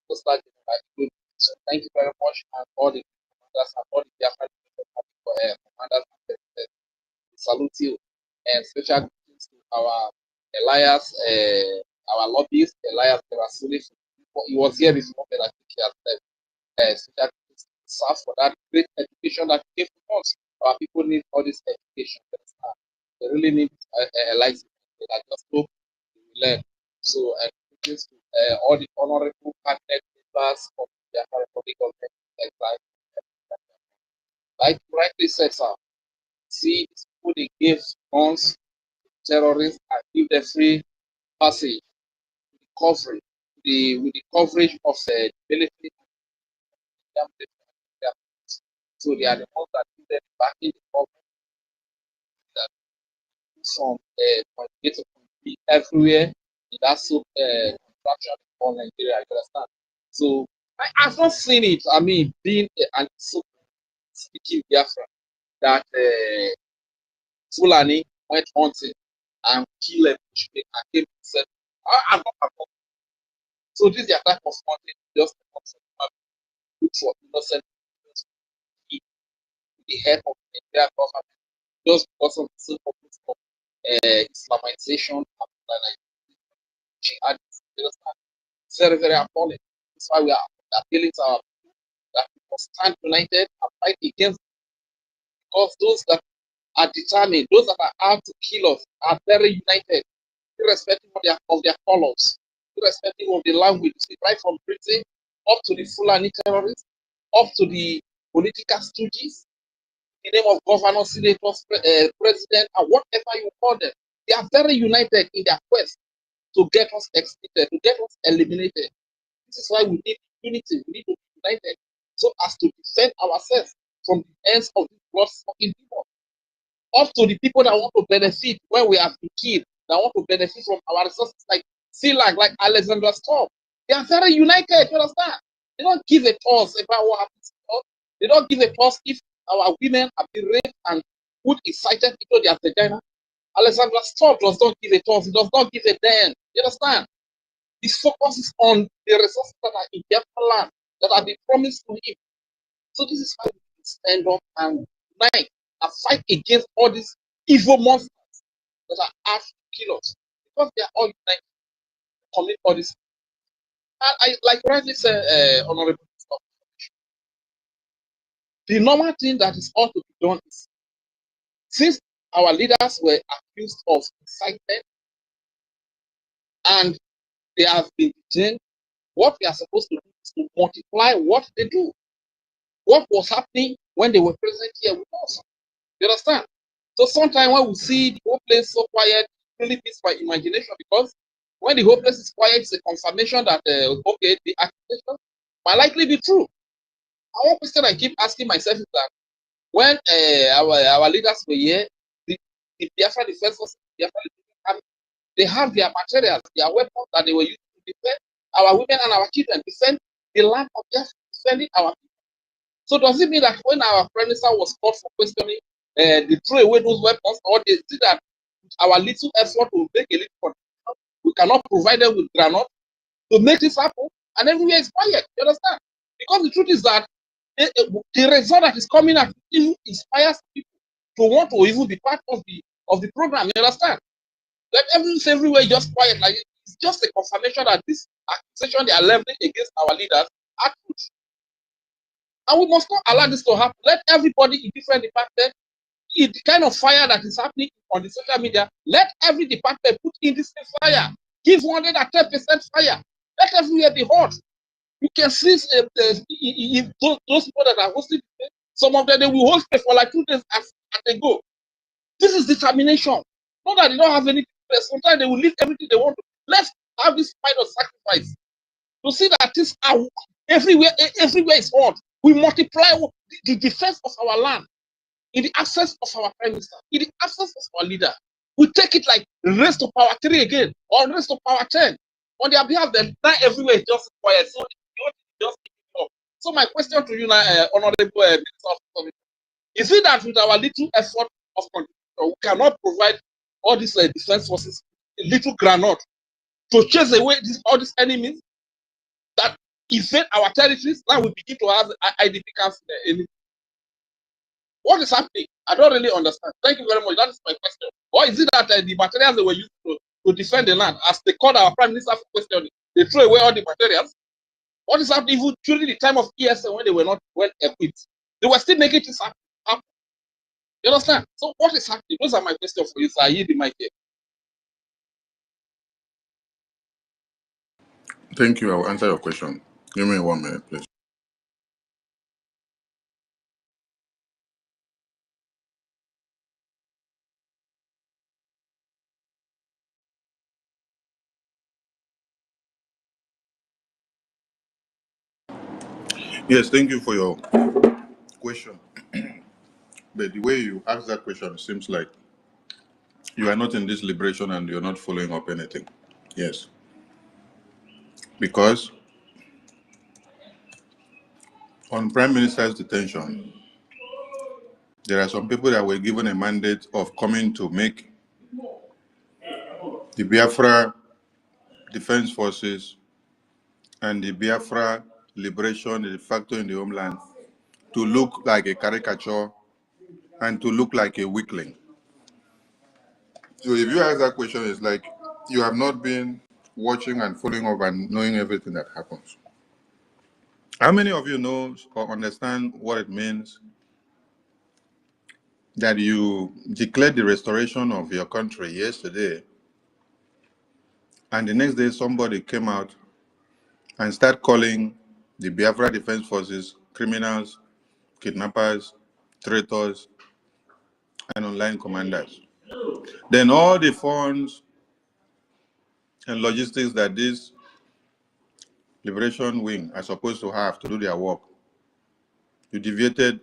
Speaker 12: So thank you very much, and all the commanders and all the commanders. Salute you, and special greetings to our Elias, our lobbyist, Elias Terasuli. He was here before, but I think he has left. Special greetings to serve for that great education that came to us. Our people need all this education. They really need Elias. I just hope they will learn. So, greetings to all the honorable cabinet members of the Republic of Nigeria. Like you rightly said, sir, see who they give guns to terrorists and give them free passage coverage, with the coverage of the military. So they are the ones that give them back in the government that from point A to point B everywhere in that contraction for Nigeria, you understand? So I've not seen it. I mean, being an speaking Biafra that Fulani went hunting and killed a bushman and came to say, I'm not a So this is the type of hunting just look for innocent people to the head of the Nigerian government just because of the simple of Islamization and it's very, very appalling. That's why we are appealing to our people that we must stand united and fight against, because those that are determined, those that are out to kill us, are very united, irrespective of their colors, irrespective of the language, right from Britain up to the Fulani terrorists, up to the political stooges, in the name of governors, senators, president, and whatever you call them. They are very united in their quest to get us executed, to get us eliminated. This is why we need unity, we need to be united, so as to defend ourselves from the ends of this blood-sucking demon. Up to the people that want to benefit when we have been killed, that want to benefit from our resources, like Silag, like Alexander Storm. They are very united, you understand? They don't give a toss about what happens to us. They don't give a toss if our women have been raped and put incited into their vagina. Alexander Storm does not give a toss. He does not give a damn. You understand? His focus is on the resources that are in their land that have been promised to him. So this is why we can stand up and unite and fight against all these evil monsters that are out to kill us, because they are all united to commit all this. And I like rightly said, Honorable, the normal thing that is ought to be done is, since our leaders were accused of incitement and they have been detained, What we are supposed to do is to multiply what they do. What was happening when they were present here with us? You understand? So sometimes when we see the whole place so quiet, it really beats my imagination, because when the whole place is quiet, it's a confirmation that okay, the accusation might likely be true. And one question I keep asking myself is that when our leaders were here, the Biafra Defense Force, they have their materials, their weapons that they were using to defend our women and our children, defend the land of Biafra, defending our people. So does it mean that when our prime minister was called for questioning, they threw away those weapons, or they see that our little effort will make a little contribution, we cannot provide them with granite to make this happen, and everywhere is quiet? You understand? Because the truth is that the result that is coming out even inspires people to want to even be part of the program. You understand? Like everywhere just quiet. Like it's just a confirmation that this accusation they are leveling against our leaders are true. And we must not allow this to happen. Let everybody in different departments, the kind of fire that is happening on the social media, let every department put in this fire. Give 110% fire. Let everywhere be hot. You can see those people that are hosting, some of them, they will host it for like 2 days as they go. This is determination. Not that they don't have anything. Sometimes they will leave everything they want to. Let's have this kind of sacrifice to see that this are everywhere is on. We multiply the defense of our land in the absence of our prime minister, in the absence of our leader. We take it like raise to power 3 again, or raise to power 10. On their behalf, then now everywhere is just quiet. So just so my question to you now, Honorable Minister of Economy, is it that with our little effort of contribution, we cannot provide all these defense forces a little granite to chase away all these enemies that invade our territories? Now we begin to have IDP camps. What is happening? I don't really understand. Thank you very much. That is my question. Or is it that the materials they were used to defend the land, as they called our prime minister for questioning, they threw away all the materials? What is happening even during the time of ESN when they were not well equipped? They were still making this happen. You understand? So what is happening? Those are my questions for you, sir. I yield the mic here.
Speaker 11: Thank you. I will answer your question. Give me 1 minute, please. Yes, thank you for your question. But the way you ask that question, it seems like you are not in this liberation and you're not following up anything. Yes. Because on Prime Minister's detention, there are some people that were given a mandate of coming to make the Biafra Defense Forces and the Biafra Liberation de facto in the homeland to look like a caricature and to look like a weakling. So if you ask that question, it's like you have not been watching and following up and knowing everything that happens. How many of you know or understand what it means that you declared the restoration of your country yesterday, and the next day somebody came out and started calling the Biafra Defense Forces criminals, kidnappers, traitors, and online commanders? Then all the funds and logistics that this liberation wing are supposed to have to do their work, you deviated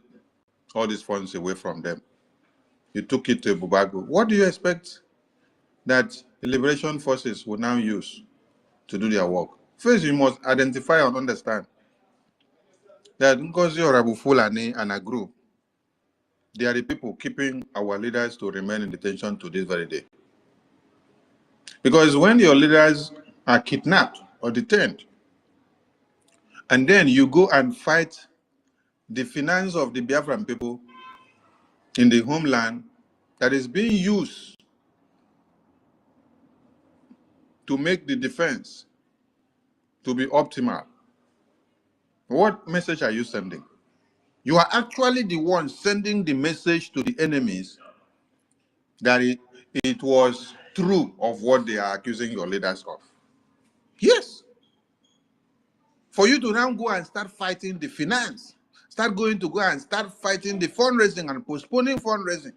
Speaker 11: all these funds away from them. You took it to Bubago. What do you expect that the liberation forces will now use to do their work? First, you must identify and understand that Ngozi Orabu Foolani and a group, they are the people keeping our leaders to remain in detention to this very day. Because when your leaders are kidnapped or detained, and then you go and fight the finance of the Biafran people in the homeland that is being used to make the defense to be optimal, what message are you sending? You are actually the one sending the message to the enemies that it was true of what they are accusing your leaders of. Yes. For you to now go and start fighting the finance, start going to go and start fighting the fundraising and postponing fundraising.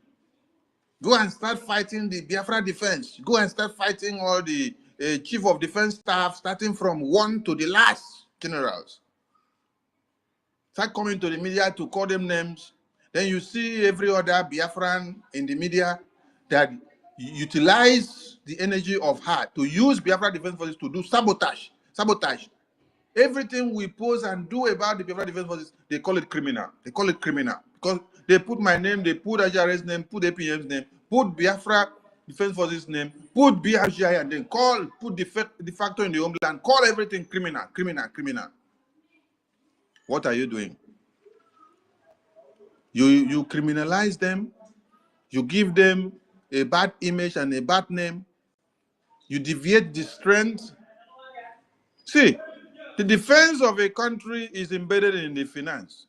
Speaker 11: Go and start fighting the Biafra defense. Go and start fighting all the chief of defense staff, starting from one to the last generals. Start coming to the media to call them names. Then you see every other Biafran in the media that utilize the energy of her to use Biafra defense forces to do sabotage. Sabotage. Everything we post and do about the Biafra defense forces, they call it criminal. They call it criminal because they put my name, they put R0RI's name, put APM's name, put Biafra defense forces name, put BRGI, and then put de facto in the homeland, call everything criminal, criminal, criminal. What are you doing? You criminalize them, you give them a bad image and a bad name, you deviate the strength. See, the defense of a country is embedded in the finance.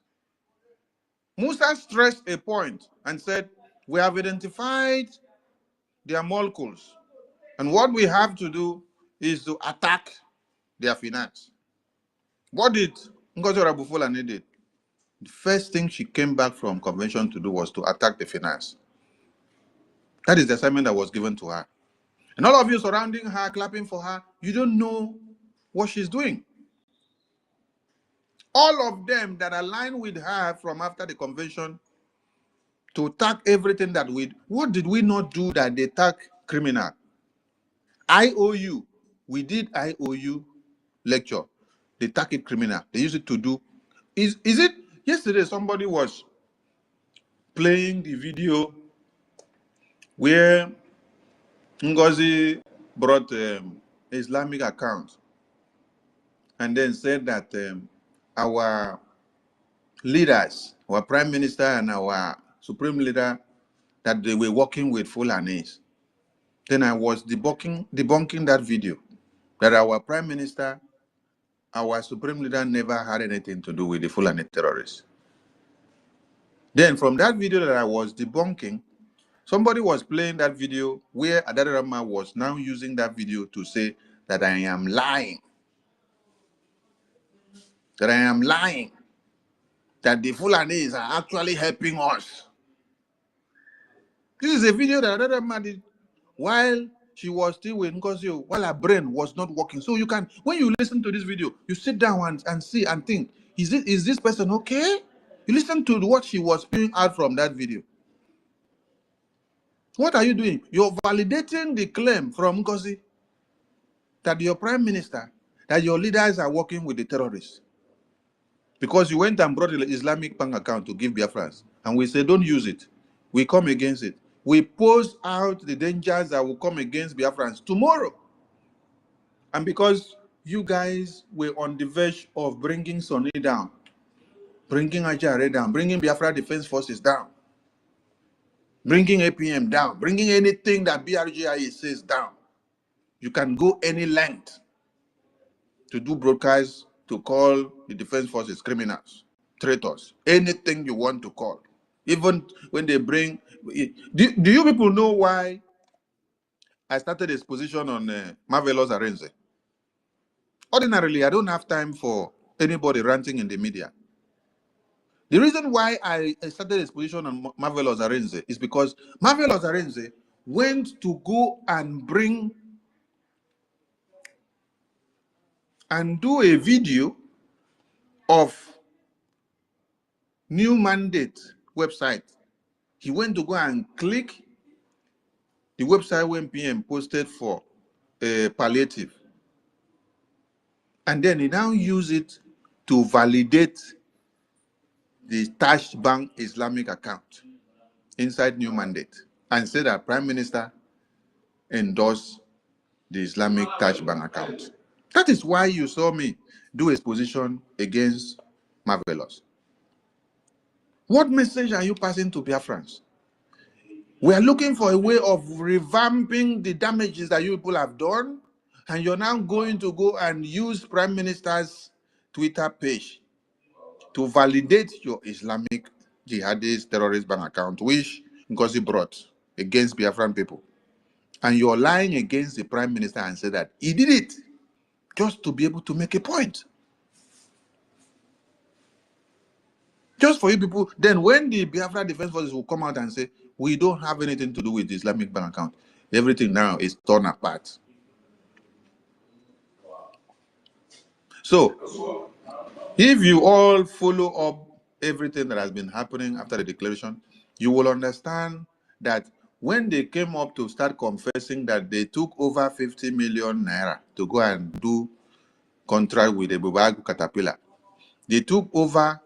Speaker 11: Musa stressed a point and said, we have identified their molecules, and what we have to do is to attack their finance. What did Ngozi Foolani did? The first thing she came back from convention to do was to attack the finance. That is the assignment that was given to her. And all of you surrounding her, clapping for her, you don't know what she's doing. All of them that align with her from after the convention to attack everything that we, what did we not do that they attack criminal? IOU, we did IOU lecture. They attack it criminal. They use it to do. Is it, yesterday somebody was playing the video where Ngozi brought Islamic account and then said that our leaders, our prime minister and our supreme leader, that they were working with Fulanis. Then I was debunking that video, that our prime minister, our supreme leader never had anything to do with the Fulani terrorists. Then from that video that I was debunking, somebody was playing that video where R0RI was now using that video to say that I am lying. That I am lying. That the Fulanis are actually helping us. This is a video that R0RI did while she was still with Ngozi, while her brain was not working. So you can, when you listen to this video, you sit down and see and think, is this person okay? You listen to what she was spewing out from that video. What are you doing? You're validating the claim from Ngozi that your prime minister, that your leaders are working with the terrorists. Because you went and brought the Islamic bank account to give Biafrans. And we say, don't use it. We come against it. We pose out the dangers that will come against Biafrans tomorrow. And because you guys were on the verge of bringing Sonny down, bringing R0RI down, bringing Biafra Defense Forces down, bringing APM down, bringing anything that BRGI says down, you can go any length to do broadcasts to call the defense forces criminals, traitors, anything you want to call. Even when they bring, do you people know why I started this position on Marvelous Arenze? Ordinarily, I don't have time for anybody ranting in the media. The reason why I started this position on Marvelous Arenze is because Marvelous Arenze went to go and bring and do a video of New Mandate website. He went to go and click the website when PM posted for palliative. And then he now use it to validate the Tash Bank Islamic account inside New Mandate and said that Prime Minister endorsed the Islamic Tash Bank account. That is why you saw me do a position against Marvelous. What message are you passing to Biafrans? We are looking for a way of revamping the damages that you people have done, and you're now going to go and use Prime Minister's Twitter page to validate your Islamic jihadist terrorist bank account, which Ngozi brought against Biafran people. And you're lying against the Prime Minister and say that he did it just to be able to make a point. Just for you people, then when the Biafra Defense Forces will come out and say, we don't have anything to do with the Islamic bank account, everything now is torn apart. So, if you all follow up everything that has been happening after the declaration, you will understand that when they came up to start confessing that they took over 50 million naira to go and do contract with the Bubagu Caterpillar, they took over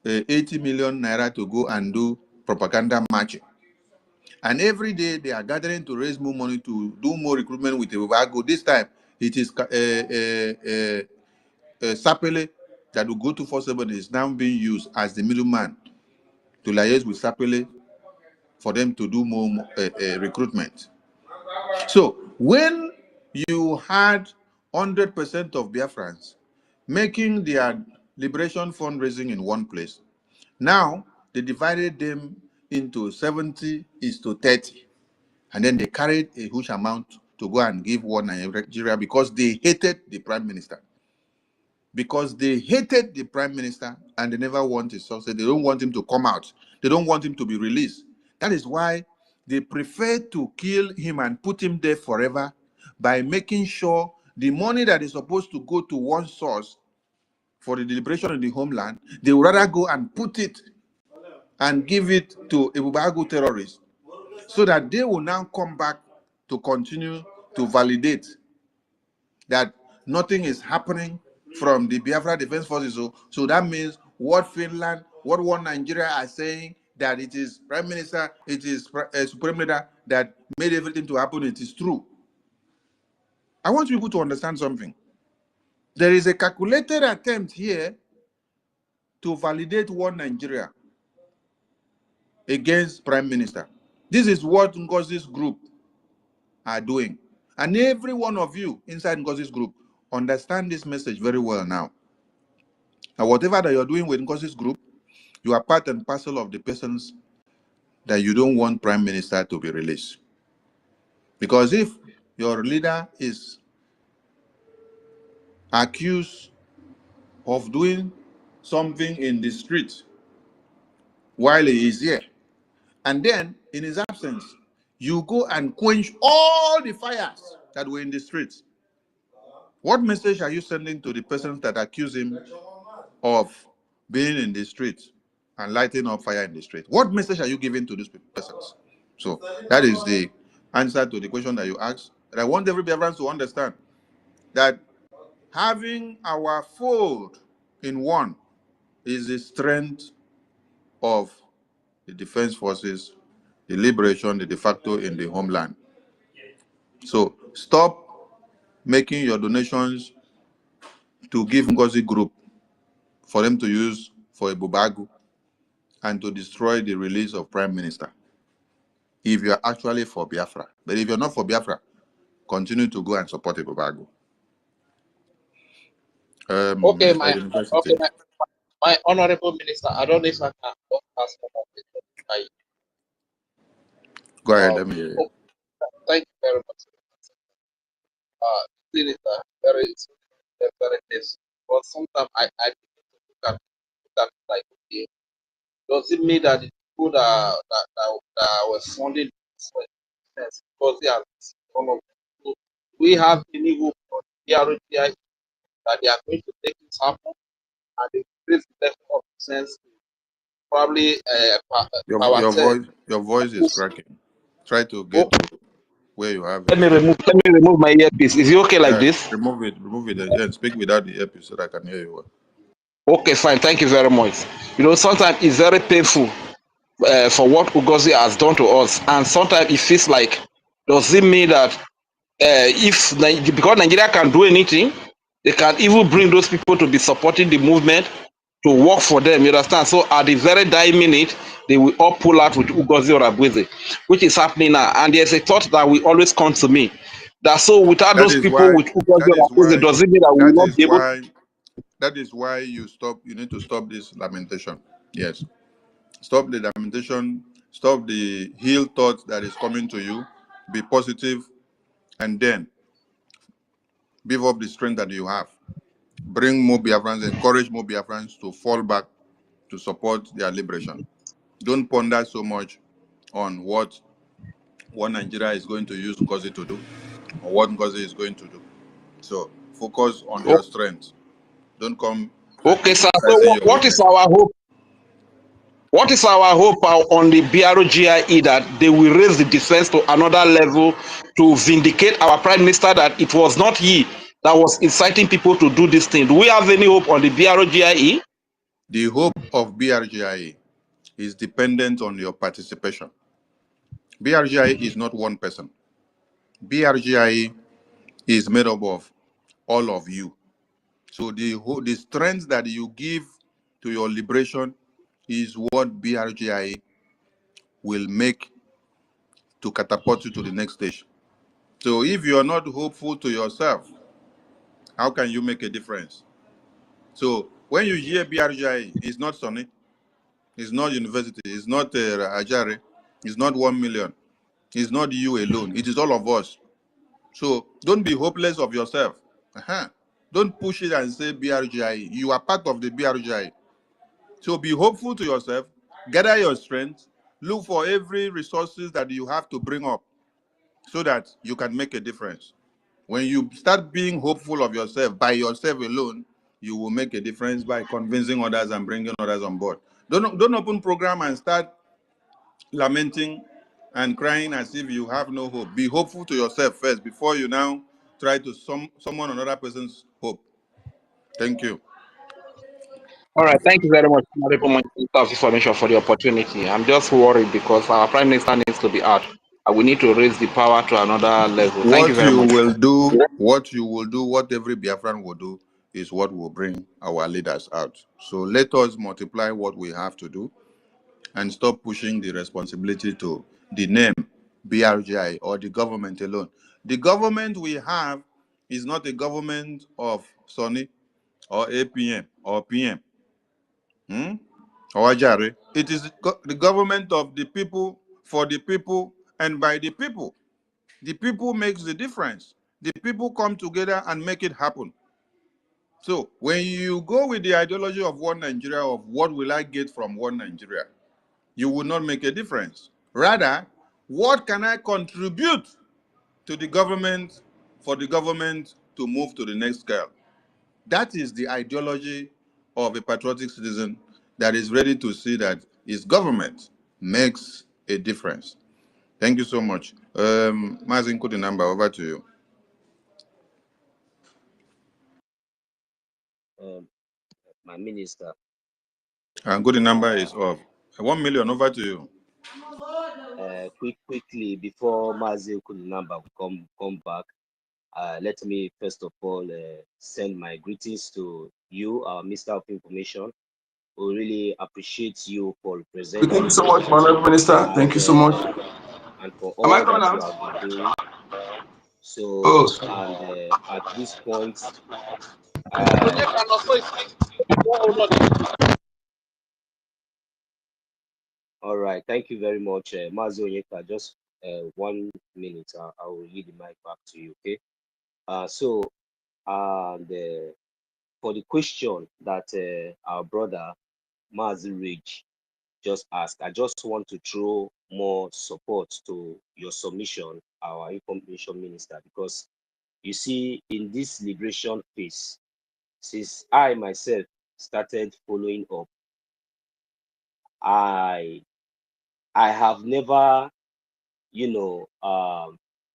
Speaker 11: 80 million naira to go and do propaganda marching. And every day they are gathering to raise more money to do more recruitment with the Bubagu. This time it is Sapele that will go to 47 is now being used as the middleman to liaise with Sapele for them to do more recruitment. So when you had 100% of Biafrans making their liberation fundraising in one place, now they divided them into 70:30, and then they carried a huge amount to go and give war Nigeria because they hated the prime minister. Because they hated the prime minister and they never want his success. They don't want him to come out. They don't want him to be released. That is why they prefer to kill him and put him there forever by making sure the money that is supposed to go to one source for the liberation of the homeland, they would rather go and put it and give it to Ebubagu terrorists so that they will now come back to continue to validate that nothing is happening from the Biafra Defense Forces. So that means what Finland, what one Nigeria are saying, that it is Prime Minister, it is Supreme Leader that made everything to happen, it is true. I want people to understand something. There is a calculated attempt here to validate one Nigeria against Prime Minister. This is what Ngozi's group are doing. And every one of you inside Ngozi's group understand this message very well now. Now, whatever that you're doing with Ngozi's group, you are part and parcel of the persons that you don't want Prime Minister to be released. Because if your leader is accused of doing something in the street while he is here, and then in his absence, you go and quench all the fires that were in the streets, what message are you sending to the persons that accuse him of being in the street and lighting up fire in the street? What message are you giving to these persons? So that is the answer to the question that you asked. And I want every Biafran to understand that having our fold in one is the strength of the defense forces, the liberation, the de facto in the homeland. So stop making your donations to give Ngozi Group for them to use for a Bubagu and to destroy the release of Prime Minister, if you're actually for Biafra. But if you're not for Biafra, continue to go and support a Bubagu.
Speaker 12: Okay,
Speaker 11: University.
Speaker 12: my honorable minister, I don't know if I can ask for that.
Speaker 11: Go ahead, let me hear you.
Speaker 12: Thank you very much. This is very nice. But sometimes I look at like, okay, does it mean that the people that were funding this because they are one of them? We have any hope on the R0RI that they are going to make this happen and increase the level of sense, probably
Speaker 11: your voice is cracking. Try to get to where you have it.
Speaker 12: Let me remove my earpiece. Is it okay like this?
Speaker 11: Remove it, and speak without the earpiece so that I can hear you
Speaker 12: well. Okay, fine. Thank you very much. Sometimes it's very painful for what Ugozi has done to us, and sometimes it feels like, does it mean that because Nigeria can do anything, they can even bring those people to be supporting the movement to work for them, you understand? So at the very dying minute, they will all pull out with Ugozi or Abweze, which is happening now. And there's a thought that will always come to me, that so without those people with Ugozi or Abweze, does it mean that we will not be able?
Speaker 11: That is why you need to stop this lamentation. Yes. Stop the lamentation, stop the ill thoughts that is coming to you, be positive, and then beef up the strength that you have. Bring more Biafrans, encourage more Biafrans to fall back to support their liberation. Don't ponder so much on what Nigeria is going to use Ngozi to do or what Ngozi is going to do. So focus on your strength. Don't come
Speaker 12: Okay, sir. So
Speaker 11: exercising your
Speaker 12: what is
Speaker 11: weakness.
Speaker 12: our hope? What is our hope on the R0RI that they will raise the defense to another level to vindicate our prime minister that it was not he that was inciting people to do this thing? Do we have any hope on the R0RI?
Speaker 11: The hope of R0RI is dependent on your participation. R0RI is not one person. R0RI is made up of all of you. So the strength that you give to your liberation is what R0RI will make to catapult you to the next stage. So if you are not hopeful to yourself, how can you make a difference? So when you hear R0RI, it's not Sonny, it's not university, it's not Ajare, it's not 1 million, it's not you alone, it is all of us. So don't be hopeless of yourself. Don't push it and say R0RI. You are part of the R0RI. So be hopeful to yourself, gather your strength, look for every resources that you have to bring up so that you can make a difference. When you start being hopeful of yourself by yourself alone, you will make a difference by convincing others and bringing others on board. Don't open program and start lamenting and crying as if you have no hope. Be hopeful to yourself first before you now try to summon another person's hope. Thank you.
Speaker 12: All right, thank you very much, Honorable Minister of Information, for the opportunity. I'm just worried because our prime minister needs to be out, and we need to raise the power to another level. Thank you very much.
Speaker 11: What you will do, what every Biafran will do, is what will bring our leaders out. So let us multiply what we have to do and stop pushing the responsibility to the name R0RI or the government alone. The government we have is not a government of Sonny or APM or PM or Ajare. It is the government of the people, for the people, and by the people. The people makes the difference. The people come together and make it happen. So when you go with the ideology of one Nigeria, of what will I get from one Nigeria, you will not make a difference. Rather, what can I contribute to the government for the government to move to the next scale? That is the ideology of a patriotic citizen that is ready to see that his government makes a difference. Thank you so much. Mazin Kudinamba, over to you.
Speaker 13: My minister.
Speaker 11: And good number is off. 1 million, over to you.
Speaker 13: Quickly, before Mazi Kulinamba will come back, let me first of all send my greetings to you, our Minister of Information. We really appreciate you for representing.
Speaker 6: Thank you so much, Honorable Minister. Thank you so much.
Speaker 13: And for all that you have been doing. So, and at this point, all right, thank you very much, Mazi Onyeka. Just 1 minute, I will leave the mic back to you, okay? For the question that our brother Mazi Ridge just asked, I just want to throw more support to your submission, our information minister, because you see, in this liberation phase, since I myself started following up, I have never,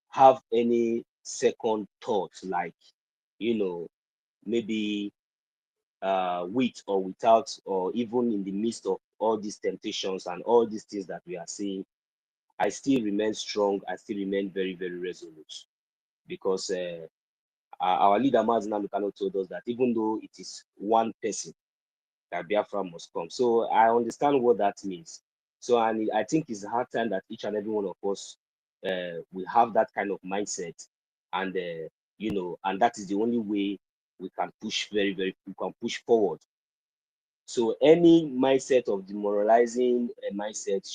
Speaker 13: have any second thought, like, maybe with or without, or even in the midst of all these temptations and all these things that we are seeing, I still remain strong. I still remain very, very resolute, because our leader Mazina Lukano told us that even though it is one person, that Biafra must come. So I understand what that means. So I think it's hard time that each and every one of us will have that kind of mindset, and and that is the only way we can push we can push forward. So any mindset of demoralizing mindset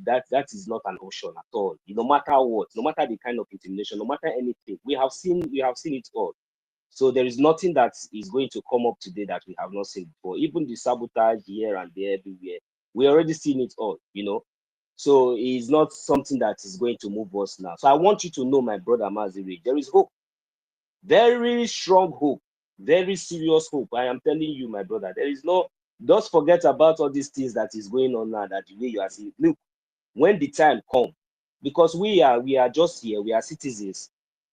Speaker 13: that is not an option at all. No matter what, no matter the kind of intimidation, no matter anything, we have seen it all. So there is nothing that is going to come up today that we have not seen before. Even the sabotage here and there, everywhere, we already seen it all, you know. So it's not something that is going to move us now. So I want you to know, my brother Maziri, there is hope, very strong hope, very serious hope. I am telling you, my brother, there is no. Just forget about all these things that is going on now. That the way you are seeing. Look, when the time comes, because we are just here, we are citizens.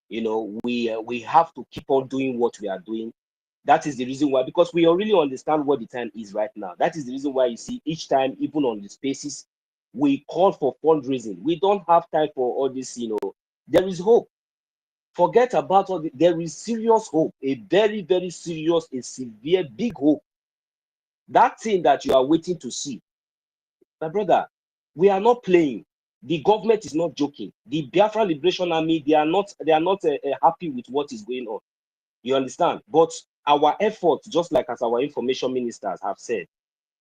Speaker 13: You know, we have to keep on doing what we are doing. That is the reason why, because we really understand what the time is right now. That is the reason why you see each time, even on the spaces, we call for fundraising. We don't have time for all this, you know. There is hope. Forget about all the, there is serious hope, a very, very serious, a severe, big hope. That thing that you are waiting to see, my brother, we are not playing. The government is not joking. The Biafra Liberation Army, they are not happy with what is going on. You understand? But our effort, just like as our information ministers have said,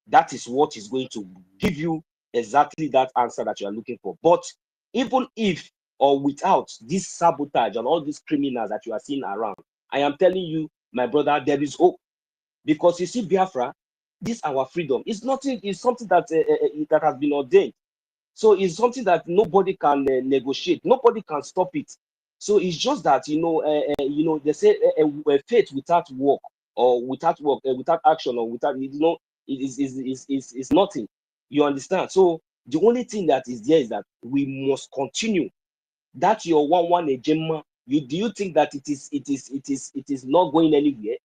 Speaker 13: that is what is going to give you exactly that answer that you are looking for. But even if or without this sabotage and all these criminals that you are seeing around, I am telling you, my brother, there is hope. Because you see, Biafra, this our freedom is nothing, is something that that has been ordained. So it's something that nobody can negotiate, nobody can stop it. So it's just that, you know, they say faith without work, or without work, without action, or without, you know, is nothing. You understand? So the only thing that is there is that we must continue. That your one agenda. Do you think that it is not going anywhere?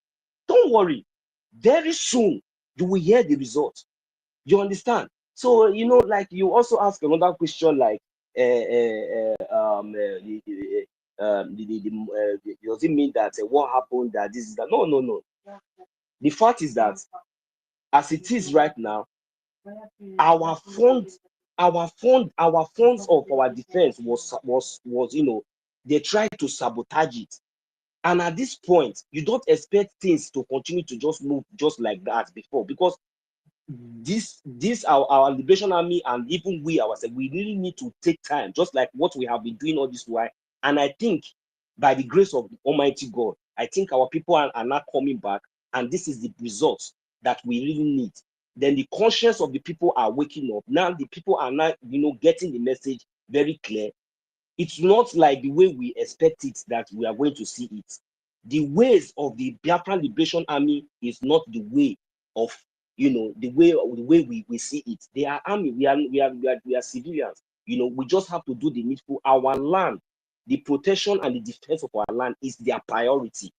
Speaker 13: Don't worry. Very soon you will hear the result. You understand? So, you know, like you also ask another question, like, does it mean that what happened, that this is that? No, no, no. The fact is that as it is right now, our funds, our funds of our defense was, you know, they tried to sabotage it. And at this point, you don't expect things to continue to just move just like that before, because this our Liberation Army, and even we ourselves, we really need to take time, just like what we have been doing all this while. And I think by the grace of Almighty God, I think our people are now coming back, and this is the results that we really need. Then the conscience of the people are waking up. Now the people are now, you know, getting the message very clear. It's not like the way we expect it that we are going to see it. The ways of the Biafran Liberation Army is not the way of, you know, the way we see it. They are army. We are civilians. You know, we just have to do the needful. Our land, the protection and the defense of our land is their priority.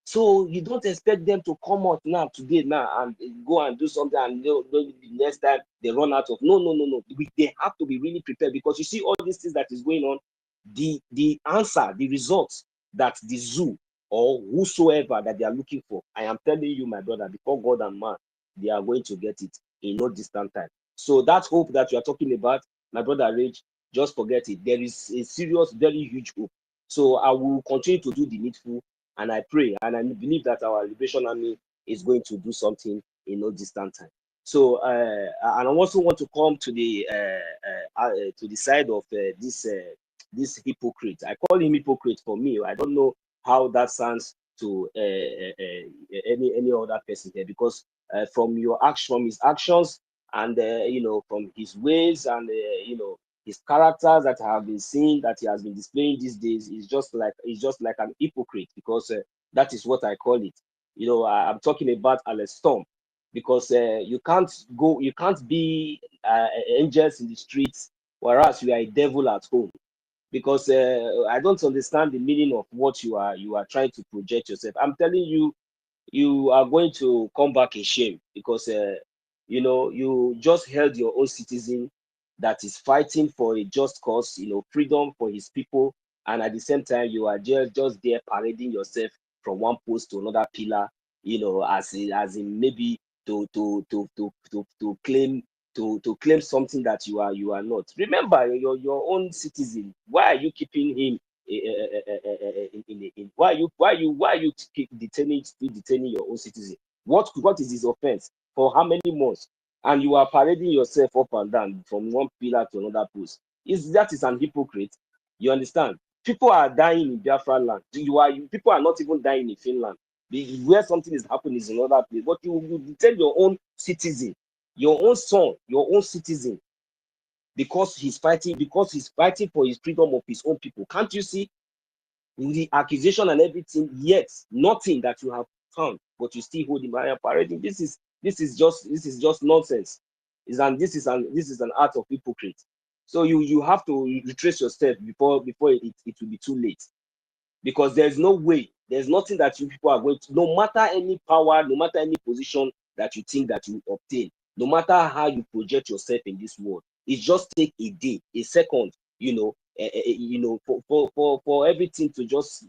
Speaker 13: So you don't expect them to come out now today and go and do something, and the next time they run out of. No. They have to be really prepared, because you see all these things that is going on. The answer, the results that the zoo or whosoever that they are looking for, I am telling you, my brother, before God and man, they are going to get it in no distant time. So that hope that you are talking about, my brother Rage, just forget it. There is a serious, very huge hope. So I will continue to do the needful. And I pray and I believe that our Liberation Army is going to do something in no distant time. So, and I also want to come to the side of this hypocrite. I call him hypocrite for me. I don't know how that sounds to any other person here, because from his actions, and you know, from his ways, and you know, his characters that have been seen, that he has been displaying these days, is just like an hypocrite, because that is what I call it. You know, I'm talking about Alex Storm, because you can't be angels in the streets, whereas you are a devil at home. Because I don't understand the meaning of what you are trying to project yourself. I'm telling you, you are going to come back in shame, because you know, you just held your own citizen that is fighting for a just cause, you know, freedom for his people, and at the same time you are just there parading yourself from one post to another pillar, you know, as in maybe to claim something that you are not. Remember, your own citizen. Why are you keeping him why are you keep still detaining your own citizen? What is his offense? For how many months? And you are parading yourself up and down from one pillar to another post. That is an hypocrite. You understand? People are dying in Biafra land. People are not even dying in Finland. Where something is happening is in another place. But you tell your own citizen, your own son, your own citizen, because he's fighting for his freedom of his own people. Can't you see the accusation and everything? Yet nothing that you have found, but you still hold him higher parading. This is just nonsense. This is an art of hypocrite. So you have to retrace your steps before it will be too late. Because there's no way, there's nothing that you people are going to, no matter any power, no matter any position that you think that you obtain, no matter how you project yourself in this world, it just take a day, a second, for everything to just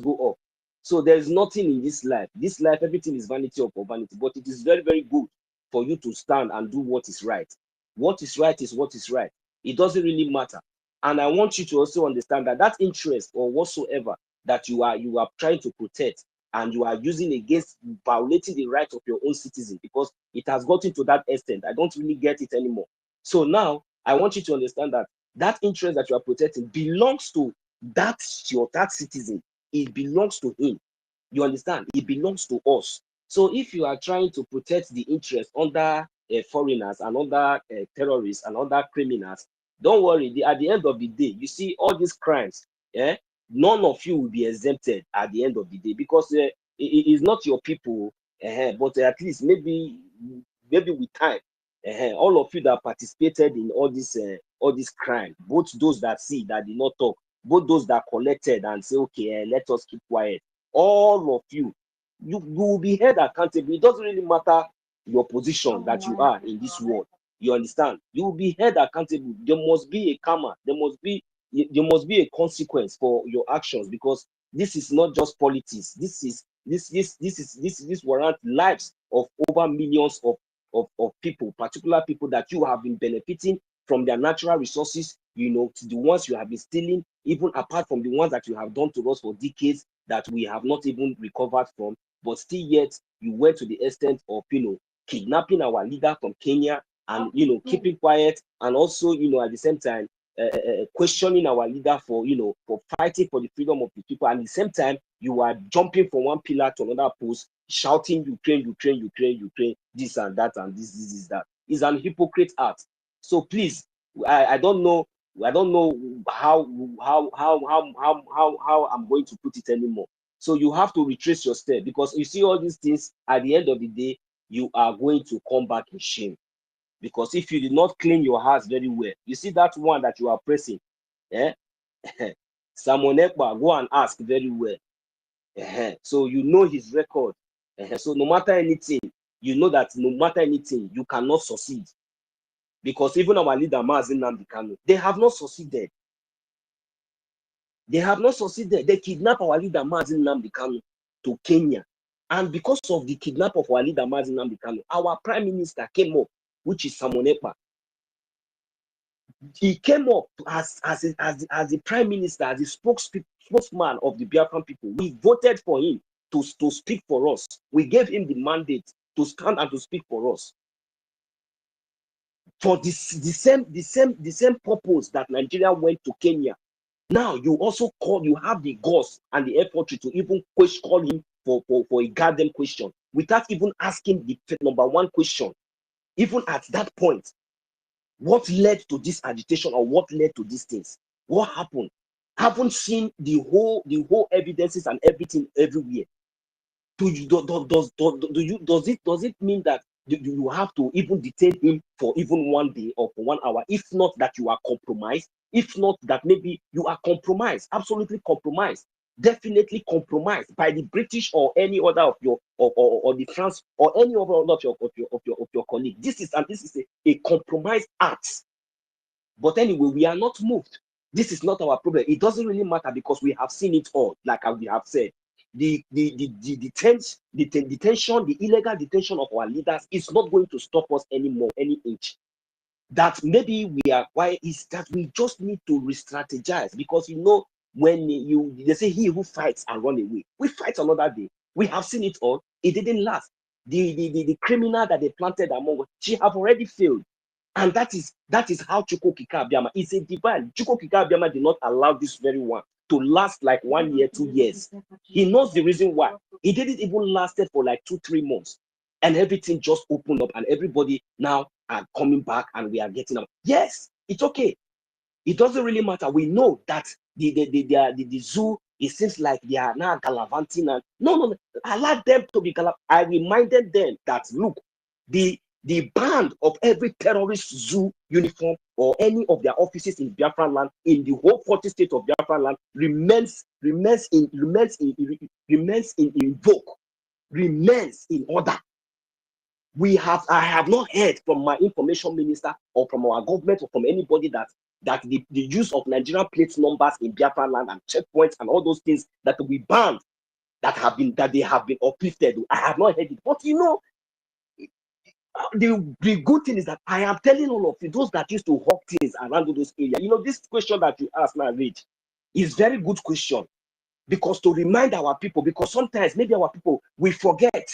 Speaker 13: go up. So there's nothing in this life. This life, everything is vanity upon vanity, but it is very, very good for you to stand and do what is right. What is right is what is right. It doesn't really matter. And I want you to also understand that interest or whatsoever that you are trying to protect and you are using against violating the rights of your own citizen, because it has gotten to that extent. I don't really get it anymore. So now I want you to understand that interest that you are protecting belongs to that citizen. It belongs to him. You understand? It belongs to us. So if you are trying to protect the interest under foreigners and under terrorists and under criminals, don't worry. At the end of the day, you see all these crimes, none of you will be exempted at the end of the day, because it is not your people, but at least maybe with time, all of you that participated in all this crime, both those that see that did not talk, both those that collected and say, okay, let us keep quiet, all of you will be held accountable. It doesn't really matter your position that you are in this world. You understand? You will be held accountable. There must be a karma. There must be a consequence for your actions, because this is not just politics. This warrant lives of over millions of people, particular people that you have been benefiting from their natural resources, to the ones you have been stealing, even apart from the ones that you have done to us for decades that we have not even recovered from. But still yet, you went to the extent of, kidnapping our leader from Kenya, and keeping quiet, and also at the same time questioning our leader for fighting for the freedom of the people. And at the same time, you are jumping from one pillar to another post, shouting Ukraine, this and that, and this is that. It's an hypocrite act. So please, I don't know how I'm going to put it anymore. So you have to retrace your step, because you see all these things, at the end of the day, you are going to come back in shame. Because if you did not clean your house very well, you see that one that you are pressing, Simon Ekpa, go and ask very well. So you know his record. So no matter anything, you know that no matter anything, you cannot succeed. Because even our leader, Mazi Nnamdi Kanu, they have not succeeded. They have not succeeded. They kidnapped our leader, Mazi Nnamdi Kanu, to Kenya. And because of the kidnap of our leader, Mazi Nnamdi Kanu, our prime minister came up, which is Simon Ekpa. He came up as the prime minister, as the spokesman of the Biafran people. We voted for him to speak for us. We gave him the mandate to stand and to speak for us. For the same purpose that Nigeria went to Kenya. Now you have the guts and the effort to even call him for a goddamn question, without even asking the number one question. Even at that point, what led to this agitation, or what led to these things? What happened? Haven't seen the whole evidences and everything everywhere. Does it mean that you have to even detain him for even 1 day or for 1 hour? If not that you are compromised, if not that maybe you are compromised, absolutely compromised, definitely compromised by the British or any other of your or the France or any other of your colleague. This is a compromised act. But anyway, we are not moved. This is not our problem. It doesn't really matter, because we have seen it all, like we have said. The detention, the illegal detention of our leaders is not going to stop us anymore, any inch. That maybe we are quiet is that we just need to re-strategize, because when they say he who fights and run away, we fight another day. We have seen it all. It didn't last. The criminal that they planted among us, she have already failed. And that is how Chukwukika Abiyama is a divine. Chukwukika Abiyama did not allow this very one to last like 1 year, 2 years. He knows the reason why. He didn't even lasted for like 2-3 months. And everything just opened up and everybody now are coming back and we are getting up. Yes, it's okay. It doesn't really matter. We know that the zoo, it seems like they are now gallivanting. And no. Allow them to be gallivanting. I reminded them that, look, the band of every terrorist zoo uniform or any of their offices in Biafra land, in the whole 40 states of Biafra land, remains in order. I have not heard from my information minister or from our government or from anybody that the use of Nigerian plate numbers in Biafra land and checkpoints and all those things that we banned, that they have been uplifted. I have not heard it. But you know, the good thing is that I am telling all of you, those that used to hawk things around those areas, you know, this question that you asked now, Rich, is very good question, because to remind our people, because sometimes maybe our people, we forget.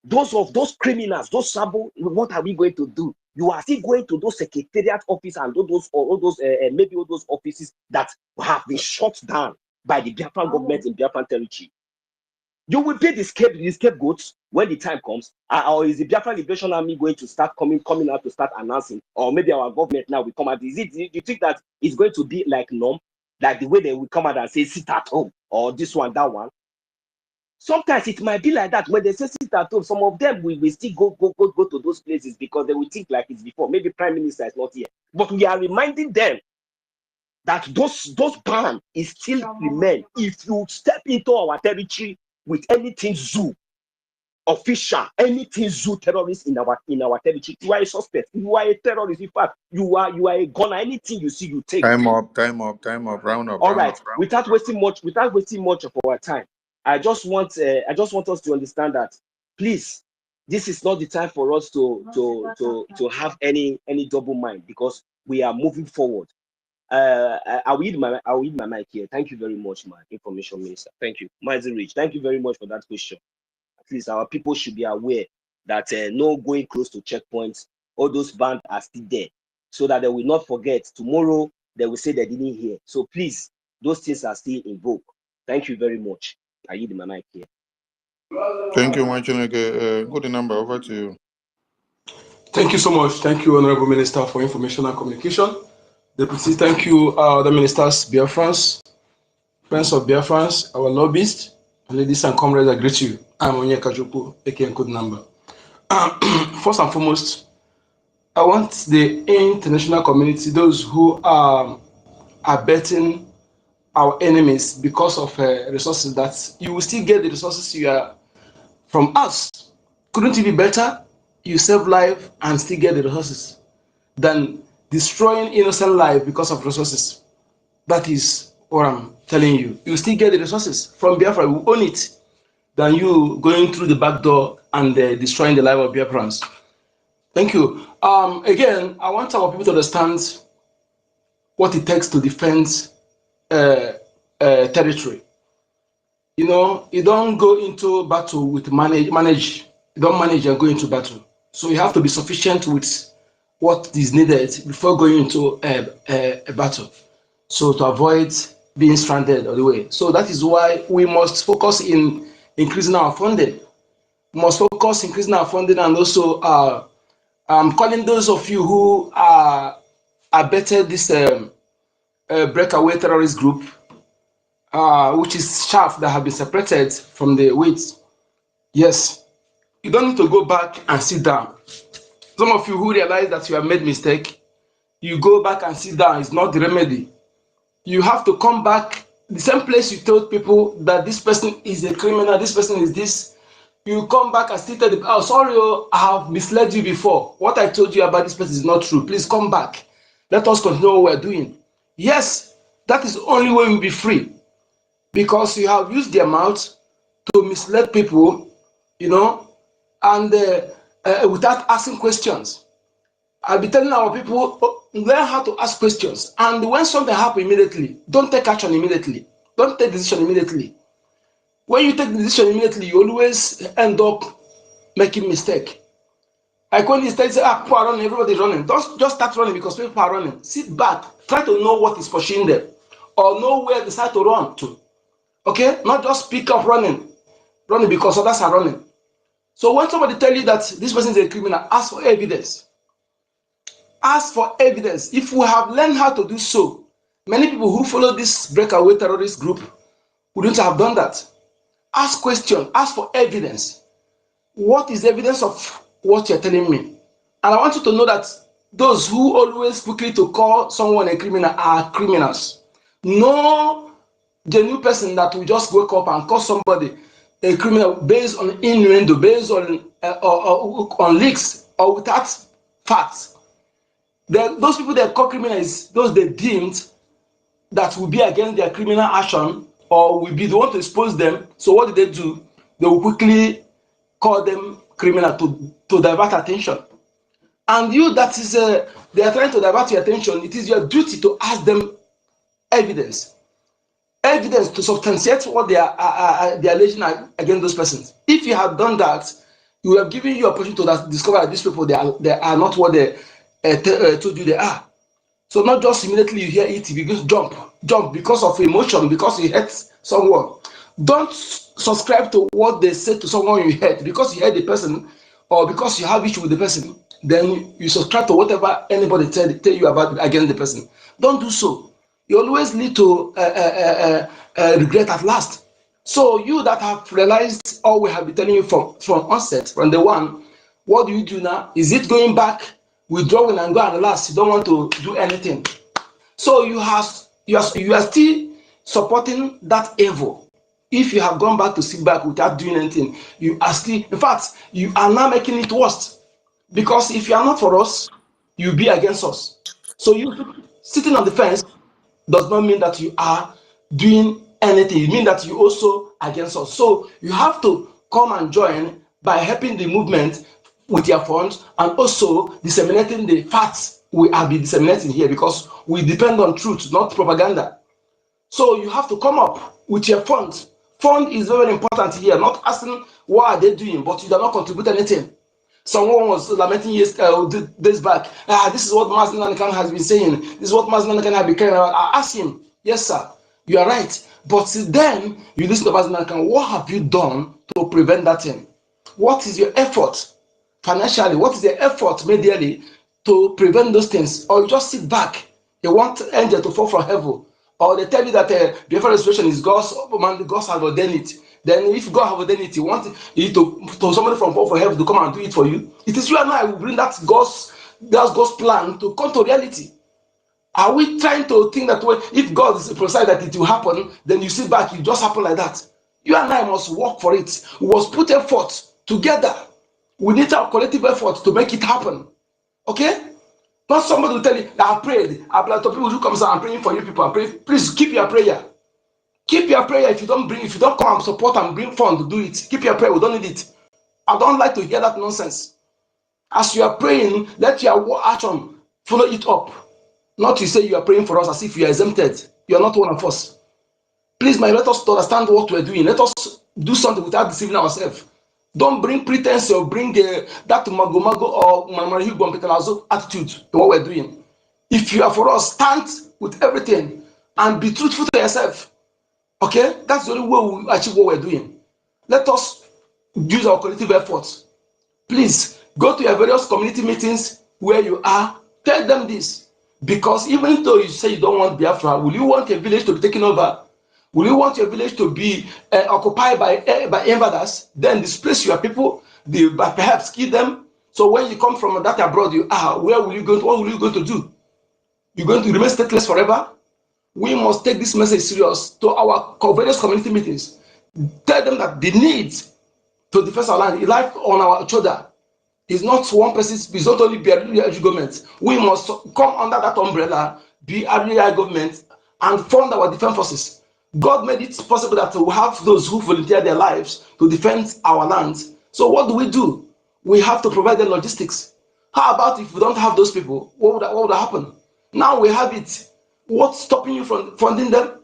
Speaker 13: Those criminals, those sabo, what are we going to do? You are still going to those secretariat offices and maybe all those offices that have been shut down by the Biafran government in Biafran territory. You will be the scapegoats when the time comes, or is the Biafran Liberation Army going to start coming out to start announcing, or maybe our government now will come out? Do you think that it's going to be like norm, like the way they will come out and say sit at home or this one, that one? Sometimes it might be like that. When they say sit at home, some of them will still go to those places because they will think like it's before. Maybe Prime Minister is not here. But we are reminding them that those bans is still remain. If you step into our territory with anything zoo, official, anything zoo terrorist in our territory, you are a suspect. You are a terrorist. In fact, you are a gunner. Anything you see, you take.
Speaker 11: Time up. Round up.
Speaker 13: All right. Without wasting much of our time, I just want us to understand that, please, this is not the time for us to have any double mind, because we are moving forward. I will yield my mic here. Thank you very much, my information minister. Thank you, Mazi Rich. Thank you very much for that question. At least our people should be aware that no going close to checkpoints. All those bans are still there, so that they will not forget. Tomorrow they will say they didn't hear. So please, those things are still in vogue. Thank you very much. I yield my mic here.
Speaker 11: Thank you, Mwachineke. Good number, over to you.
Speaker 6: Thank you so much. Thank you, Honorable Minister, for Information and Communication. Deputy, thank you, the ministers, Biafrans, friends of Biafrans, our lobbyists, and ladies and comrades, I greet you. I'm Onyeka Joko, aka Code Number. First and foremost, I want the international community, those who are betting our enemies because of resources, that you will still get the resources you are from us. Couldn't it be better? You save life and still get the resources than destroying innocent life because of resources. That is what I'm telling you. You still get the resources from Biafra. We own it, than you going through the back door and destroying the life of Biafrans. Thank you. Again, I want our people to understand what it takes to defend territory. You know, you don't go into battle with manage. You don't manage and go into battle. So you have to be sufficient with what is needed before going into a battle. So to avoid being stranded on the way. So that is why we must focus in increasing our funding. We must focus increasing our funding, and also I'm calling those of you who are abetted this breakaway terrorist group, which is chaff that have been separated from the wheat. Yes, you don't need to go back and sit down. Some of you who realize that you have made mistake, you go back and sit down. It's not the remedy. You have to come back the same place you told people that this person is a criminal, this person is this. You come back and still tell them, oh, sorry, I have misled you before. What I told you about this person is not true. Please come back. Let us continue what we're doing. Yes, that is the only way we'll be free. Because you have used their mouth to mislead people, you know, and without asking questions. I'll be telling our people, learn how to ask questions. And when something happens immediately, don't take action immediately. Don't take decision immediately. When you take the decision immediately, you always end up making mistake.
Speaker 14: Like when you say, people are running, everybody's running. Don't just start running because people are running. Sit back, try to know what is pushing them, or know where they decide to run to. Okay, not just pick up running because others are running. So when somebody tell you that this person is a criminal, ask for evidence. Ask for evidence. If we have learned how to do so, many people who follow this breakaway terrorist group wouldn't have done that. Ask questions, ask for evidence. What is the evidence of what you're telling me? And I want you to know that those who always quickly to call someone a criminal are criminals. No genuine person that will just wake up and call somebody a criminal based on innuendo, based on leaks or without facts. Those people they call criminals, those they deemed that will be against their criminal action or will be the one to expose them. So what do? They will quickly call them criminal to divert attention. And you that is they are trying to divert your attention, it is your duty to ask them evidence to substantiate what they are alleging against those persons. If you have done that, you have given you opportunity to discover that these people they are not what they told you they are. So not just immediately you hear it, you begin to jump because of emotion, because you hate someone. Don't subscribe to what they say to someone you hate because you hate the person or because you have issue with the person. Then you subscribe to whatever anybody tell you about against the person. Don't do so. You always lead to regret at last. So you that have realized all we have been telling you from onset, from the one, what do you do now? Is it going back, withdrawing and go and relax? You don't want to do anything. So you are still supporting that evil. If you have gone back to sit back without doing anything, you are still, in fact, you are now making it worse. Because if you are not for us, you'll be against us. So you sitting on the fence does not mean that you are doing anything. It means that you also against us. So you have to come and join by helping the movement with your funds and also disseminating the facts we have been disseminating here because we depend on truth, not propaganda. So you have to come up with your funds. Fund is very important here, not asking what are they doing, but you do not contribute anything. Someone was lamenting days back. This is what Mazen Nanakan has been saying. This is what Mazen Nanakan has been caring about. I asked him, yes, sir, you are right. But then you listen to Mazen Nanakan, what have you done to prevent that thing? What is your effort financially? What is your effort medially to prevent those things? Or you just sit back. You want angel to fall from heaven. Or they tell you that the restoration is God's has ordained it. Then if God have ordained it, you want it to somebody from fall from heaven to come and do it for you. It is you and I who bring that God's plan to come to reality. Are we trying to think that way? If God is precise that it will happen, then you sit back, it just happen like that. You and I must work for it. We must put effort together. We need our collective effort to make it happen. Okay? Not somebody will tell you, I prayed. I to people who come and say, I'm praying for you people. Please keep your prayer. Keep your prayer. If you don't come and support and bring fund to do it, keep your prayer. We don't need it. I don't like to hear that nonsense. As you are praying, let your action follow it up. Not to say you are praying for us as if you are exempted. You are not one of us. Please, let us understand what we are doing. Let us do something without deceiving ourselves. Don't bring pretense or bring that mago or mamarihu attitude to what we're doing. If you are for us, stand with everything and be truthful to yourself. Okay? That's the only way we achieve what we're doing. Let us use our collective efforts. Please, go to your various community meetings where you are. Tell them this. Because even though you say you don't want Biafra, will you want a village to be taken over? Will you want your village to be occupied by invaders? Then displace your people, perhaps kill them. So when you come from that abroad, where will you go? What will you go to do? You're going to remain stateless forever? We must take this message serious to our various community meetings. Tell them that the need to defend our land, life on our shoulder, is not one person's, it's not only BRI government. We must come under that umbrella, BRI government, and fund our defense forces. God made it possible that we have those who volunteer their lives to defend our land. So what do? We have to provide the logistics. How about if we don't have those people? What would happen? Now we have it. What's stopping you from funding them?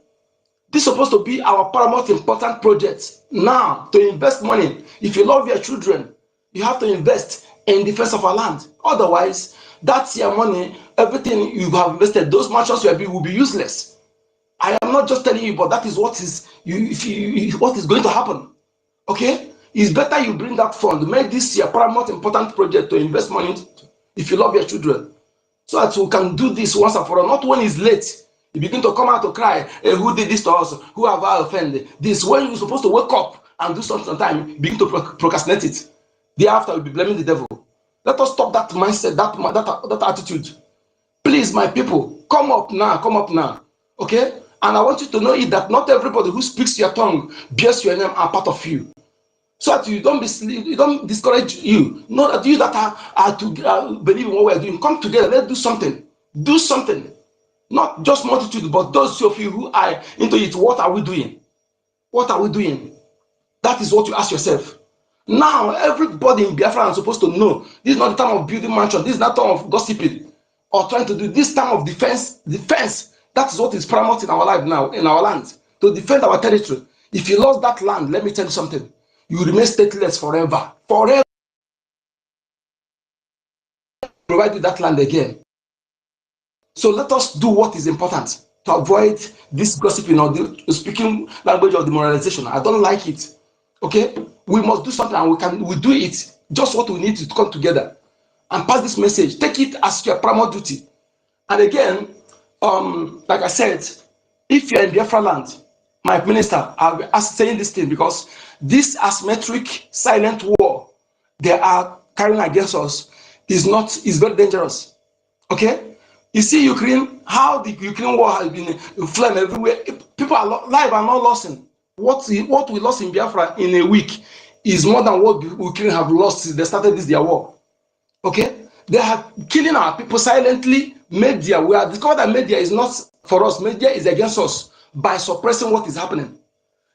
Speaker 14: This is supposed to be our paramount important project. Now, to invest money. If you love your children, you have to invest in defense of our land. Otherwise, that's your money, everything you have invested, those mansions you have built will be useless. I am not just telling you, but that is what is what is going to happen. Okay? It's better you bring that fund, make this your paramount important project to invest money into, if you love your children, so that we can do this once and for all. Not when it's late, you begin to come out to cry, hey, who did this to us? Who have I offended? This, when you're supposed to wake up and do something sometime, you begin to procrastinate it. Thereafter, you'll be blaming the devil. Let us stop that mindset, that attitude. Please, my people, come up now, okay? And I want you to know it that not everybody who speaks your tongue bears your name are part of you. So that you don't discourage you. Know that you that are to believe in what we're doing, come together, let's do something. Do something. Not just multitude, but those of you who are into it, what are we doing? What are we doing? That is what you ask yourself. Now, everybody in Biafra is supposed to know this is not the time of building mansion, this is not the time of gossiping or trying to do this time of defense. That is what is paramount in our life now, in our land, to defend our territory. If you lost that land, let me tell you something, you will remain stateless forever. Forever. Provide you that land again. So let us do what is important to avoid this gossiping or the speaking language of demoralization. I don't like it. Okay, we must do something, and we do it. Just what we need to come together and pass this message. Take it as your paramount duty. And again, like I said, if you're in Biafra land, my minister, I'll be saying this thing because this asymmetric silent war they are carrying against us is very dangerous. Okay, you see Ukraine, how the Ukraine war has been flamed everywhere. People are live are not lost. What we lost in Biafra in a week is more than what Ukraine have lost since they started their war. Okay, they are killing our people silently. Media, we are discovered that media is not for us. Media is against us by suppressing what is happening.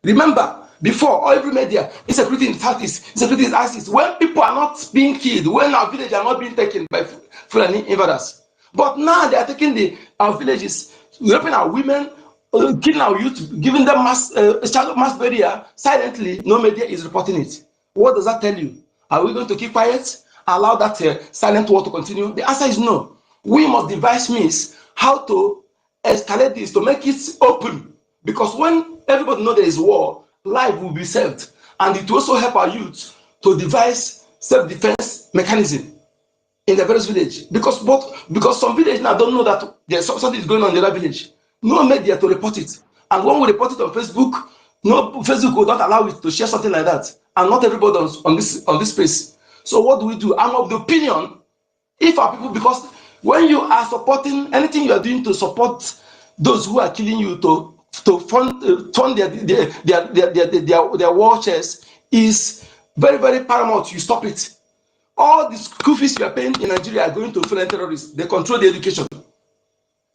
Speaker 14: Remember, before every media, insecurity in the southeast, insecurity in the ISIS. When people are not being killed, when our villages are not being taken by Foolani invaders, but now they are taking our villages, raping our women, killing our youth, giving them mass burial silently. No media is reporting it. What does that tell you? Are we going to keep quiet? Allow that silent war to continue? The answer is no. We must devise means how to escalate this to make it open. Because when everybody knows there is war, life will be saved. And it will also help our youth to devise self-defense mechanism in the various village. Because some village now don't know that there's something is going on in the other village. No media to report it. And when we report it on Facebook, no, Facebook will not allow it to share something like that. And not everybody on this space. So what do we do? I'm of the opinion, if our people, because when you are supporting anything you are doing to support those who are killing you to fund their war chest is very, very paramount. You stop it. All the school fees you are paying in Nigeria are going to foreign terrorists. They control the education.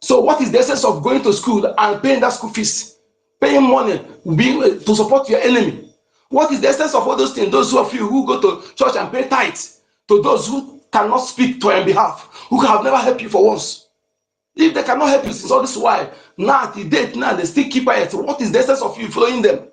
Speaker 14: So what is the essence of going to school and paying that school fees? Paying money to support your enemy. What is the essence of all those things? Those of you who go to church and pay tithes to those who cannot speak to your behalf, who have never helped you for once. If they cannot help you since all this while, now at the date, now they still keep quiet. What is the essence of you following them?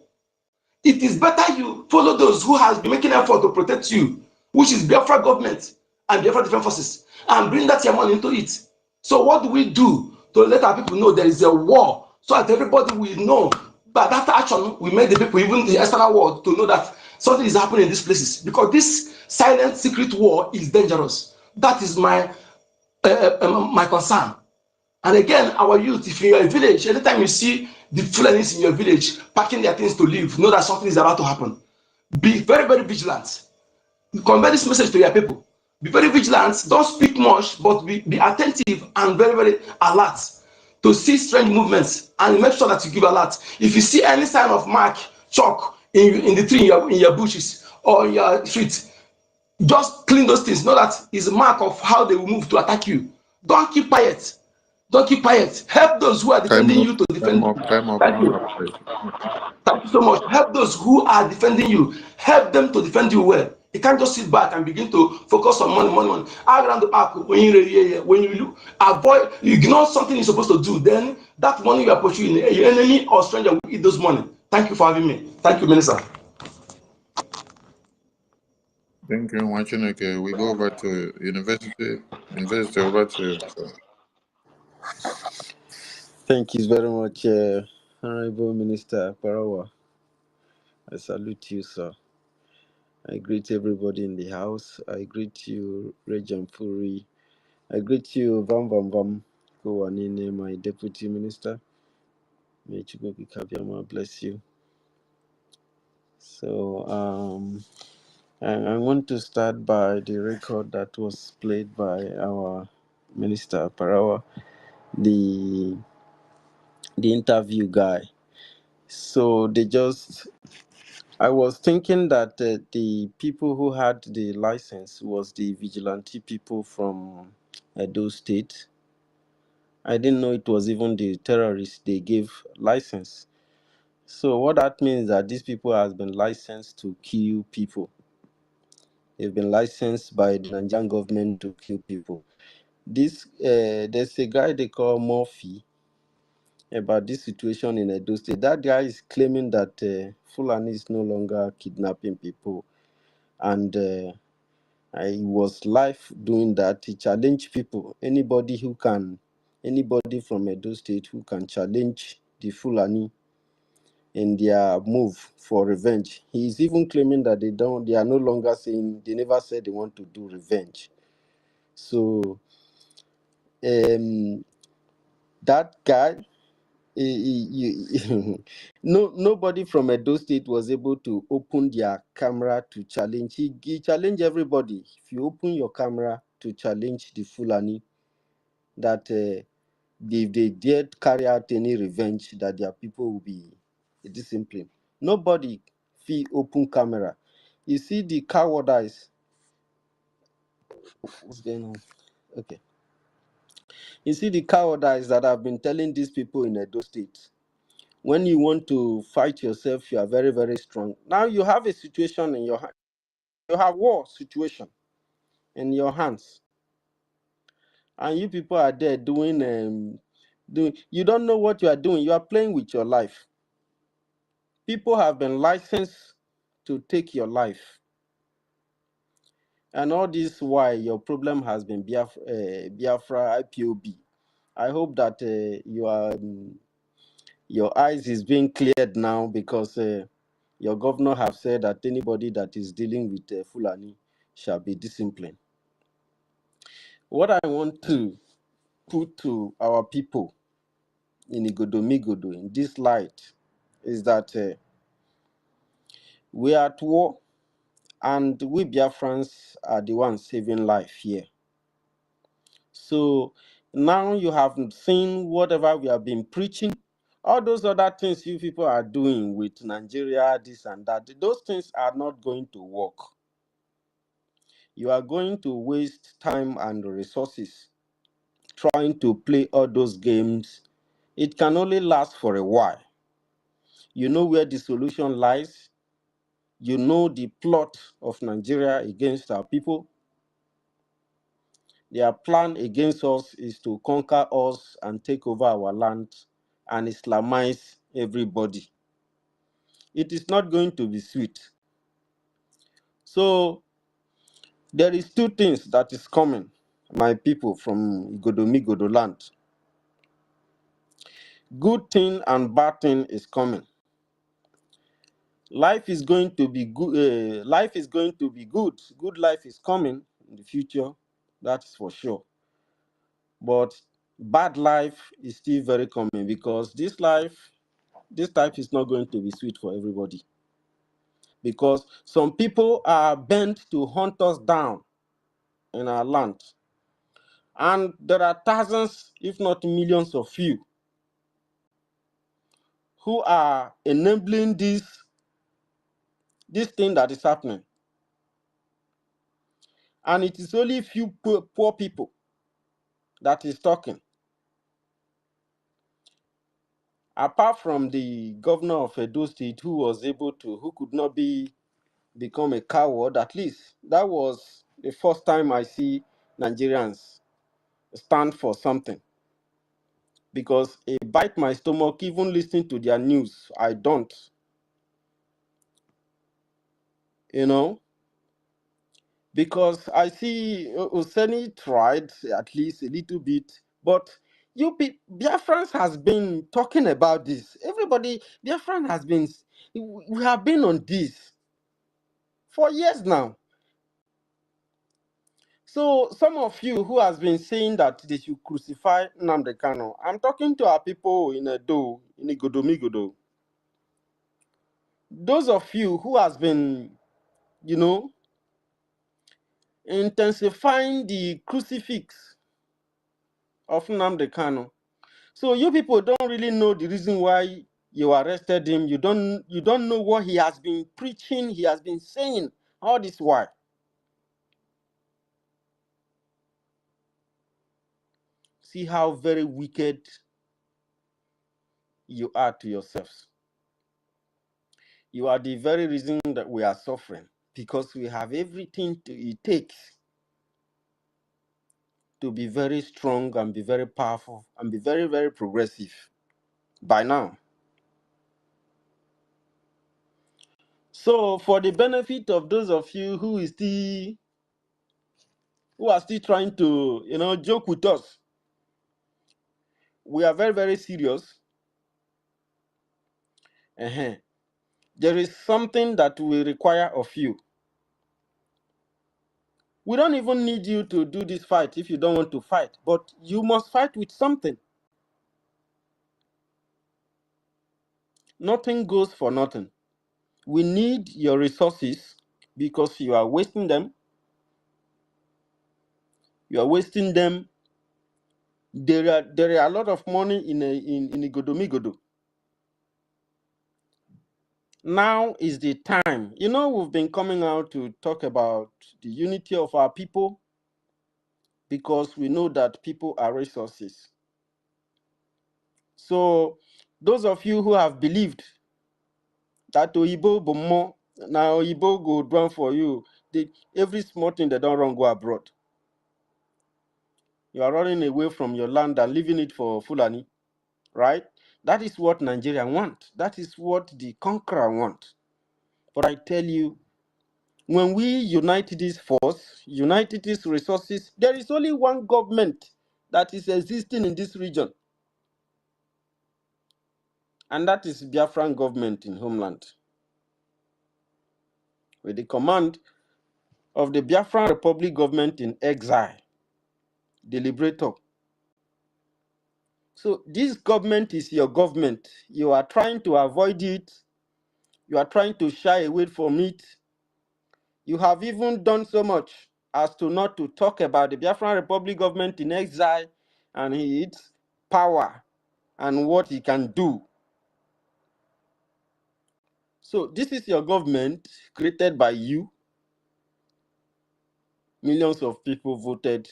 Speaker 14: It is better you follow those who has been making effort to protect you, which is Biafra government and Biafra Defense Forces, and bring that your money into it. So what do we do to let our people know there is a war, so that everybody will know? But that action will make the people, even the external world, to know that something is happening in these places. Because this silent, secret war is dangerous. That is my concern. And again, our youth, if you're in a village, anytime you see the Fulanis in your village packing their things to leave, know that something is about to happen. Be very, very vigilant. Convey this message to your people. Be very vigilant. Don't speak much, but be attentive and very, very alert to see strange movements, and make sure that you give alert. If you see any sign of mark, chalk in the tree, in your bushes or in your street, just clean those things. Know that is a mark of how they will move to attack you. Don't keep quiet. Don't keep quiet. Help those who are defending you to defend you. Thank you. Thank you so much. Help those who are defending you. Help them to defend you well. You can't just sit back and begin to focus on money. Around the park, when you avoid, you ignore something you're supposed to do, then that money you are pursuing, your enemy or stranger will eat those money. Thank you for having me. Thank you, Minister.
Speaker 11: Thank you, Wachineke. We go over to university. University, over to you. So,
Speaker 15: Thank you very much, Honorable Minister Parawa. I salute you, sir. I greet everybody in the house. I greet you, Regent Furi. I greet you, Vam Vam Vam Kowanine, my Deputy Minister. May Chukwuka Kabiyama bless you. So, I want to start by the record that was played by our Minister Parawa, the interview guy. So I was thinking that the people who had the license was the vigilante people from Edo State. I didn't know it was even the terrorists they gave license. So what that means is that these people have been licensed to kill people. They've been licensed by the Nigerian government to kill people. There's a guy they call Murphy about this situation in Edo State. That guy is claiming that Fulani is no longer kidnapping people, and I was live doing that. He challenged people. Anybody from Edo State who can challenge the Fulani in their move for revenge. He is even claiming that they are no longer saying, they never said they want to do revenge. So that guy, nobody from Edo State was able to open their camera to challenge. He challenged everybody. If you open your camera to challenge the Fulani, that if they dared carry out any revenge, that their people will be disciplined. Nobody fee open camera. You see the cowardice. What's going on? Okay. You see the cowardice that I've been telling these people in Edo State. When you want to fight yourself, you are very, very strong. Now you have a situation in your hand. You have war situation in your hands. And you people are there doing, you don't know what you are doing. You are playing with your life. People have been licensed to take your life. And all this why your problem has been Biafra IPOB. I hope that your eyes is being cleared now, because your governor have said that anybody that is dealing with Fulani shall be disciplined. What I want to put to our people in Igodomigodo in this light is that we are at war, and we Biafrans are the ones saving life here. So now you have seen whatever we have been preaching, all those other things you people are doing with Nigeria, this and that, those things are not going to work. You are going to waste time and resources trying to play all those games. It can only last for a while. You know where the solution lies. You know the plot of Nigeria against our people. Their plan against us is to conquer us and take over our land and Islamize everybody. It is not going to be sweet. So there is two things that is coming, my people from Igodomigodo land. Good thing and bad thing is coming. Life is going to be good. Life is going to be good. Good life is coming in the future. That's for sure. But bad life is still very common, because this life is not going to be sweet for everybody. Because some people are bent to hunt us down in our land. And there are thousands, if not millions of you, who are enabling this thing that is happening. And it is only few poor people that is talking. Apart from the governor of Edo State, who could not become a coward, at least that was the first time I see Nigerians stand for something. Because it bites my stomach even listening to their news. I don't. Because I see Oseni tried at least a little bit, but Biafrans has been talking about this. Everybody, Biafran has been, we have been on this for years now. So some of you who has been saying that they should crucify Nnamdi Kanu, I'm talking to our people in Edo, in Igodomigodo. Those of you who has been, intensifying the crucifix of Nnamdi Kanu. So you people don't really know the reason why you arrested him. You don't know what he has been preaching, he has been saying all this while. See how very wicked you are to yourselves. You are the very reason that we are suffering, because we have everything it takes to be very strong and be very powerful and be very, very progressive by now. So for the benefit of those of you who are still trying to, joke with us, we are very, very serious. There is something that we require of you. We don't even need you to do this fight if you don't want to fight, but you must fight with something. Nothing goes for nothing. We need your resources because you are wasting them. You are wasting them. There are a lot of money in Igodomigodo. Now is the time. We've been coming out to talk about the unity of our people because we know that people are resources. So those of you who have believed that Oyibo Bomo, now Oyibo go run for you, every small thing they don't run go abroad. You are running away from your land and leaving it for Fulani, right? That is what Nigeria want. That is what the conqueror want. But I tell you, when we unite this force, unite these resources, there is only one government that is existing in this region. And that is Biafran government in homeland. With the command of the Biafran Republic government in exile, the liberator. So this government is your government. You are trying to avoid it. You are trying to shy away from it. You have even done so much as to not to talk about the Biafran Republic government in exile and its power and what he can do. So this is your government created by you. Millions of people voted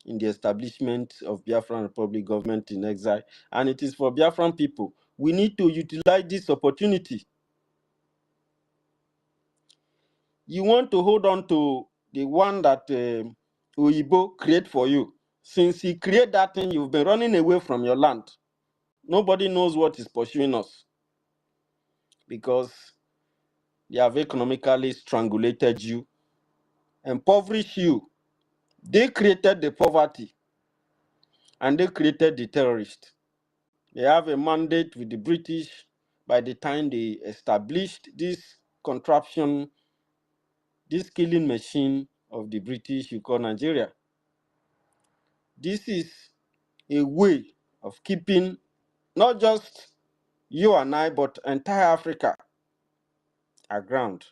Speaker 15: in the establishment of Biafran Republic government in exile, and it is for Biafran people. We need to utilize this opportunity. You want to hold on to the one that Oyibo create for you. Since he created that thing, you've been running away from your land. Nobody knows what is pursuing us because they have economically strangulated you, impoverished you. They created the poverty and they created the terrorists. They have a mandate with the British by the time they established this contraption, this killing machine of the British you call Nigeria. This is a way of keeping not just you and I, but entire Africa aground.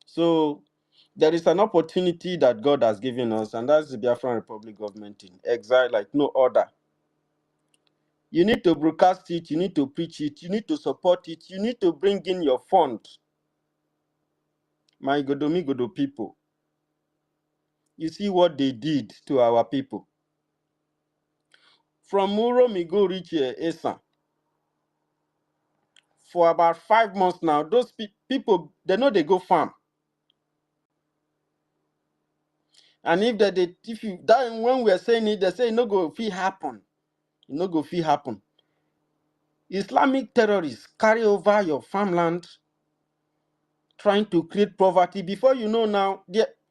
Speaker 15: So there is an opportunity that God has given us, and that's the Biafran Republic government in exile like no other. You need to broadcast it, you need to preach it, you need to support it, you need to bring in your fund. My Godomigodo people, you see what they did to our people. From Muromi go reach Esan. For about 5 months now, those people, they know they go farm. And if you that when we are saying it, they say no go fit happen. No go fit happen. Islamic terrorists carry over your farmland, trying to create poverty. Before you know now,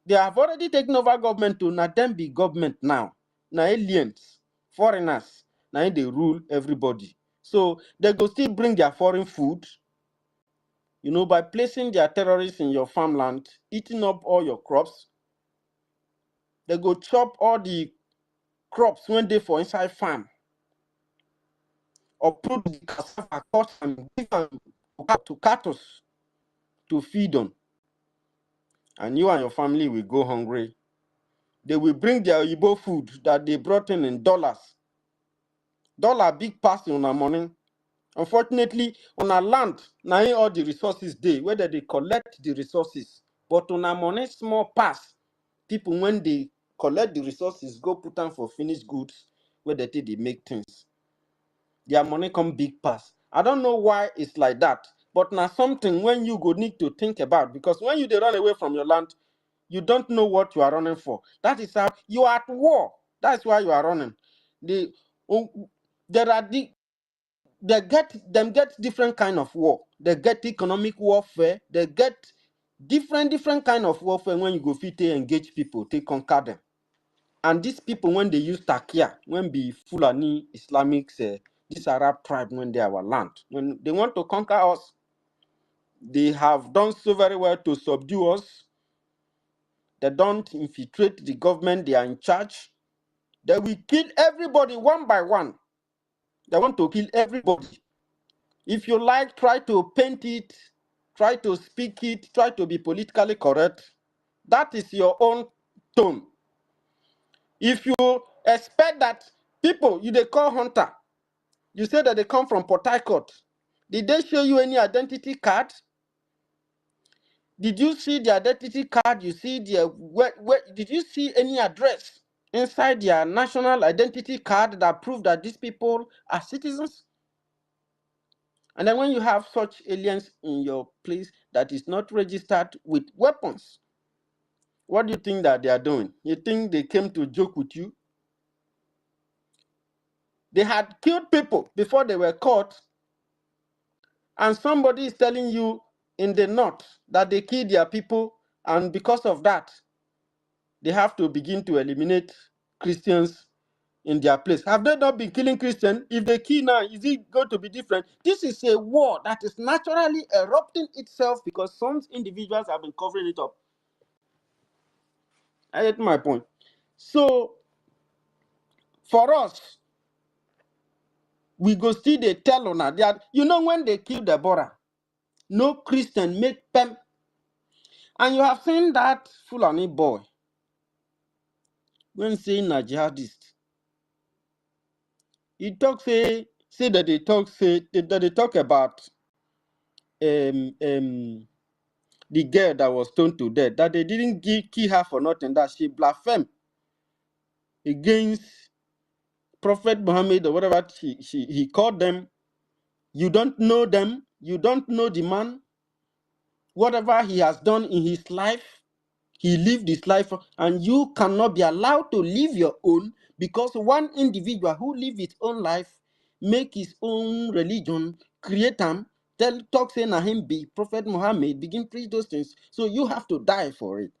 Speaker 15: They have already taken over government to not them be government now. Now aliens, foreigners, now they rule everybody. So they go still bring their foreign food, by placing their terrorists in your farmland, eating up all your crops. They go chop all the crops when they for inside farm, or put the cassava cut and give them to cattle to feed on. And you and your family will go hungry. They will bring their Igbo food that they brought in dollars. Dollar big pass on our money. Unfortunately, on our land, now all the resources they, whether they collect the resources, but on our money small pass. People when they collect the resources, go put them for finished goods, where they make things. Their money come big pass. I don't know why it's like that, but now something when you go need to think about, because when they run away from your land, you don't know what you are running for. That is how you are at war. That's why you are running. There are get different kind of war. They get economic warfare. They get different kind of warfare when you go fit to engage people, to conquer them. And these people, when they use Takia, when be Fulani, Islamics, this Arab tribe, when they are our land, when they want to conquer us, they have done so very well to subdue us. They don't infiltrate the government. They are in charge. They will kill everybody one by one. They want to kill everybody. If you like, try to paint it, try to speak it, try to be politically correct. That is your own tone. If you expect that people, they call hunter, you say that they come from Port Harcourt. Did they show you any identity card? Did you see the identity card? You see did you see any address inside their national identity card that prove that these people are citizens? And then when you have such aliens in your place that is not registered with weapons, what do you think that they are doing? You think they came to joke with you? They had killed people before they were caught, and somebody is telling you in the north that they killed their people, and because of that, they have to begin to eliminate Christians in their place. Have they not been killing Christians? If they kill now, is it going to be different? This is a war that is naturally erupting itself because some individuals have been covering it up. I get my point. So, for us, we go see the tell on that. When they kill Deborah, no Christian make them. And you have seen that Fulani boy when saying a jihadist. He talk say that they talk about the girl that was stoned to death, that they didn't kill her for nothing, that she blasphemed against Prophet Muhammad or whatever he called them. You don't know them, you don't know the man, whatever he has done in his life, he lived his life, and you cannot be allowed to live your own because one individual who live his own life, make his own religion, create them, talk say na him be Prophet Muhammad, begin preach those things. So you have to die for it.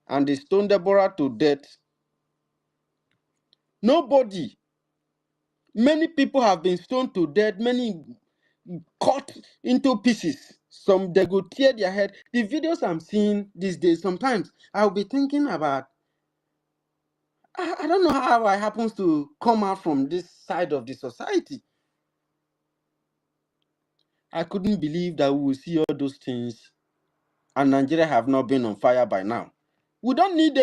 Speaker 15: And they stoned Deborah to death. Many people have been stoned to death, many cut into pieces. Some they go tear their head. The videos I'm seeing these days, sometimes I'll be thinking about, I don't know how I happens to come out from this side of the society. I couldn't believe that we will see all those things and Nigeria have not been on fire by now. We don't need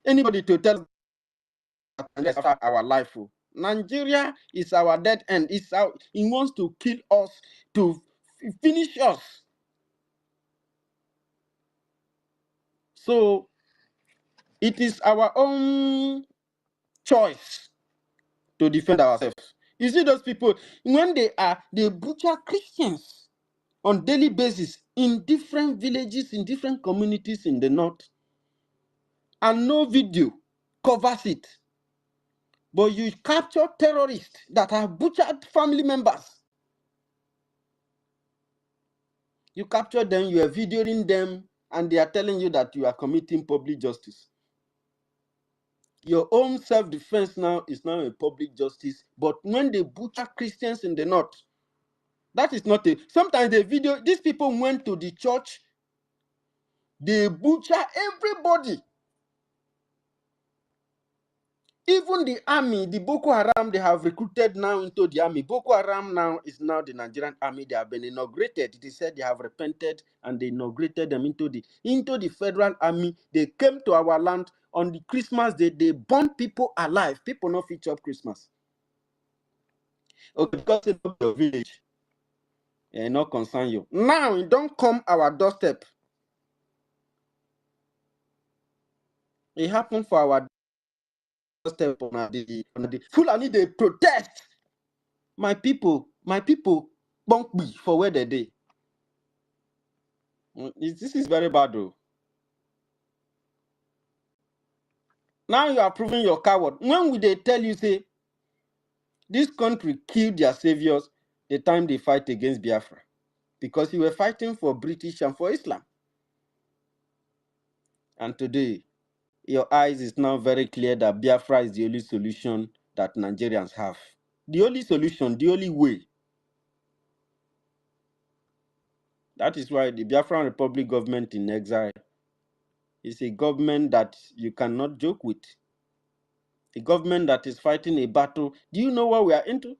Speaker 15: anybody to tell us after our life. Nigeria is our dead end. It wants to kill us, to finish us. So it is our own choice to defend ourselves. You see those people, when they butcher Christians on daily basis in different villages, in different communities in the north, and no video covers it. But you capture terrorists that have butchered family members. You capture them, you are videoing them, and they are telling you that you are committing public justice. Your own self-defense now is now a public justice. But when they butcher Christians in the north, that is not a... Sometimes the video, these people went to the church, they butcher everybody. Even the army, the Boko Haram, they have recruited now into the army. Boko Haram now is now the Nigerian army. They have been inaugurated. They said they have repented and they inaugurated them into the federal army. They came to our land on the Christmas day. They burned people alive. People not feature up Christmas. Okay, because it's not your village. Not concern you. Now it don't come our doorstep. It happened for our doorstep on the Foolani, they protest. My people bunk me for where they dey. This is very bad though. Now you are proving your coward. When will they tell you, say, this country killed their saviors the time they fight against Biafra? Because you were fighting for British and for Islam. And today, your eyes is now very clear that Biafra is the only solution that Nigerians have. The only solution, the only way. That is why the Biafran Republic government in exile is a government that you cannot joke with. A government that is fighting a battle. Do you know what we are into?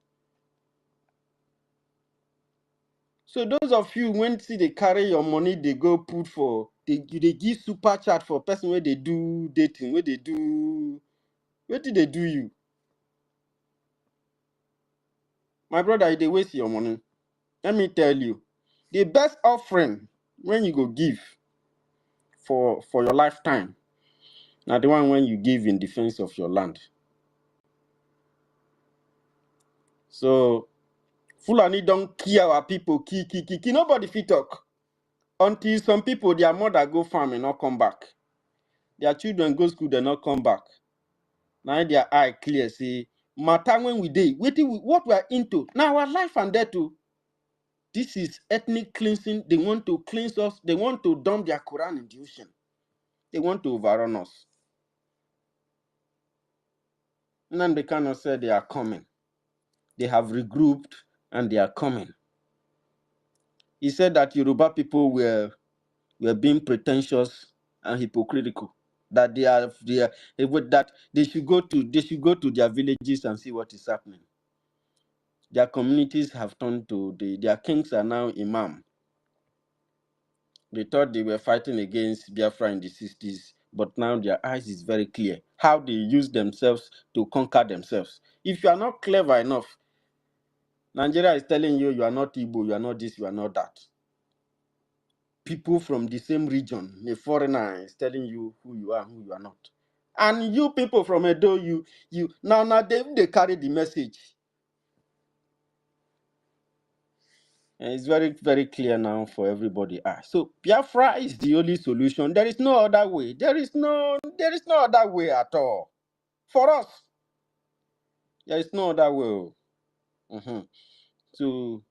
Speaker 15: So those of you when see they carry your money, they go put for they give super chat for person where they do dating, where they do what did they do you? My brother, they waste your money. Let me tell you, the best offering when you go give for your lifetime, now the one when you give in defense of your land. So Fulani don't kill our people, kill. Nobody fit talk. Until some people, their mother go farm and not come back. Their children go school, they not come back. Now their eye clear, say, matter when we dey, what we are into. Now our life and death too. This is ethnic cleansing. They want to cleanse us. They want to dump their Quran in the ocean. They want to overrun us. And then they cannot say they are coming. They have regrouped and they are coming. He said that Yoruba people were being pretentious and hypocritical. That that they should go to their villages and see what is happening. Their communities have turned to their kings are now imam. They thought they were fighting against Biafra in the 60s, but now their eyes is very clear how they use themselves to conquer themselves. If you are not clever enough, Nigeria is telling you you are not Igbo, you are not this, you are not that. People from the same region, a foreigner is telling you who you are and who you are not. And you people from Edo, now they carry the message. And it's very, very clear now for everybody. So Biafra is the only solution. There is no other way. There is no other way at all. For us, there is no other way. So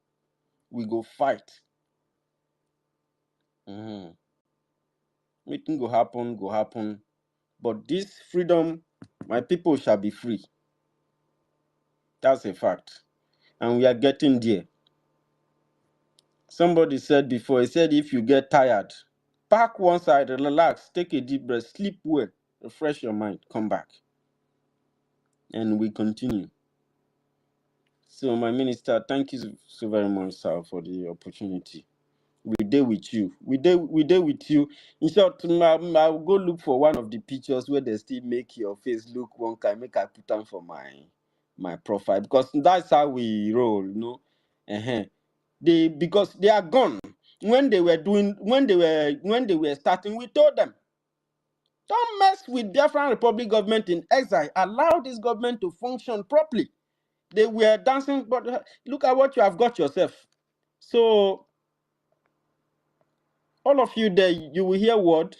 Speaker 15: we go fight. Meeting go happen. But this freedom, my people shall be free. That's a fact. And we are getting there. Somebody said before, he said if you get tired, park one side, relax, take a deep breath, sleep well, refresh your mind, come back. And we continue. So my minister, thank you so very much, sir, for the opportunity. We there with you. We there with you. In short, I'll go look for one of the pictures where they still make your face look one kind, make I put on for my profile, because that's how we roll, you know. Because they are gone. When they were starting, we told them, don't mess with Biafran Republic government in exile. Allow this government to function properly. They were dancing, but look at what you have got yourself. So all of you there, you will hear word,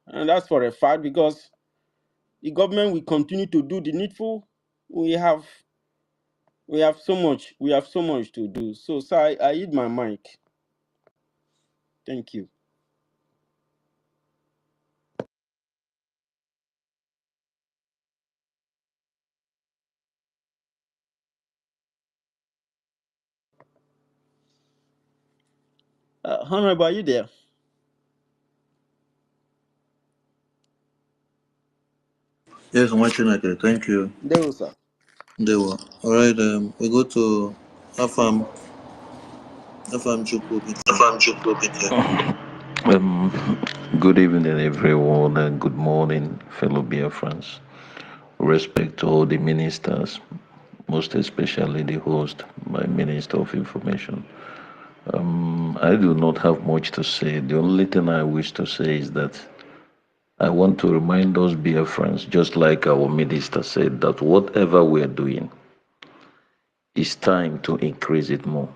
Speaker 15: and that's for a fact, because the government will continue to do the needful. We have so much to do. So sir, I hit my mic. Thank you. Honorable, are you there?
Speaker 16: Yes, I'm watching it. Thank you.
Speaker 15: There, sir.
Speaker 16: They were. All right. We go to Afam. Afam Chukwu.
Speaker 17: Good evening, everyone, and good morning, fellow Biafrans. Respect to all the ministers, most especially the host, my Minister of Information. I do not have much to say. The only thing I wish to say is that I want to remind those Biafrans, just like our minister said, that whatever we're doing, it's time to increase it more.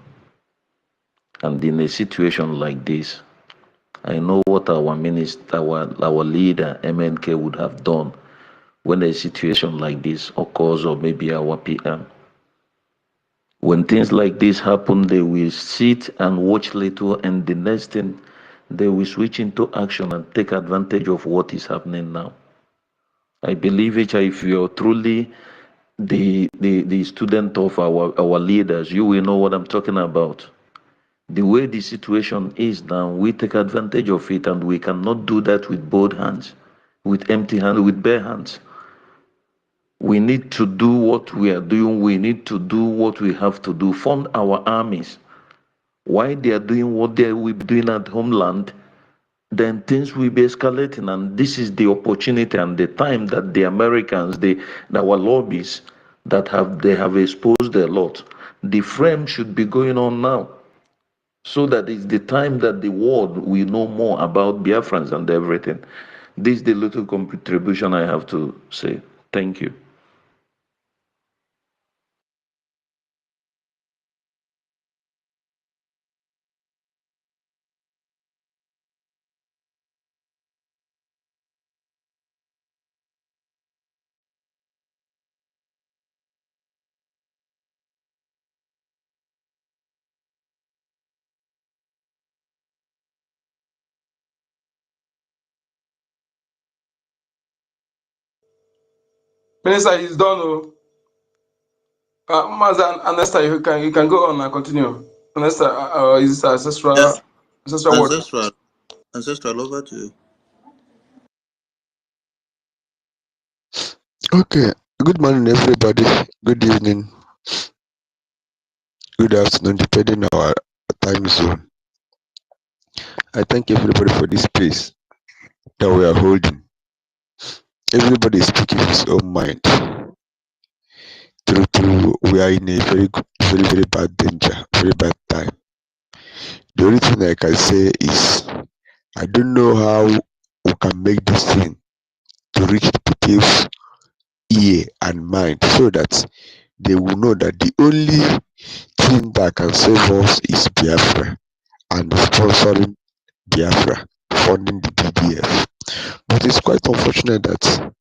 Speaker 17: And in a situation like this, I know what our minister, our leader, MNK, would have done when a situation like this occurs, or maybe our PM. When things like this happen, they will sit and watch little, and the next thing, they will switch into action and take advantage of what is happening now. I believe, if you're truly the student of our leaders, you will know what I'm talking about. The way the situation is now, we take advantage of it, and we cannot do that with both hands, with empty hands, with bare hands. We need to do what we are doing. We need to do what we have to do. Fund our armies. While they are doing what they will be doing at homeland, then things will be escalating. And this is the opportunity and the time that the Americans, our lobbies, they have exposed a lot. The frame should be going on now, so that it's the time that the world will know more about Biafrans and everything. This is the little contribution I have to say. Thank you.
Speaker 14: Minister is done. Oh. Maza and Esther, you can go on and continue. And Esther, is
Speaker 16: Yes.
Speaker 14: ancestral word.
Speaker 16: Ancestral, over to you.
Speaker 18: Okay. Good morning, everybody. Good evening. Good afternoon, depending on our time zone. I thank everybody for this space that we are holding. Everybody is speaking his own mind. True, we are in a very bad danger, very bad time. The only thing I can say is I don't know how we can make this thing to reach the people's ear and mind so that they will know that the only thing that can save us is Biafra and sponsoring Biafra, funding the BDF. But it's quite unfortunate that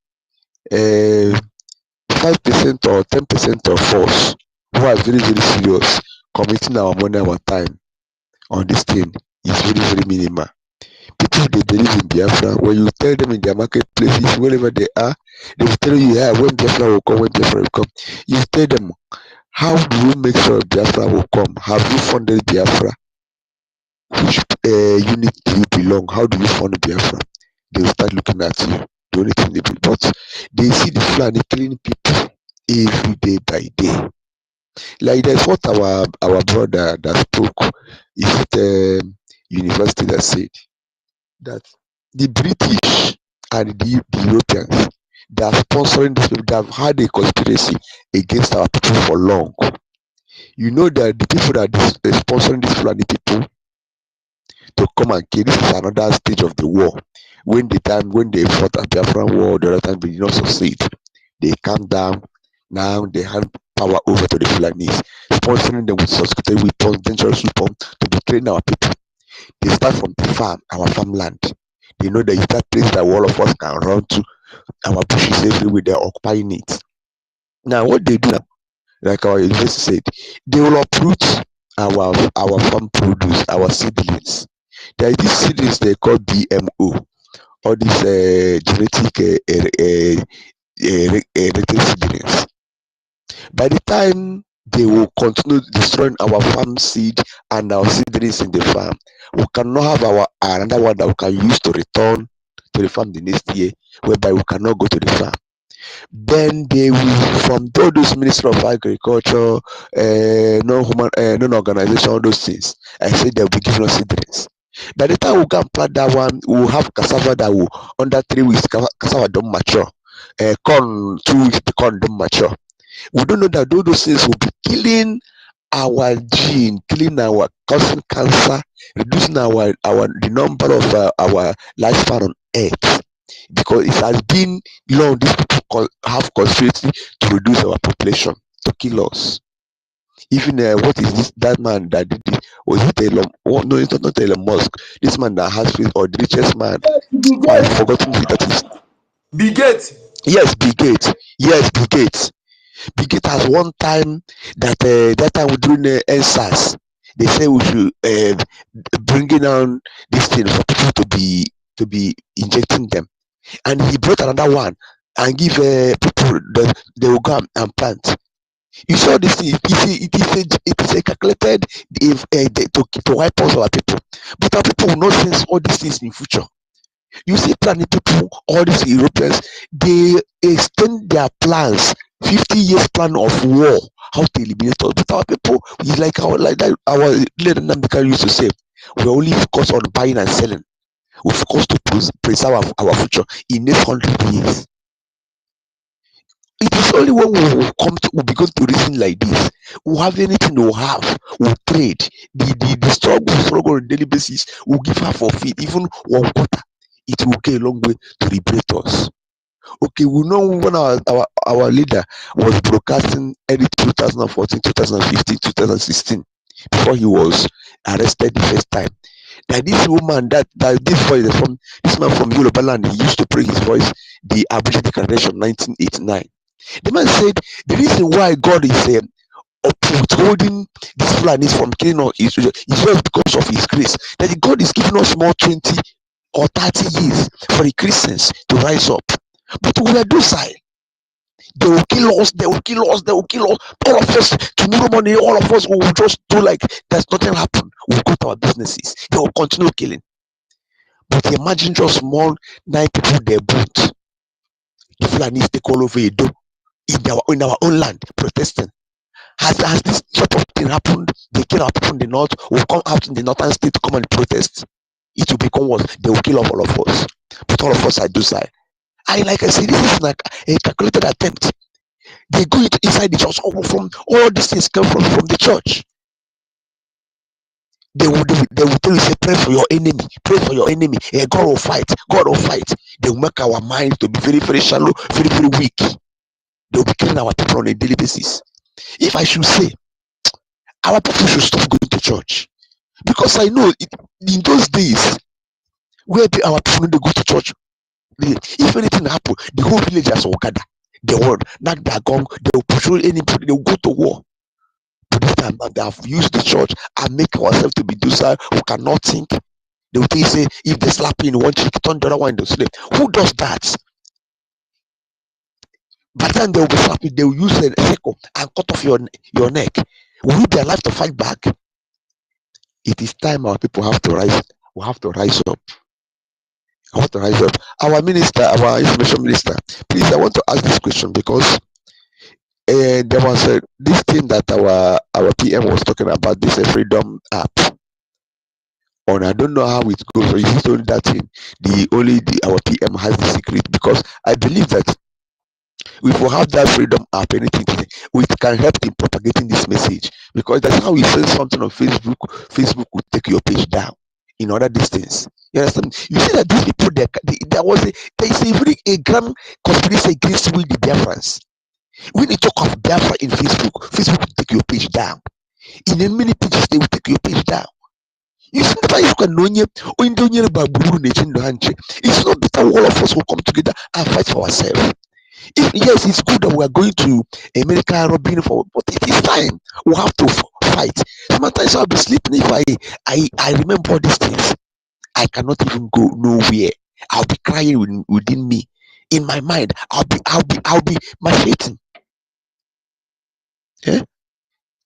Speaker 18: 5% or 10% of us who are very serious committing our money, our time on this thing is very minimal. People, they believe in Biafra. When you tell them in their marketplaces, wherever they are, they will tell you, yeah, when Biafra will come, when Biafra will come. You tell them, how do you make sure Biafra will come? Have you funded Biafra? Which unit do you belong? How do you fund Biafra? They will start looking at you. The only thing they do, but they see the Fulani killing people every day by day. Like there's what our brother that spoke is the university that said that the British and the Europeans, they are sponsoring this people. They have had a conspiracy against our people for long. You know that the people that are sponsoring these Fulani people to come and kill, this is another stage of the war. When they fought at Biafran war, the other time they did not succeed. They calm down. Now they hand power over to the Fulanis, sponsoring them with sophisticated weapons, dangerous weapons to be killing our people. They start from the farm, our farmland. They know that it's that place that all of us can run to. Our bushes everywhere, they're occupying it. Now what they do now, like our university said, they will uproot our farm produce, our seedlings. There is this series they call BMO, all these genetic hereditary seedlings. By the time they will continue destroying our farm seed and our seedlings in the farm, we cannot have our another one that we can use to return to the farm the next year, whereby we cannot go to the farm. Then they will, from all those Ministry of Agriculture, non-organization, all those things, I say they'll be giving us seedlings. By the time we can plant that one, we will have cassava that will, under 3 weeks, cassava don't mature. Corn, 2 weeks, the corn don't mature. We don't know that all those things will be killing our gene, killing our, causing cancer, reducing the number of our lifespan on earth, because it has been long. These people have conspiracy to reduce our population, to kill us. Even what is this, that man that did it? Was it Elon? Oh, no, it's not Elon Musk. This man that has faith, or the richest man. I've forgotten who that is.
Speaker 14: Bill Gates.
Speaker 18: Yes, Bill Gates. Yes, Bill Gates. Bill Gates has one time that that time we doing NSAS. They say we should bringing down this thing for people to be injecting them, and he brought another one and give people they will go and plant. You saw this thing. It is a calculated to wipe out our people, but our people will not sense all these things in future. You see, planning people, all these Europeans, they extend their plans, 50 years plan of war, how to eliminate us. But our people, we like our leader Nambika used to say, we only focus on buying and selling. We focus to preserve our future in next 100 years. It is only when we begin to reason like this, we have anything we have, we trade. The struggle on a daily basis, we give half of it, even 1/4. It will go a long way to liberate us. Okay, we know when our leader was broadcasting early 2014, 2015, 2016, before he was arrested the first time, that this woman, that this voice is from this man from Yoruba land, he used to pray his voice, the Aboriginal Declaration 1989. The man said the reason why God is withholding these Fulanis from killing us is just because of his grace. That God is giving us more 20 or 30 years for the Christians to rise up. But we are docile. They will kill us, they will kill us, they will kill us. All of us, tomorrow morning, all of us will just do like there's nothing happened. We'll go to our businesses. They will continue killing. But imagine just more 9 people they boot. The Fulanis take all over Edo in our own land protesting. Has this sort of thing happened? They kill our people in the north, will come out in the northern state to come and protest. It will become worse. They will kill off all of us. But all of us are docile. Like I said, this is like a calculated attempt. They go inside the church. From all these things come from the church. They will tell you, say, pray for your enemy, pray for your enemy. God will fight, God will fight. They will make our minds to be very, very shallow, very, very weak. They will be killing our people on a daily basis. If I should say, our people should stop going to church, because I know in those days where our people don't go to church, if anything happen, the whole village has Okada. They will knock their gong, they will patrol anybody, they will go to war. But this time they have used the church and make ourselves to be docile, who cannot think. They will say, if they slap you in one cheek, turn the other one into slave. Who does that? By the time they will be slapping, they will use a sickle and cut off your neck. Will you be alive to fight back? It is time our people have to rise. We have to rise up. I want to rise up. Our minister, our information minister, please, I want to ask this question, because there was this thing that our PM was talking about, this freedom app. And I don't know how it goes. Or is it only that thing? Our PM has the secret, because I believe that if we have that freedom app, anything, we can help in propagating this message, because that's how we send something on Facebook. Facebook will take your page down in other distance. You understand? You see that these people, there is a grand conspiracy against we the Biafrans. When you talk of Biafra in Facebook, Facebook will take your page down. In many pages, they will take your page down. You see that you can know it's not better all of us will come together and fight for ourselves. Yes, it's good that we are going to America robbing for, but it is time we have to fight. Sometimes I'll be sleeping if I remember all these things. I cannot even go nowhere. I'll be crying within me. In my mind, I'll be macheting. Yeah?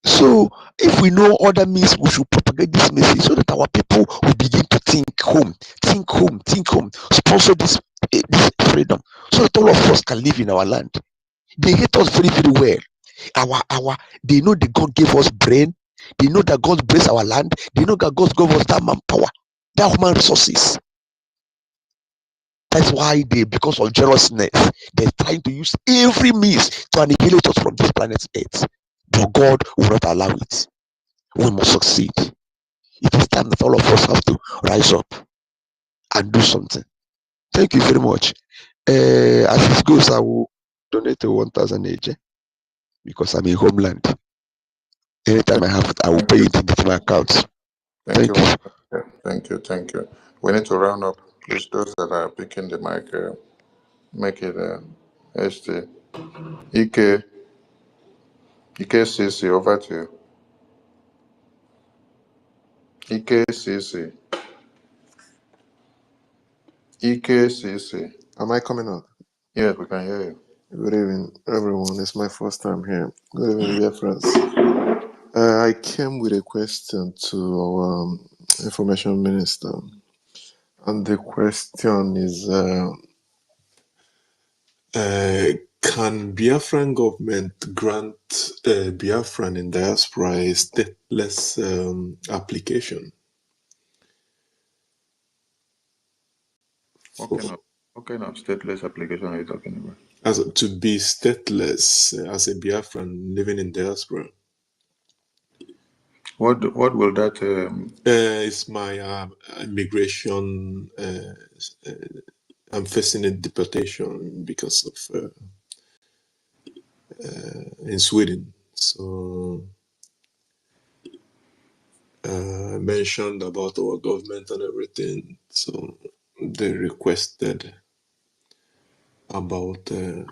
Speaker 18: So if we know other means, we should propagate this message so that our people will begin to think home, sponsor this freedom, so that all of us can live in our land. They hate us very, very well. They know that God gave us brain. They know that God bless our land. They know that God gave us that manpower, that human resources. That's why they, because of jealousness, they're trying to use every means to annihilate us from this planet Earth. But God will not allow it. We must succeed. It is time that all of us have to rise up and do something. Thank you very much. As it goes, I will donate to 1,000 AJ because I'm in homeland. Anytime I have it, I will pay it into my account. Thank you.
Speaker 11: Thank you. We need to round up. Please, those that are picking the mic, make it ST. EKCC, over to you. EKCC. EKCC.
Speaker 19: Am I coming up?
Speaker 11: Yes, we can hear you.
Speaker 19: Good evening, everyone. It's my first time here. Good evening, dear friends. I came with a question to our information minister, and the question is: can Biafran government grant Biafran in diaspora a stateless application?
Speaker 11: What kind of stateless application are you talking about?
Speaker 19: As to be stateless as a Biafran living in diaspora.
Speaker 11: What will that?
Speaker 19: It's my immigration. I'm facing a deportation because of in Sweden. So mentioned about our government and everything. So they requested about the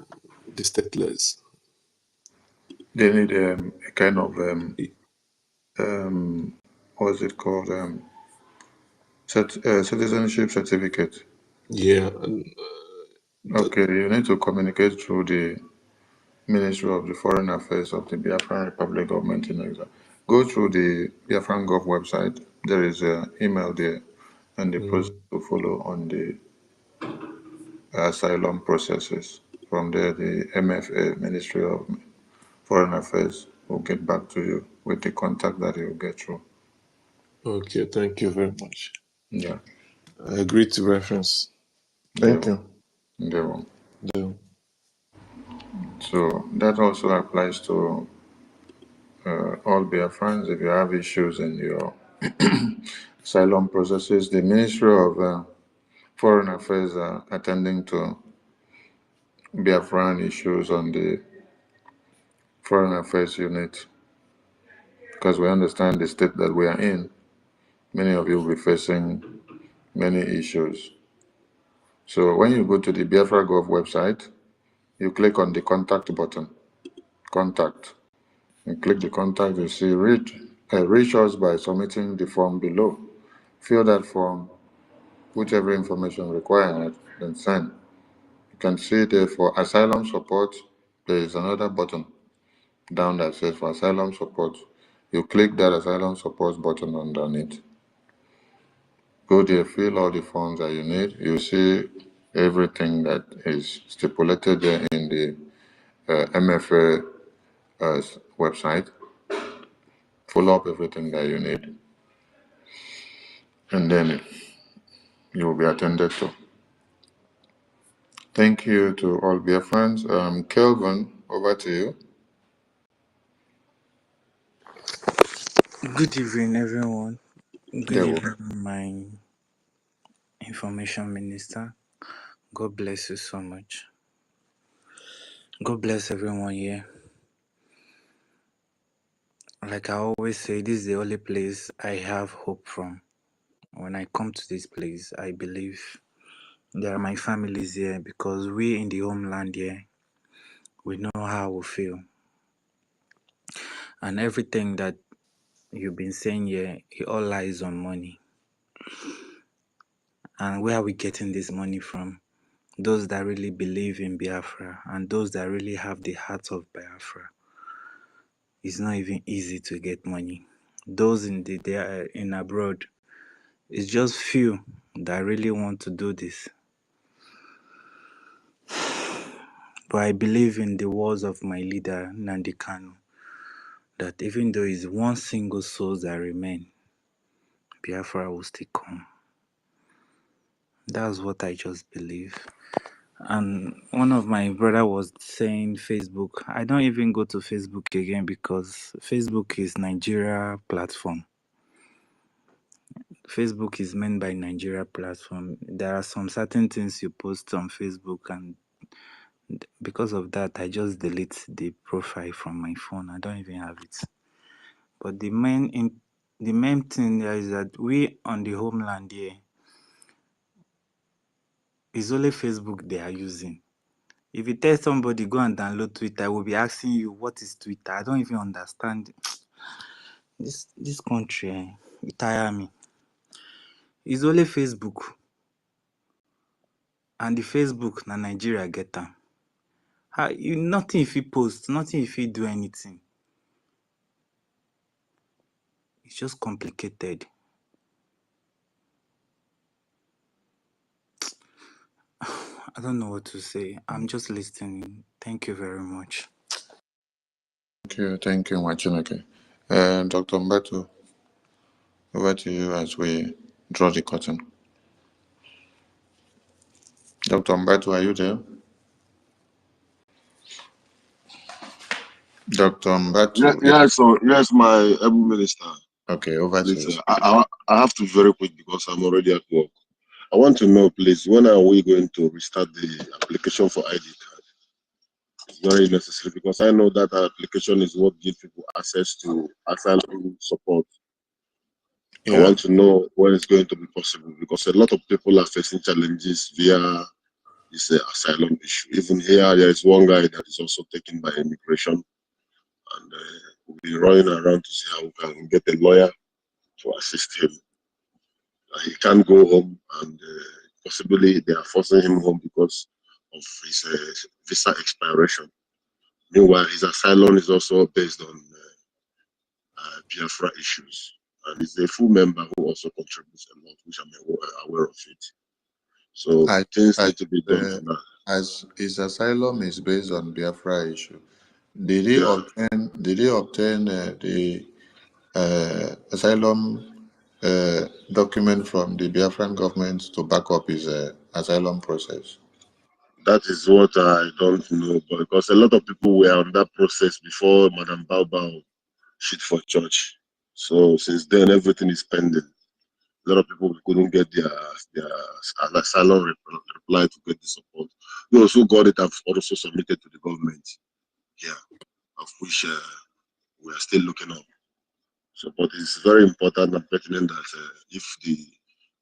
Speaker 19: stateless.
Speaker 11: They need a kind of what's it called? Citizenship certificate.
Speaker 19: Yeah.
Speaker 11: Okay, you need to communicate through the Ministry of the Foreign Affairs of the Biafran Republic Government in Exile. Go through the Biafran Gov website. There is an email there and the process to follow on the asylum processes. From there, the MFA, Ministry of Foreign Affairs, will get back to you with the contact that you'll get through.
Speaker 19: Okay, thank you very much.
Speaker 11: Yeah.
Speaker 19: I agree to reference. Thank you.
Speaker 11: So that also applies to all Biafrans. If you have issues in your asylum processes, the Ministry of Foreign Affairs are attending to Biafran issues on the Foreign Affairs unit because we understand the state that we are in. Many of you will be facing many issues. So when you go to the Biafra Gov website, you click on the contact button, contact. You click the contact, you see reach us by submitting the form below. Fill that form, put every information required, then send. You can see there for asylum support, there is another button down that says for asylum support. You click that asylum support button underneath. Go there, fill all the forms that you need. You see everything that is stipulated there in the MFA website. Follow up everything that you need. And then you will be attended to. Thank you to all Biafrans. Kelvin, over to you.
Speaker 20: Good evening, everyone. Good
Speaker 11: Yeah,
Speaker 20: evening, my information minister. God bless you so much. God bless everyone here. Like I always say, this is the only place I have hope from. When I come to this place, I believe there are my families here because we in the homeland here, we know how we feel. And everything that you've been saying here, it all lies on money. And where are we getting this money from? Those that really believe in Biafra and those that really have the heart of Biafra. It's not even easy to get money. Those they are in abroad, it's just few that really want to do this. But I believe in the words of my leader, Nandi Kanu, that even though it's one single soul that remain, Biafra will still come. That's what I just believe. And one of my brother was saying Facebook. I don't even go to Facebook again because Facebook is Nigeria platform. Facebook is meant by Nigeria platform. There are some certain things you post on Facebook, and because of that, I just delete the profile from my phone. I don't even have it. But the main thing there is that we on the homeland here is only Facebook they are using. If you tell somebody go and download Twitter, I will be asking you what is Twitter. I don't even understand this country. It tire me. It's only Facebook, and the Facebook na Nigeria get am. Nothing if you post, nothing if you do anything. It's just complicated. I don't know what to say. I'm just listening. Thank you very much.
Speaker 11: Thank you, Machinake. Dr. Mbato, over to you as we draw the curtain. Dr. Mbato, are you there? Dr. Mbato.
Speaker 8: Yes, my minister.
Speaker 11: Okay, over to you.
Speaker 8: I have to be very quick because I'm already at work. I want to know, please, when are we going to restart the application for ID card? It's very necessary because I know that application is what gives people access to asylum support.
Speaker 11: Yeah.
Speaker 8: I want to know when it's going to be possible because a lot of people are facing challenges via this asylum issue. Even here, there is one guy that is also taken by immigration, and we'll be running around to see how we can get a lawyer to assist him. He can't go home, and possibly they are forcing him home because of his visa expiration. Meanwhile, his asylum is also based on Biafra issues, and he's a full member who also contributes a lot, which I'm aware of it. So things need to be done on that.
Speaker 11: As his asylum is based on Biafra issue, did he obtain the asylum document from the Biafran government to back up his asylum process?
Speaker 8: That is what I don't know, because a lot of people were on that process before Madam Bao shit for church. So since then, everything is pending. A lot of people couldn't get their asylum reply to get the support. Those who got it have also submitted to the government. Yeah, of which we are still looking up. So, but it's very important and pertinent that if the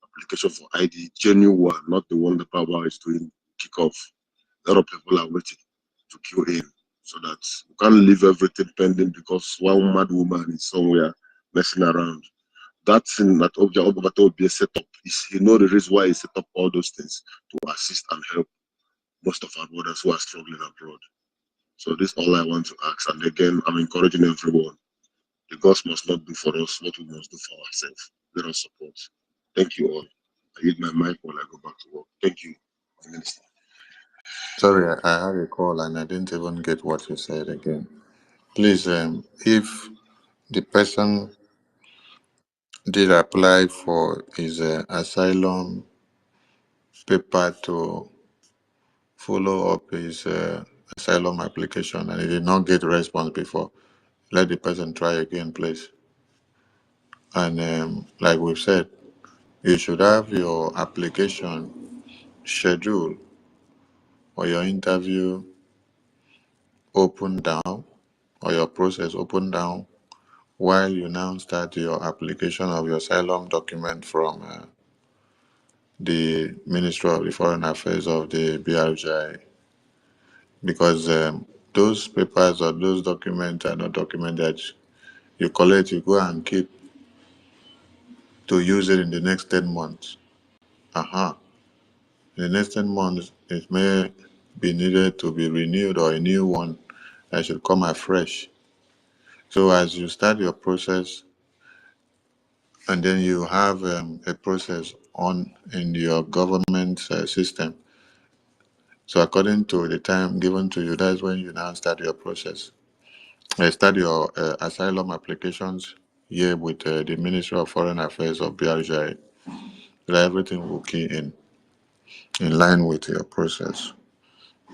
Speaker 8: application for ID, genuine one, not the one the power is doing, kick off, a lot of people are waiting to queue in, so that we can't leave everything pending because one mad woman is somewhere messing around. That thing that Obato will be set up is, the reason why he set up all those things to assist and help most of our brothers who are struggling abroad. So this is all I want to ask. And again, I'm encouraging everyone. The gods must not do for us what we must do for ourselves. Let us support. Thank you all. I use my mic while I go back to work. Thank you, Minister.
Speaker 11: Sorry, I had a call and I didn't even get what you said again. Please, if the person did apply for his asylum paper to follow up his asylum application and he did not get a response before, let the person try again, please. And like we've said, you should have your application schedule or your interview open down or your process open down while you now start your application of your asylum document from the Ministry of the Foreign Affairs of the BRGI. Because those papers or those documents are not documents that you collect, you go and keep to use it in the next 10 months.
Speaker 19: Uh-huh. In the next 10 months, it may be needed to be renewed or a new one that should come afresh. So as you start your process, and then you have a process on in your government system. So according to the time given to you, that's when you now start your process. Start your asylum applications here with the Ministry of Foreign Affairs of R0RI. So that everything will key in line with your process.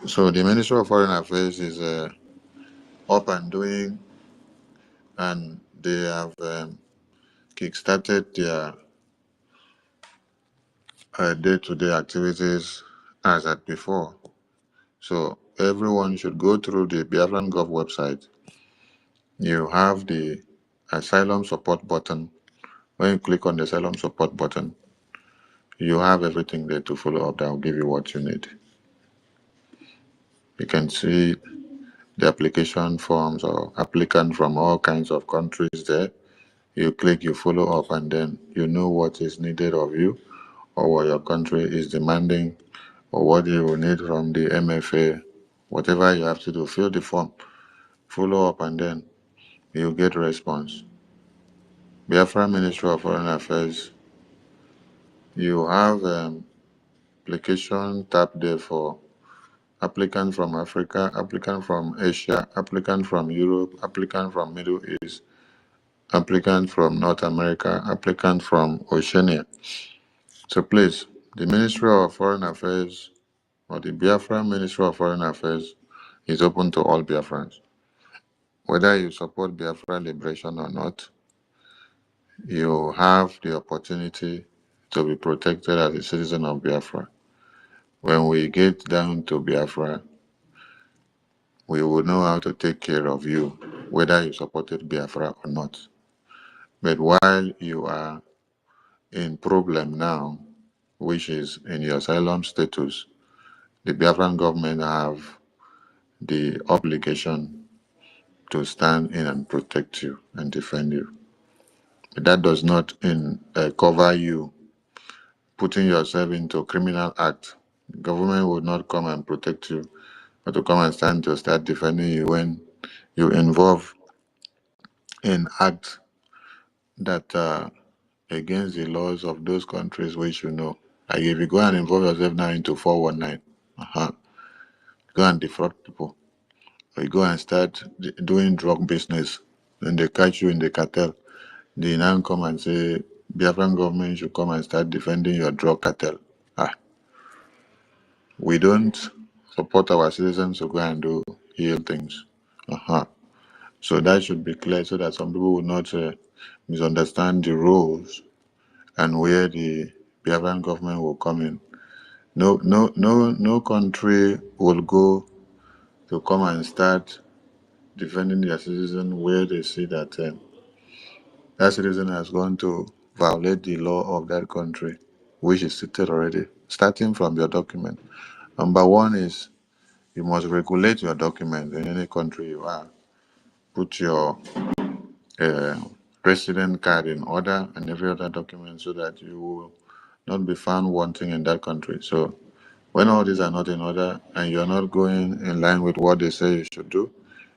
Speaker 19: So the Ministry of Foreign Affairs is up and doing, and they have kickstarted their day-to-day activities as at before. So everyone should go through the Biafran Gov website. You have the asylum support button. When you click on the asylum support button, you have everything there to follow up that will give you what you need. You can see the application forms or applicant from all kinds of countries there. You click, you follow up, and then you know what is needed of you or what your country is demanding or what you will need from the MFA. Whatever you have to do, fill the form, follow up, and then you get response. Biafra Ministry of Foreign Affairs, you have application tab there for applicant from Africa, applicant from Asia, applicant from Europe, applicant from Middle East, applicant from North America, applicant from Oceania. So please, the Ministry of Foreign Affairs or the Biafra Ministry of Foreign Affairs is open to all Biafrans. Whether you support Biafra liberation or not, you have the opportunity to be protected as a citizen of Biafra. When we get down to Biafra, we will know how to take care of you, whether you supported Biafra or not. But while you are in problem now, which is in your asylum status, the Biafran government have the obligation to stand in and protect you and defend you. But that does not cover you putting yourself into a criminal act. The government will not come and protect you, but to come and stand to start defending you when you involve in acts that are against the laws of those countries which you know. Like if you go and involve yourself now into 419, go and defraud people, or you go and start doing drug business, and they catch you in the cartel, they now come and say, Biafran government should come and start defending your drug cartel. We don't support our citizens to go and do ill things. So that should be clear so that some people will not misunderstand the rules and where the Biafran government will come in. No country will go to come and start defending their citizen where they see that that citizen has gone to violate the law of that country, which is stated already, starting from your document. Number one is you must regulate your document in any country you are. Put your resident card in order and every other document so that you will not be found wanting in that country. So when all these are not in order and you're not going in line with what they say you should do,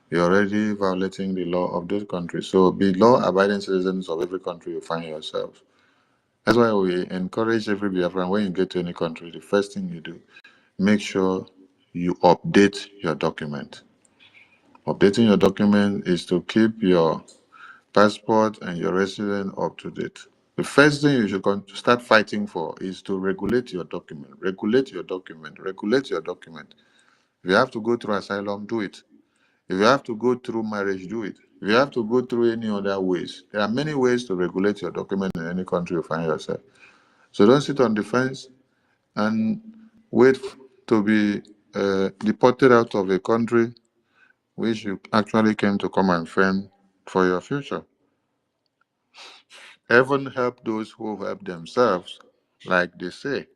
Speaker 19: you're already violating the law of those countries. So be law-abiding citizens of every country you find yourselves. That's why we encourage every Biafran, when you get to any country, the first thing you do, make sure you update your document. Updating your document is to keep your passport and your residence up to date. The first thing you should start fighting for is to regulate your document. Regulate your document. Regulate your document. If you have to go through asylum, do it. If you have to go through marriage, do it. If you have to go through any other ways, there are many ways to regulate your document in any country you find yourself. So don't sit on the fence and wait to be deported out of a country which you actually came to come and fend for your future. Heaven help those who help themselves, like they say.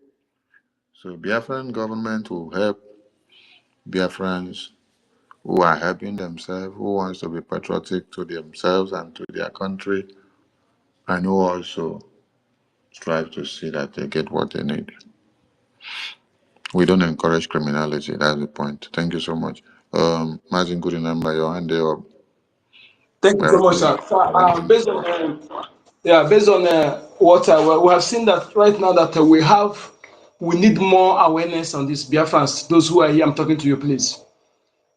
Speaker 19: So Biafran government will help Biafrans who are helping themselves, who wants to be patriotic to themselves and to their country, and who also
Speaker 11: strive to see that they get what they need. We don't encourage criminality. That's the point. Thank you so much. Martin, good remember your hand there up.
Speaker 14: Thank you so much,
Speaker 11: Directly.
Speaker 14: sir. Based on what we have seen that right now that we need more awareness on this Biafrans. Those who are here, I'm talking to you, please.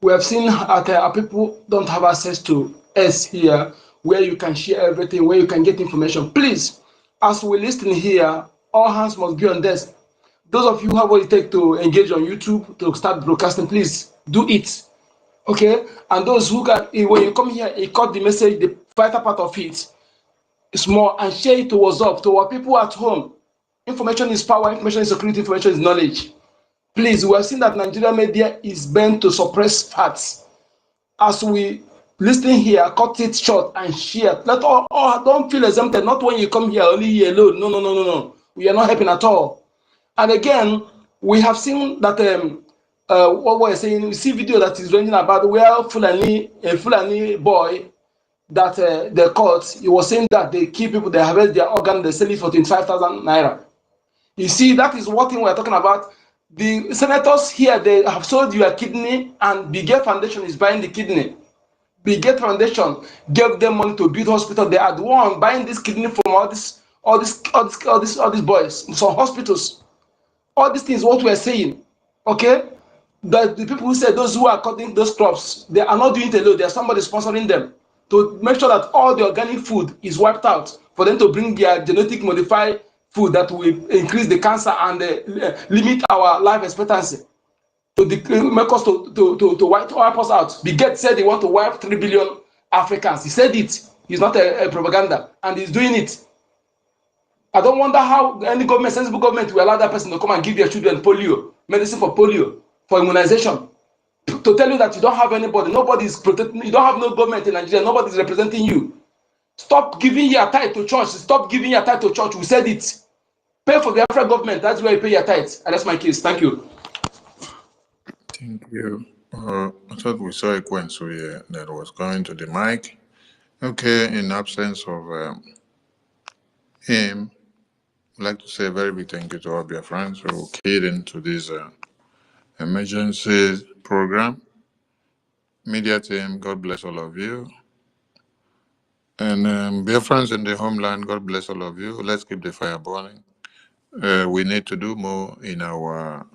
Speaker 14: We have seen that our people don't have access to us here, where you can share everything, where you can get information. Please, as we listen here, all hands must be on desk. Those of you who have what it takes to engage on YouTube to start broadcasting, please do it. Okay? And those who can, when you come here, you cut the message, the vital part of it, small, and share it to WhatsApp, to our people at home. Information is power, information is security, information is knowledge. Please, we have seen that Nigerian media is bent to suppress facts. As we listen here, cut it short and share. Let all don't feel exempted. Not when you come here only here alone. No. We are not helping at all. And again, we have seen that what we're saying. We see video that is ranging about where a Fulani boy that they caught. He was saying that they kill people, they harvest their organ, they sell it for 25,000 naira. You see, that is what thing we're talking about. The senators here, they have sold your kidney, and Bigger Foundation is buying the kidney. Bigger Foundation gave them money to build hospital. They are the one buying this kidney from all these boys, some hospitals. All these things, what we are saying, okay? That the people who say those who are cutting those crops, they are not doing it alone. There's somebody sponsoring them to make sure that all the organic food is wiped out for them to bring their genetic modified food that will increase the cancer and limit our life expectancy. To make us to wipe us out. Bill Gates said he want to wipe 3 billion Africans. He said it. He's not a propaganda, and he's doing it. I don't wonder how any government, sensible government, will allow that person to come and give their children polio, medicine for polio, for immunization. To tell you that you don't have anybody, nobody is protecting, you don't have no government in Nigeria, nobody is representing you. Stop giving your tithe to church. Stop giving your tithe to church. We said it. Pay for the African government. That's where you pay your tithe. And that's my case. Thank you.
Speaker 11: Thank you. I thought we saw a Kwensu here that was going to the mic. Okay, in absence of him, I'd like to say a very big thank you to all our friends who keyed into this emergency program. Media team, God bless all of you. And dear friends in the homeland, God bless all of you. Let's keep the fire burning. We need to do more in our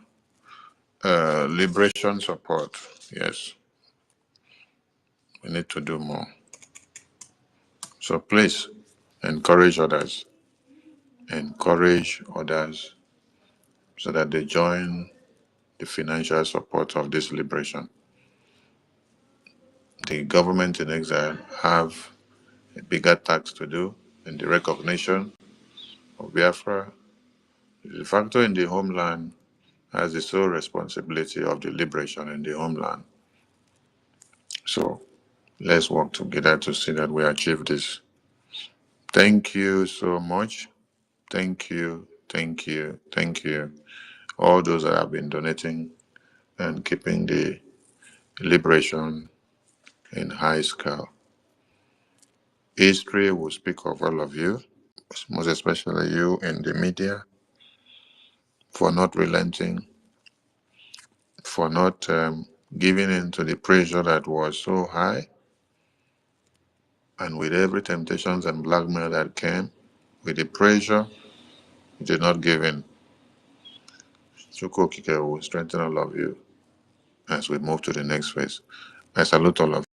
Speaker 11: liberation support. Yes, we need to do more. So please, encourage others. Encourage others so that they join the financial support of this liberation. The government in exile have a bigger task to do in the recognition of Biafra. The factor in the homeland has the sole responsibility of the liberation in the homeland. So let's work together to see that we achieve this. Thank you so much. Thank you. All those that have been donating and keeping the liberation in high scale. History will speak of all of you, most especially you in the media, for not relenting, for not giving in to the pressure that was so high, and with every temptations and blackmail that came, with the pressure, you did not give in. Chukwu Okike will strengthen all of you as we move to the next phase. I salute all of you.